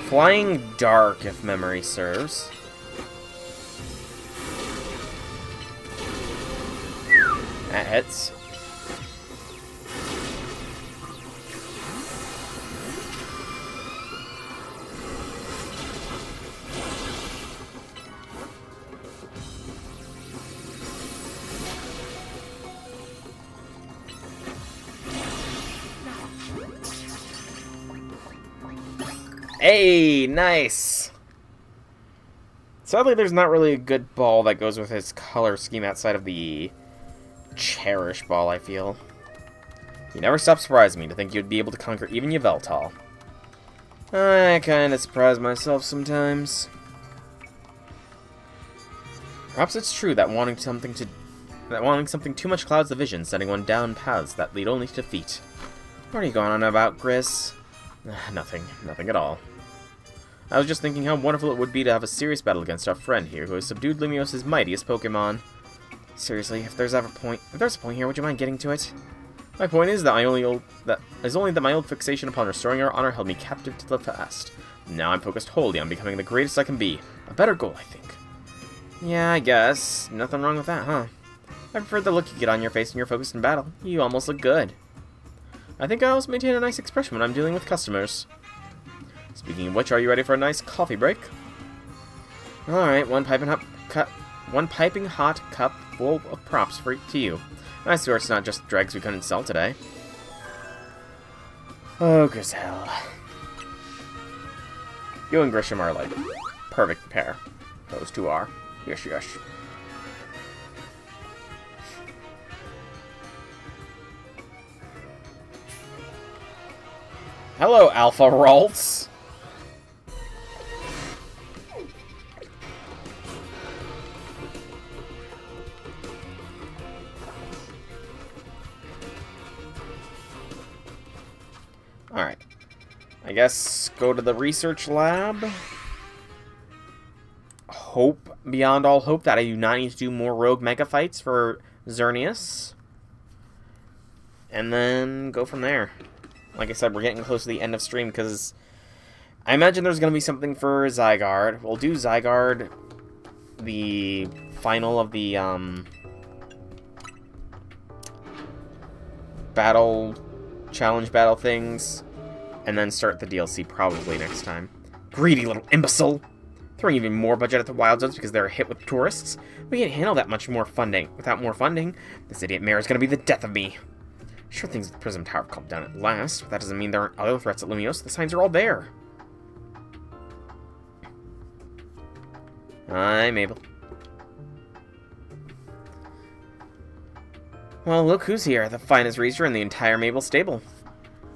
Flying Dark, if memory serves. That hits. Hey, nice! Sadly, there's not really a good ball that goes with his color scheme outside of the Cherish ball, I feel. You never stop surprising me to think you'd be able to conquer even Yveltal. I kinda surprise myself sometimes. Perhaps it's true that wanting something too much clouds the vision, setting one down paths that lead only to defeat. What are you going on about, Gris? Nothing at all. I was just thinking how wonderful it would be to have a serious battle against our friend here, who has subdued Lumiose's mightiest Pokemon. Seriously, if there's a point here, would you mind getting to it? My point is that my old fixation upon restoring our honor held me captive to the past. Now I'm focused wholly on becoming the greatest I can be. A better goal, I think. Yeah, I guess. Nothing wrong with that, huh? I prefer the look you get on your face when you're focused in battle. You almost look good. I think I always maintain a nice expression when I'm dealing with customers. Speaking of which, are you ready for a nice coffee break? Alright, one piping hot cup full of props to you. I swear it's not just dregs we couldn't sell today. Oh, Griselle. You and Grisham are like perfect pair. Those two are. Yes, yes. Hello, Alpha Ralts. Alright. I guess go to the research lab. Hope beyond all hope that I do not need to do more rogue mega fights for Xerneas. And then go from there. Like I said, we're getting close to the end of stream because I imagine there's going to be something for Zygarde. We'll do Zygarde, the final of the challenge battle things, and then start the DLC probably next time. Greedy little imbecile! Throwing even more budget at the Wild Zones because they're hit with tourists. We can't handle that much more funding. Without more funding, this idiot mayor is going to be the death of me. Sure, things at the Prism Tower have calmed down at last, but that doesn't mean there aren't other threats at Lumiose. The signs are all there. Hi, Mabel. Well, look who's here, the finest racer in the entire Mabel stable.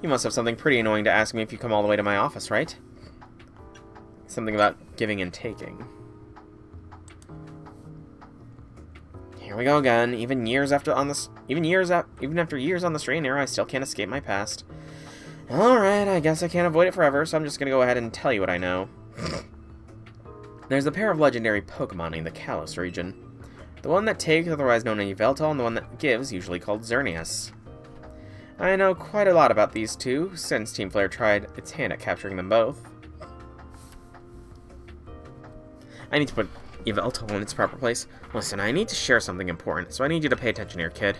You must have something pretty annoying to ask me if you come all the way to my office, right? Something about giving and taking. Here we go again. Even after years on the straight and narrow, I still can't escape my past. Alright, I guess I can't avoid it forever, so I'm just gonna go ahead and tell you what I know. There's a pair of legendary Pokemon in the Kalos region. The one that takes, otherwise known as Yveltal, and the one that gives, usually called Xerneas. I know quite a lot about these two, since Team Flare tried its hand at capturing them both. I need to put Yveltal in its proper place. Listen, I need to share something important, so I need you to pay attention here, kid.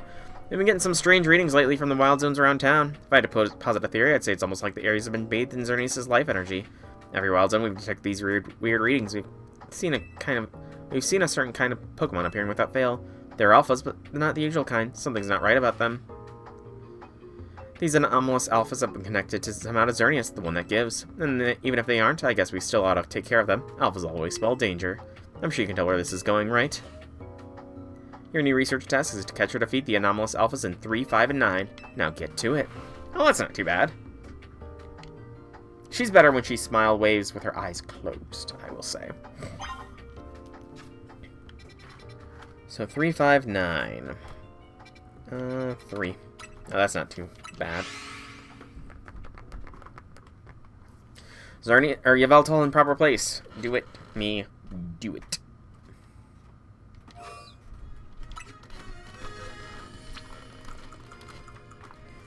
We've been getting some strange readings lately from the Wild Zones around town. If I had to posit a theory, I'd say it's almost like the areas have been bathed in Xerneas' life energy. Every Wild Zone, we've detected these weird readings. We've seen a certain kind of Pokemon appearing without fail. They're alphas, but they're not the usual kind. Something's not right about them. These anomalous alphas have been connected to somehow to Xerneas, the one that gives. And even if they aren't, I guess we still ought to take care of them. Alphas always spell danger. I'm sure you can tell where this is going, right? Your new research task is to catch or defeat the anomalous alphas in 3, 5, and 9. Now get to it. Oh, that's not too bad. She's better when she smile waves with her eyes closed, I will say. So 3, 5, 9. 3. Oh, that's not too bad. Xerneas, or Yveltal in proper place. Do it. Me. Do it.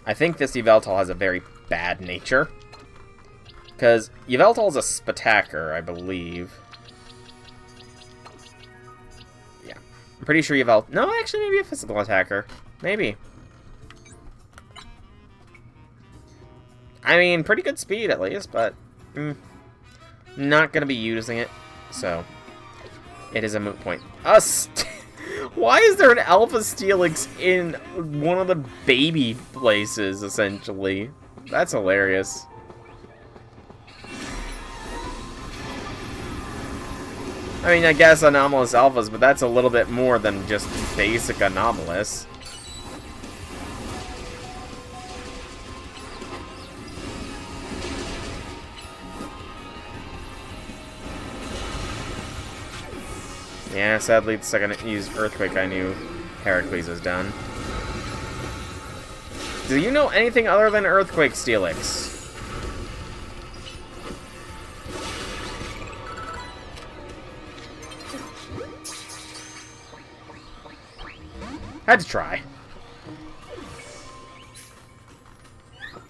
I think this Yveltal has a very bad nature. Because Yveltal is a Spitacker, I believe. Yeah. I'm pretty sure Yveltal... No, actually, maybe a physical attacker. Maybe. I mean, pretty good speed, at least, but... not going to be using it, so... It is a moot point. Why is there an Alpha Steelix in one of the baby places, essentially? That's hilarious. I mean, I guess anomalous alphas, but that's a little bit more than just basic anomalous. Yeah, sadly, the second I used Earthquake, I knew Heracles was done. Do you know anything other than Earthquake, Steelix? Had to try.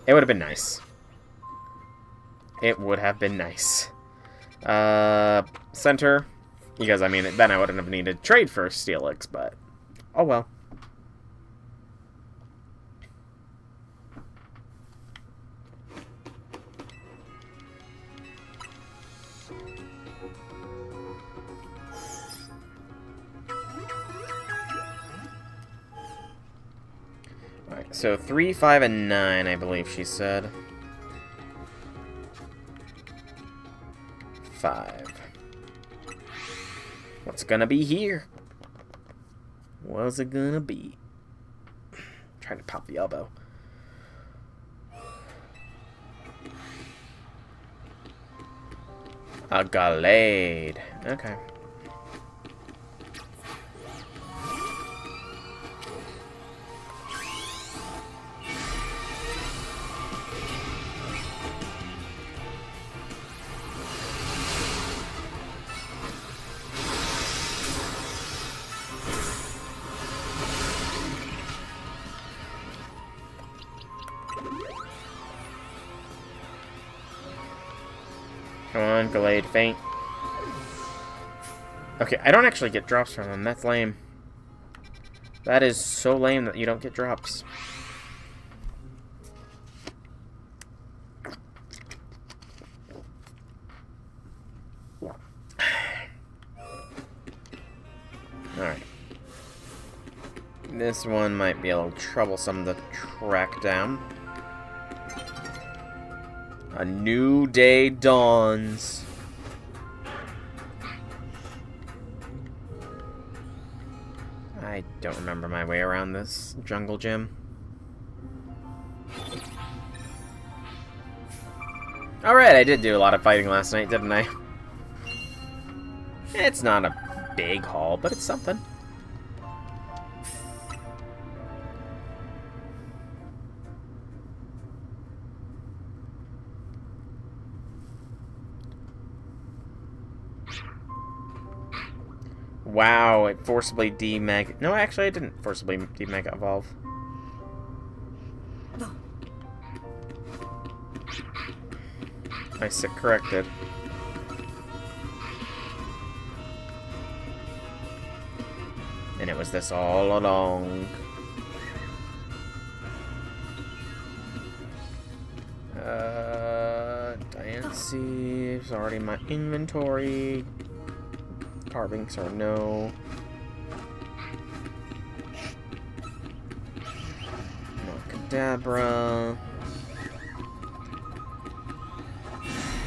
It would have been nice. It would have been nice. Center. Because, I mean, then I wouldn't have needed trade for Steelix, but... Oh, well. Alright, so 3, 5, and 9, I believe she said. 5. What's gonna be here? What's it gonna be? Trying to pop the elbow. A Gallade. Okay. Come on, Gallade, faint. Okay, I don't actually get drops from them. That's lame. That is so lame that you don't get drops. Alright. This one might be a little troublesome to track down. A new day dawns. I don't remember my way around this jungle gym. Alright, I did do a lot of fighting last night, didn't I? It's not a big haul, but it's something. Wow, it forcibly demega... No, actually, I didn't forcibly demega evolve. I sit corrected. And it was this all along. Diancie is already in my inventory. Carvings are no. Abracadabra.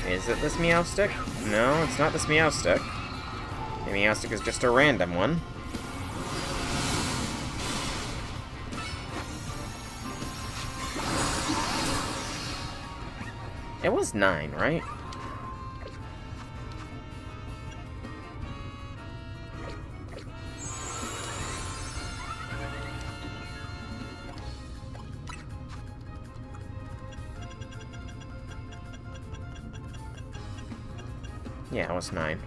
Is it this Meowstick? No, it's not this Meowstick. The Meowstick is just a random one. It was 9, right? Yeah, it was 9.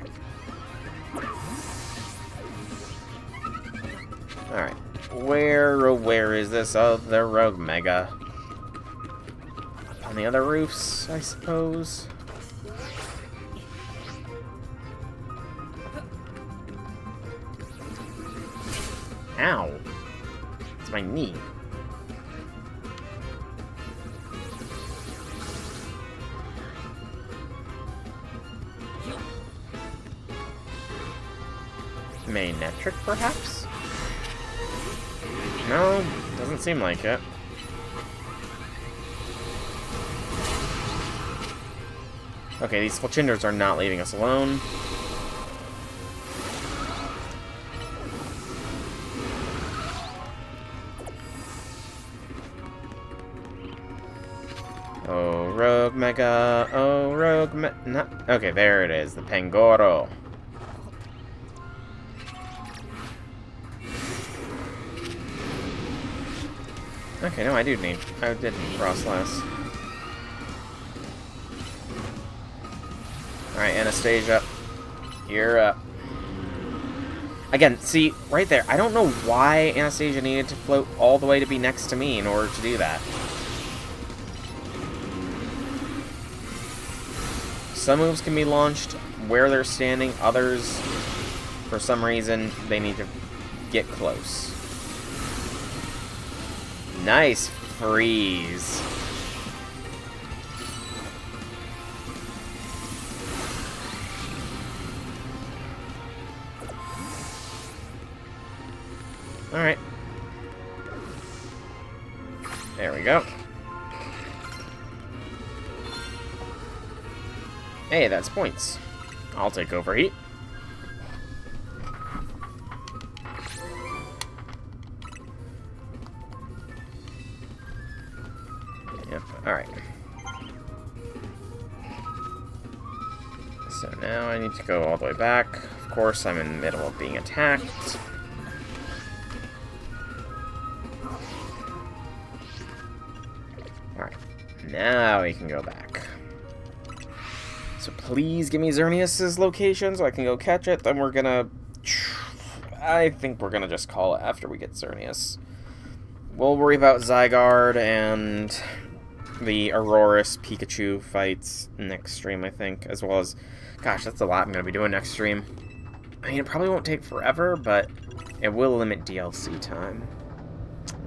Alright. Where is this other Rogue Mega? On the other roofs, I suppose? Ow! It's my knee. Manetric, perhaps? No, doesn't seem like it. Okay, these Fletchinders are not leaving us alone. Oh, Rogue Mega. Oh, Rogue Mega. Okay, there it is. The Pangoro. Okay, no, I did need Frostlass. Alright, Anastasia. You're up. Again, see, right there. I don't know why Anastasia needed to float all the way to be next to me in order to do that. Some moves can be launched where they're standing. Others, for some reason, they need to get close. Nice freeze. Alright. There we go. Hey, that's points. I'll take overheat. Yep, alright. So now I need to go all the way back. Of course, I'm in the middle of being attacked. Alright, now we can go back. So please give me Xerneas' location so I can go catch it. Then we're gonna... I think we're gonna just call it after we get Xerneas. We'll worry about Zygarde and the Aurorus Pikachu fights next stream, I think. As well as... Gosh, that's a lot I'm gonna be doing next stream. I mean, it probably won't take forever, but it will limit DLC time.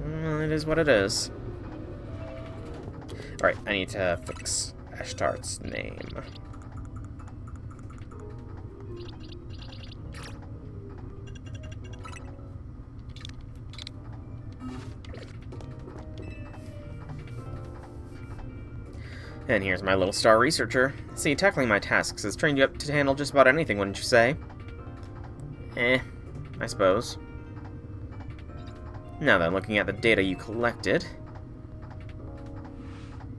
Well, it is what it is. Alright, I need to fix Ashtart's name. And here's my little star researcher. See, tackling my tasks has trained you up to handle just about anything, wouldn't you say? I suppose. Now then, looking at the data you collected...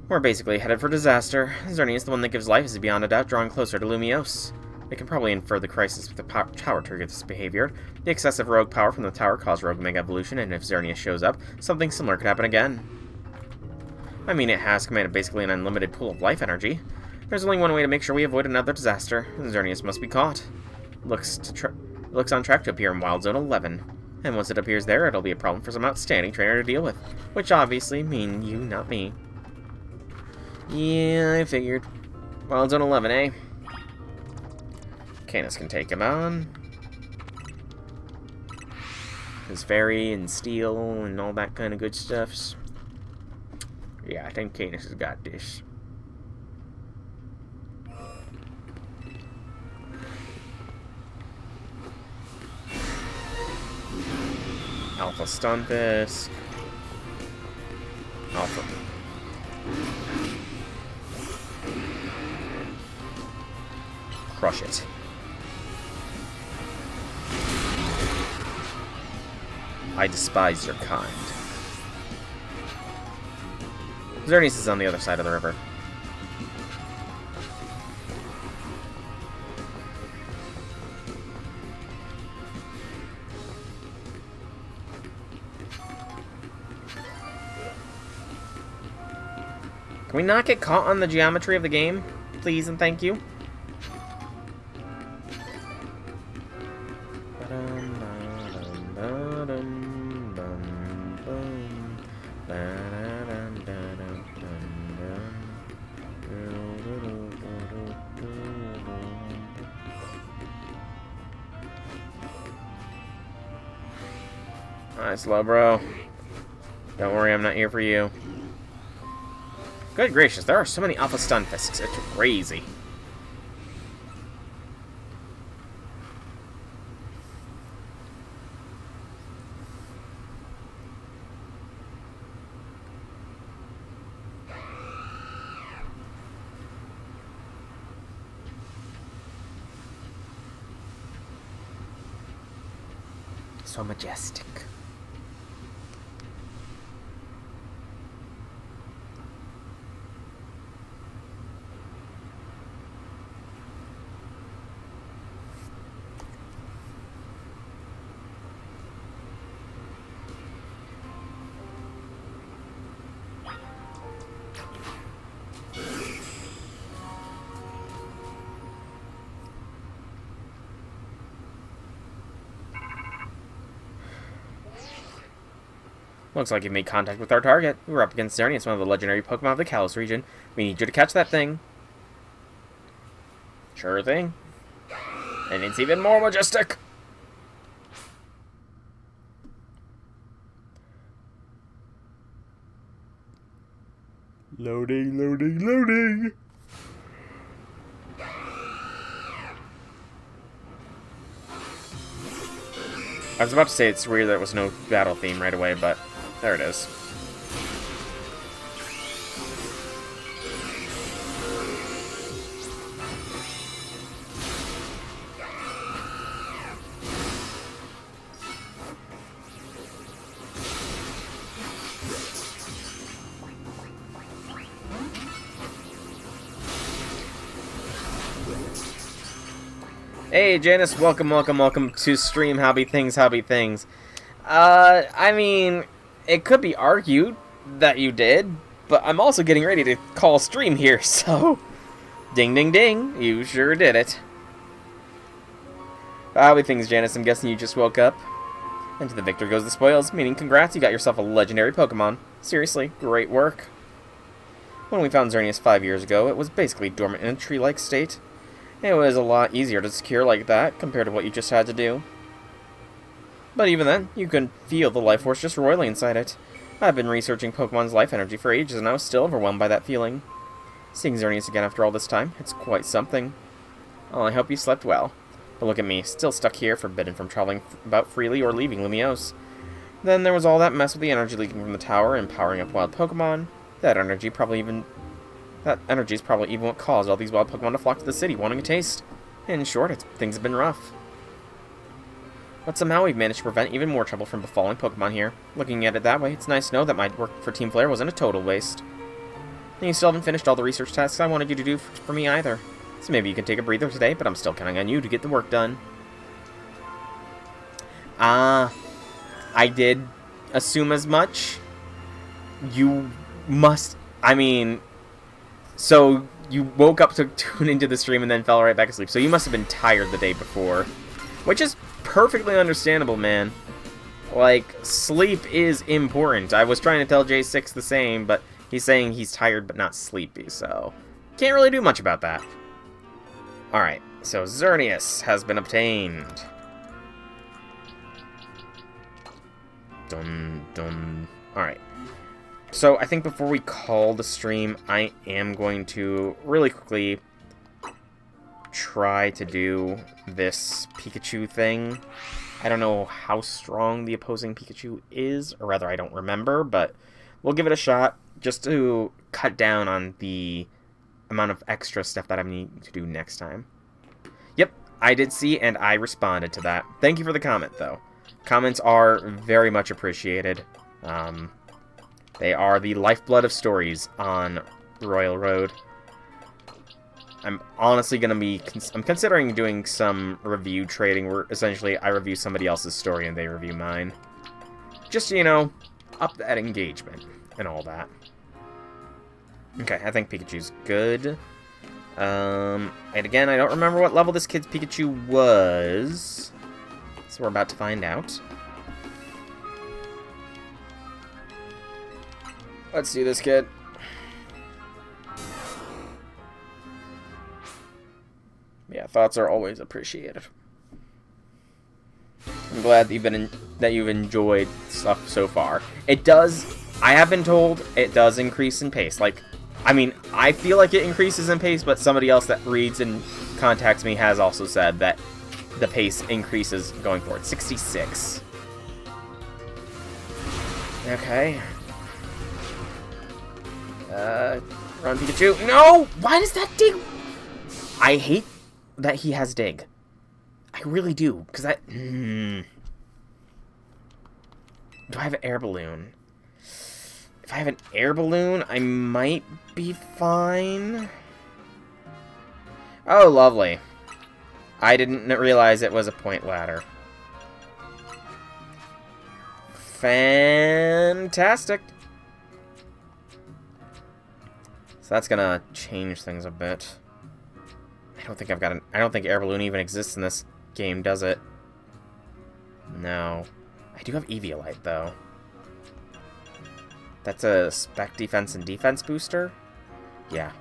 We're basically headed for disaster. Xerneas, the one that gives life, is beyond a doubt drawing closer to Lumiose. We can probably infer the crisis with the tower triggered this behavior. The excessive rogue power from the tower caused rogue mega evolution, and if Xerneas shows up, something similar could happen again. I mean, it has commanded basically an unlimited pool of life energy. There's only one way to make sure we avoid another disaster. Xerneas must be caught. Looks on track to appear in Wild Zone 11. And once it appears there, it'll be a problem for some outstanding trainer to deal with. Which obviously mean you, not me. Yeah, I figured. Wild Zone 11, eh? Canis can take him on. His fairy and steel and all that kind of good stuffs. Yeah, I think Canis has got this. Alpha Stunfisk. I'll crush it. I despise your kind. Xerneas is on the other side of the river. Can we not get caught on the geometry of the game? Please and thank you. Alright, slow bro. Don't worry, I'm not here for you. Good gracious, there are so many alpha stun fists. It's crazy. So majestic. Looks like you made contact with our target. We're up against Xerneas, one of the legendary Pokemon of the Kalos region. We need you to catch that thing. Sure thing. And it's even more majestic. Loading, loading, loading. I was about to say it's weird that there was no battle theme right away, but there it is. Hey Janice, welcome to stream Hobby Things. I mean, it could be argued that you did, but I'm also getting ready to call stream here, so ding ding ding, you sure did it. Hobby Things, Janice, I'm guessing you just woke up. And to the victor goes the spoils, meaning congrats, you got yourself a legendary Pokemon. Seriously, great work. When we found Xerneas 5 years ago, it was basically dormant in a tree-like state. It was a lot easier to secure like that, compared to what you just had to do. But even then, you could feel the life force just roiling inside it. I've been researching Pokemon's life energy for ages, and I was still overwhelmed by that feeling. Seeing Xerneas again after all this time, it's quite something. Oh, I hope you slept well. But look at me, still stuck here, forbidden from traveling about freely or leaving Lumiose. Then there was all that mess with the energy leaking from the tower and powering up wild Pokemon. That energy's probably even what caused all these wild Pokemon to flock to the city, wanting a taste. In short, things have been rough. But somehow we've managed to prevent even more trouble from befalling Pokemon here. Looking at it that way, it's nice to know that my work for Team Flare wasn't a total waste. And you still haven't finished all the research tasks I wanted you to do for me either. So maybe you can take a breather today, but I'm still counting on you to get the work done. I did assume as much. You must... I mean... So, you woke up to tune into the stream and then fell right back asleep. So you must have been tired the day before. Which is perfectly understandable, man. Like, sleep is important. I was trying to tell J6 the same, but he's saying he's tired but not sleepy, so... Can't really do much about that. Alright, so Xerneas has been obtained. Dun, dun. Alright. So, I think before we call the stream, I am going to really quickly try to do this Pikachu thing. I don't know how strong the opposing Pikachu is, or rather, I don't remember, but we'll give it a shot just to cut down on the amount of extra stuff that I need to do next time. I did see, and I responded to that. Thank you for the comment, though. Comments are very much appreciated. They are the lifeblood of stories on Royal Road. I'm honestly going to be... I'm considering doing some review trading where essentially I review somebody else's story and they review mine. Just, you know, up that engagement and all that. Okay, I think Pikachu's good. And again, I don't remember what level this kid's Pikachu was. So we're about to find out. Let's do this, kid. Yeah, thoughts are always appreciated. I'm glad that you've enjoyed stuff so far. It does. I have been told it does increase in pace. Like, I mean, I feel like it increases in pace, but somebody else that reads and contacts me has also said that the pace increases going forward. 66. Okay. Run, Pikachu. No! Why does that dig? I hate that he has dig. I really do, because that... Do I have an air balloon? If I have an air balloon, I might be fine. Oh, lovely. I didn't realize it was a point ladder. Fantastic. So that's gonna change things a bit. I don't think I've got an... I don't think air balloon even exists in this game, does it? No. I do have Eviolite, though. That's a spec defense and defense booster? Yeah.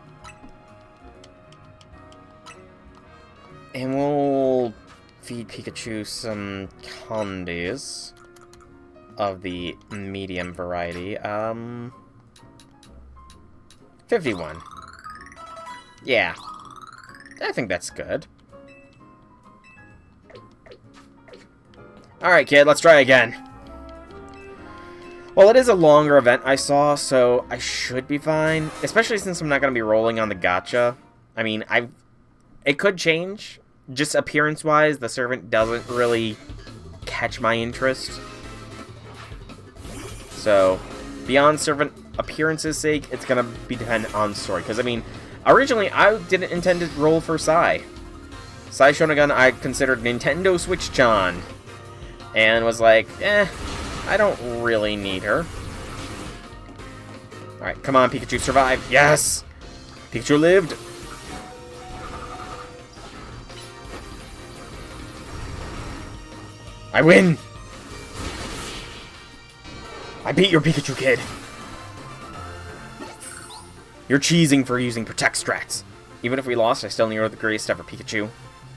And we'll feed Pikachu some candies of the medium variety. 51. Yeah. I think that's good. Alright, kid, let's try again. Well, it is a longer event I saw, so I should be fine. Especially since I'm not going to be rolling on the gacha. I mean, it could change. Just appearance-wise, the servant doesn't really catch my interest. So, beyond servant appearance's sake, it's going to be dependent on story. Because, I mean, originally, I didn't intend to roll for Sai. Sai Shonagun I considered Nintendo Switch-chan. And was like, I don't really need her. Alright, come on, Pikachu, survive. Yes! Pikachu lived. I win! I beat your Pikachu, kid. You're cheesing for using Protect strats. Even if we lost, I still know you're the greatest ever, Pikachu.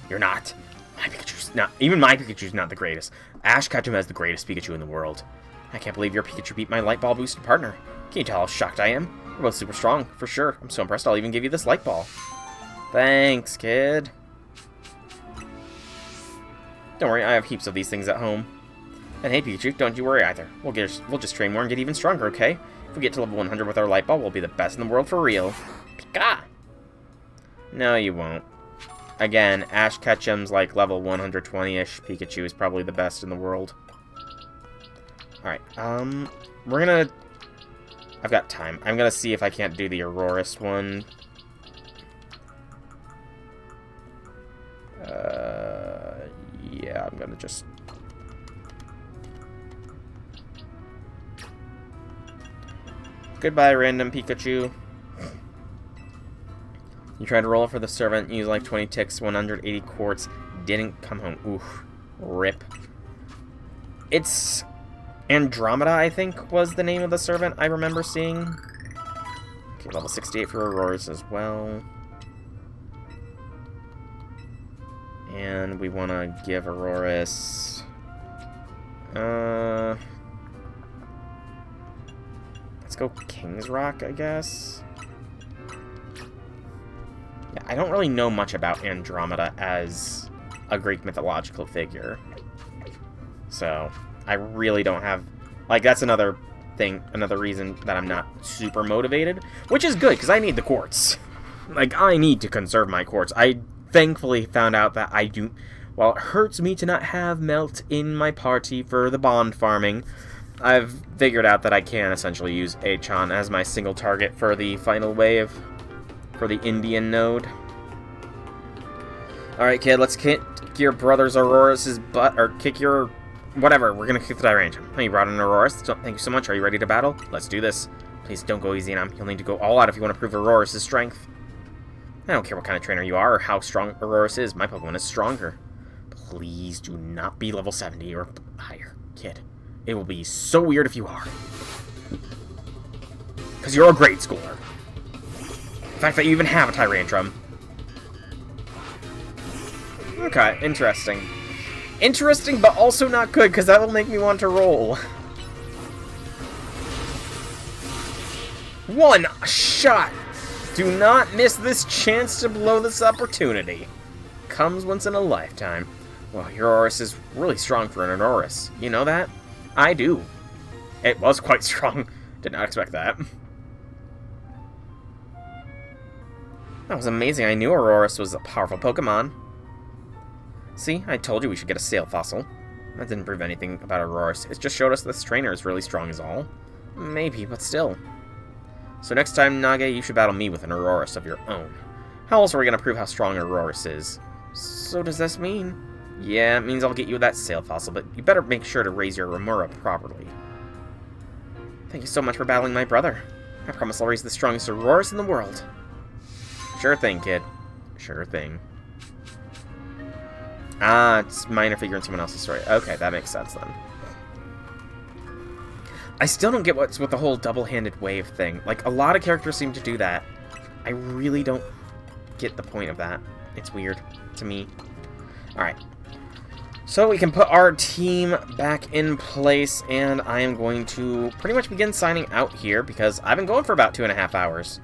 You're not. My Pikachu's not. Even my Pikachu's not the greatest. Ash Ketchum has the greatest Pikachu in the world. I can't believe your Pikachu beat my Light Ball boosted partner. Can you tell how shocked I am? We're both super strong, for sure. I'm so impressed I'll even give you this Light Ball. Thanks, kid. Don't worry, I have heaps of these things at home. And hey, Pikachu, don't you worry either. We'll just train more and get even stronger, okay? If we get to level 100 with our Light Ball, we'll be the best in the world for real. Pika! No, you won't. Again, Ash Ketchum's like level 120-ish. Pikachu is probably the best in the world. Alright, we're gonna... I've got time. I'm gonna see if I can't do the Auroras one. Yeah, I'm gonna just... Goodbye, random Pikachu. You tried to roll for the servant, use like 20 ticks, 180 quartz, didn't come home. Oof. Rip. It's Andromeda, I think, was the name of the servant I remember seeing. Okay, level 68 for Auroras as well. And we want to give Auroras... let's go King's Rock, I guess. Yeah, I don't really know much about Andromeda as a Greek mythological figure. So, I really don't have... Like, that's another thing, another reason that I'm not super motivated. Which is good, because I need the quartz. Like, I need to conserve my quartz. I thankfully found out that I do... While it hurts me to not have Melt in my party for the bond farming, I've figured out that I can essentially use Achan as my single target for the final wave, for the Indian node. Alright, kid, let's kick your brother's Auroras's butt, or kick your... whatever, we're gonna kick the Tyrantrum. Oh, you brought in Auroras? Thank you so much. Are you ready to battle? Let's do this. Please don't go easy on him. You'll need to go all out if you want to prove Auroras's strength. I don't care what kind of trainer you are or how strong Auroras is. My Pokemon is stronger. Please do not be level 70 or higher, kid. It will be so weird if you are. Because you're a grade schooler. The fact that you even have a Tyrantrum. Okay, interesting. Interesting, but also not good, because that will make me want to roll. One shot! Do not miss this chance to blow this opportunity. Comes once in a lifetime. Well, your Aurorus is really strong for an Aurorus. You know that? I do. It was quite strong. Did not expect that. That was amazing. I knew Aurorus was a powerful Pokemon. See, I told you we should get a Sail Fossil. That didn't prove anything about Aurorus. It just showed us this trainer is really strong is all. Maybe, but still. So next time, Nage, you should battle me with an Aurorus of your own. How else are we going to prove how strong Aurorus is? So does this mean? Yeah, it means I'll get you that Sail Fossil, but you better make sure to raise your Remora properly. Thank you so much for battling my brother. I promise I'll raise the strongest Aurorus in the world. Sure thing, kid. Sure thing. Ah, it's minor figure in someone else's story. Okay, that makes sense then. I still don't get what's with the whole double-handed wave thing. Like, a lot of characters seem to do that. I really don't get the point of that. It's weird to me. Alright. So we can put our team back in place, and I am going to pretty much begin signing out here, because I've been going for about 2.5 hours.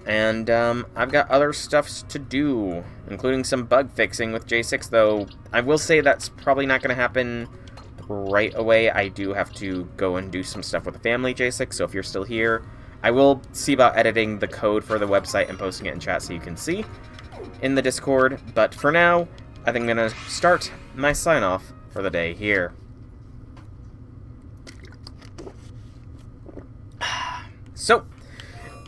And I've got other stuff to do, including some bug fixing with J6, though I will say that's probably not going to happen right away. I do have to go and do some stuff with the family, J6, so if you're still here, I will see about editing the code for the website and posting it in chat so you can see in the Discord. But for now, I think I'm going to start my sign-off for the day here. So,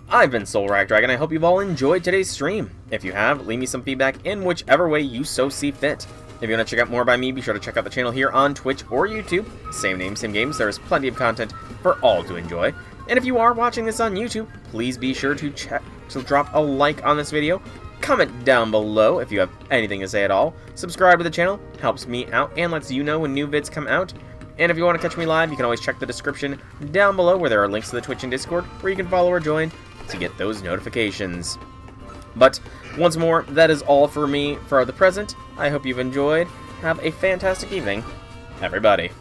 I've been SoulRackDragon. I hope you've all enjoyed today's stream. If you have, leave me some feedback in whichever way you so see fit. If you want to check out more by me, be sure to check out the channel here on Twitch or YouTube. Same name, same games. There is plenty of content for all to enjoy. And if you are watching this on YouTube, please be sure to drop a like on this video. Comment down below if you have anything to say at all. Subscribe to the channel, helps me out and lets you know when new vids come out. And if you want to catch me live, you can always check the description down below where there are links to the Twitch and Discord where you can follow or join to get those notifications. But once more, that is all for me for the present. I hope you've enjoyed. Have a fantastic evening, everybody.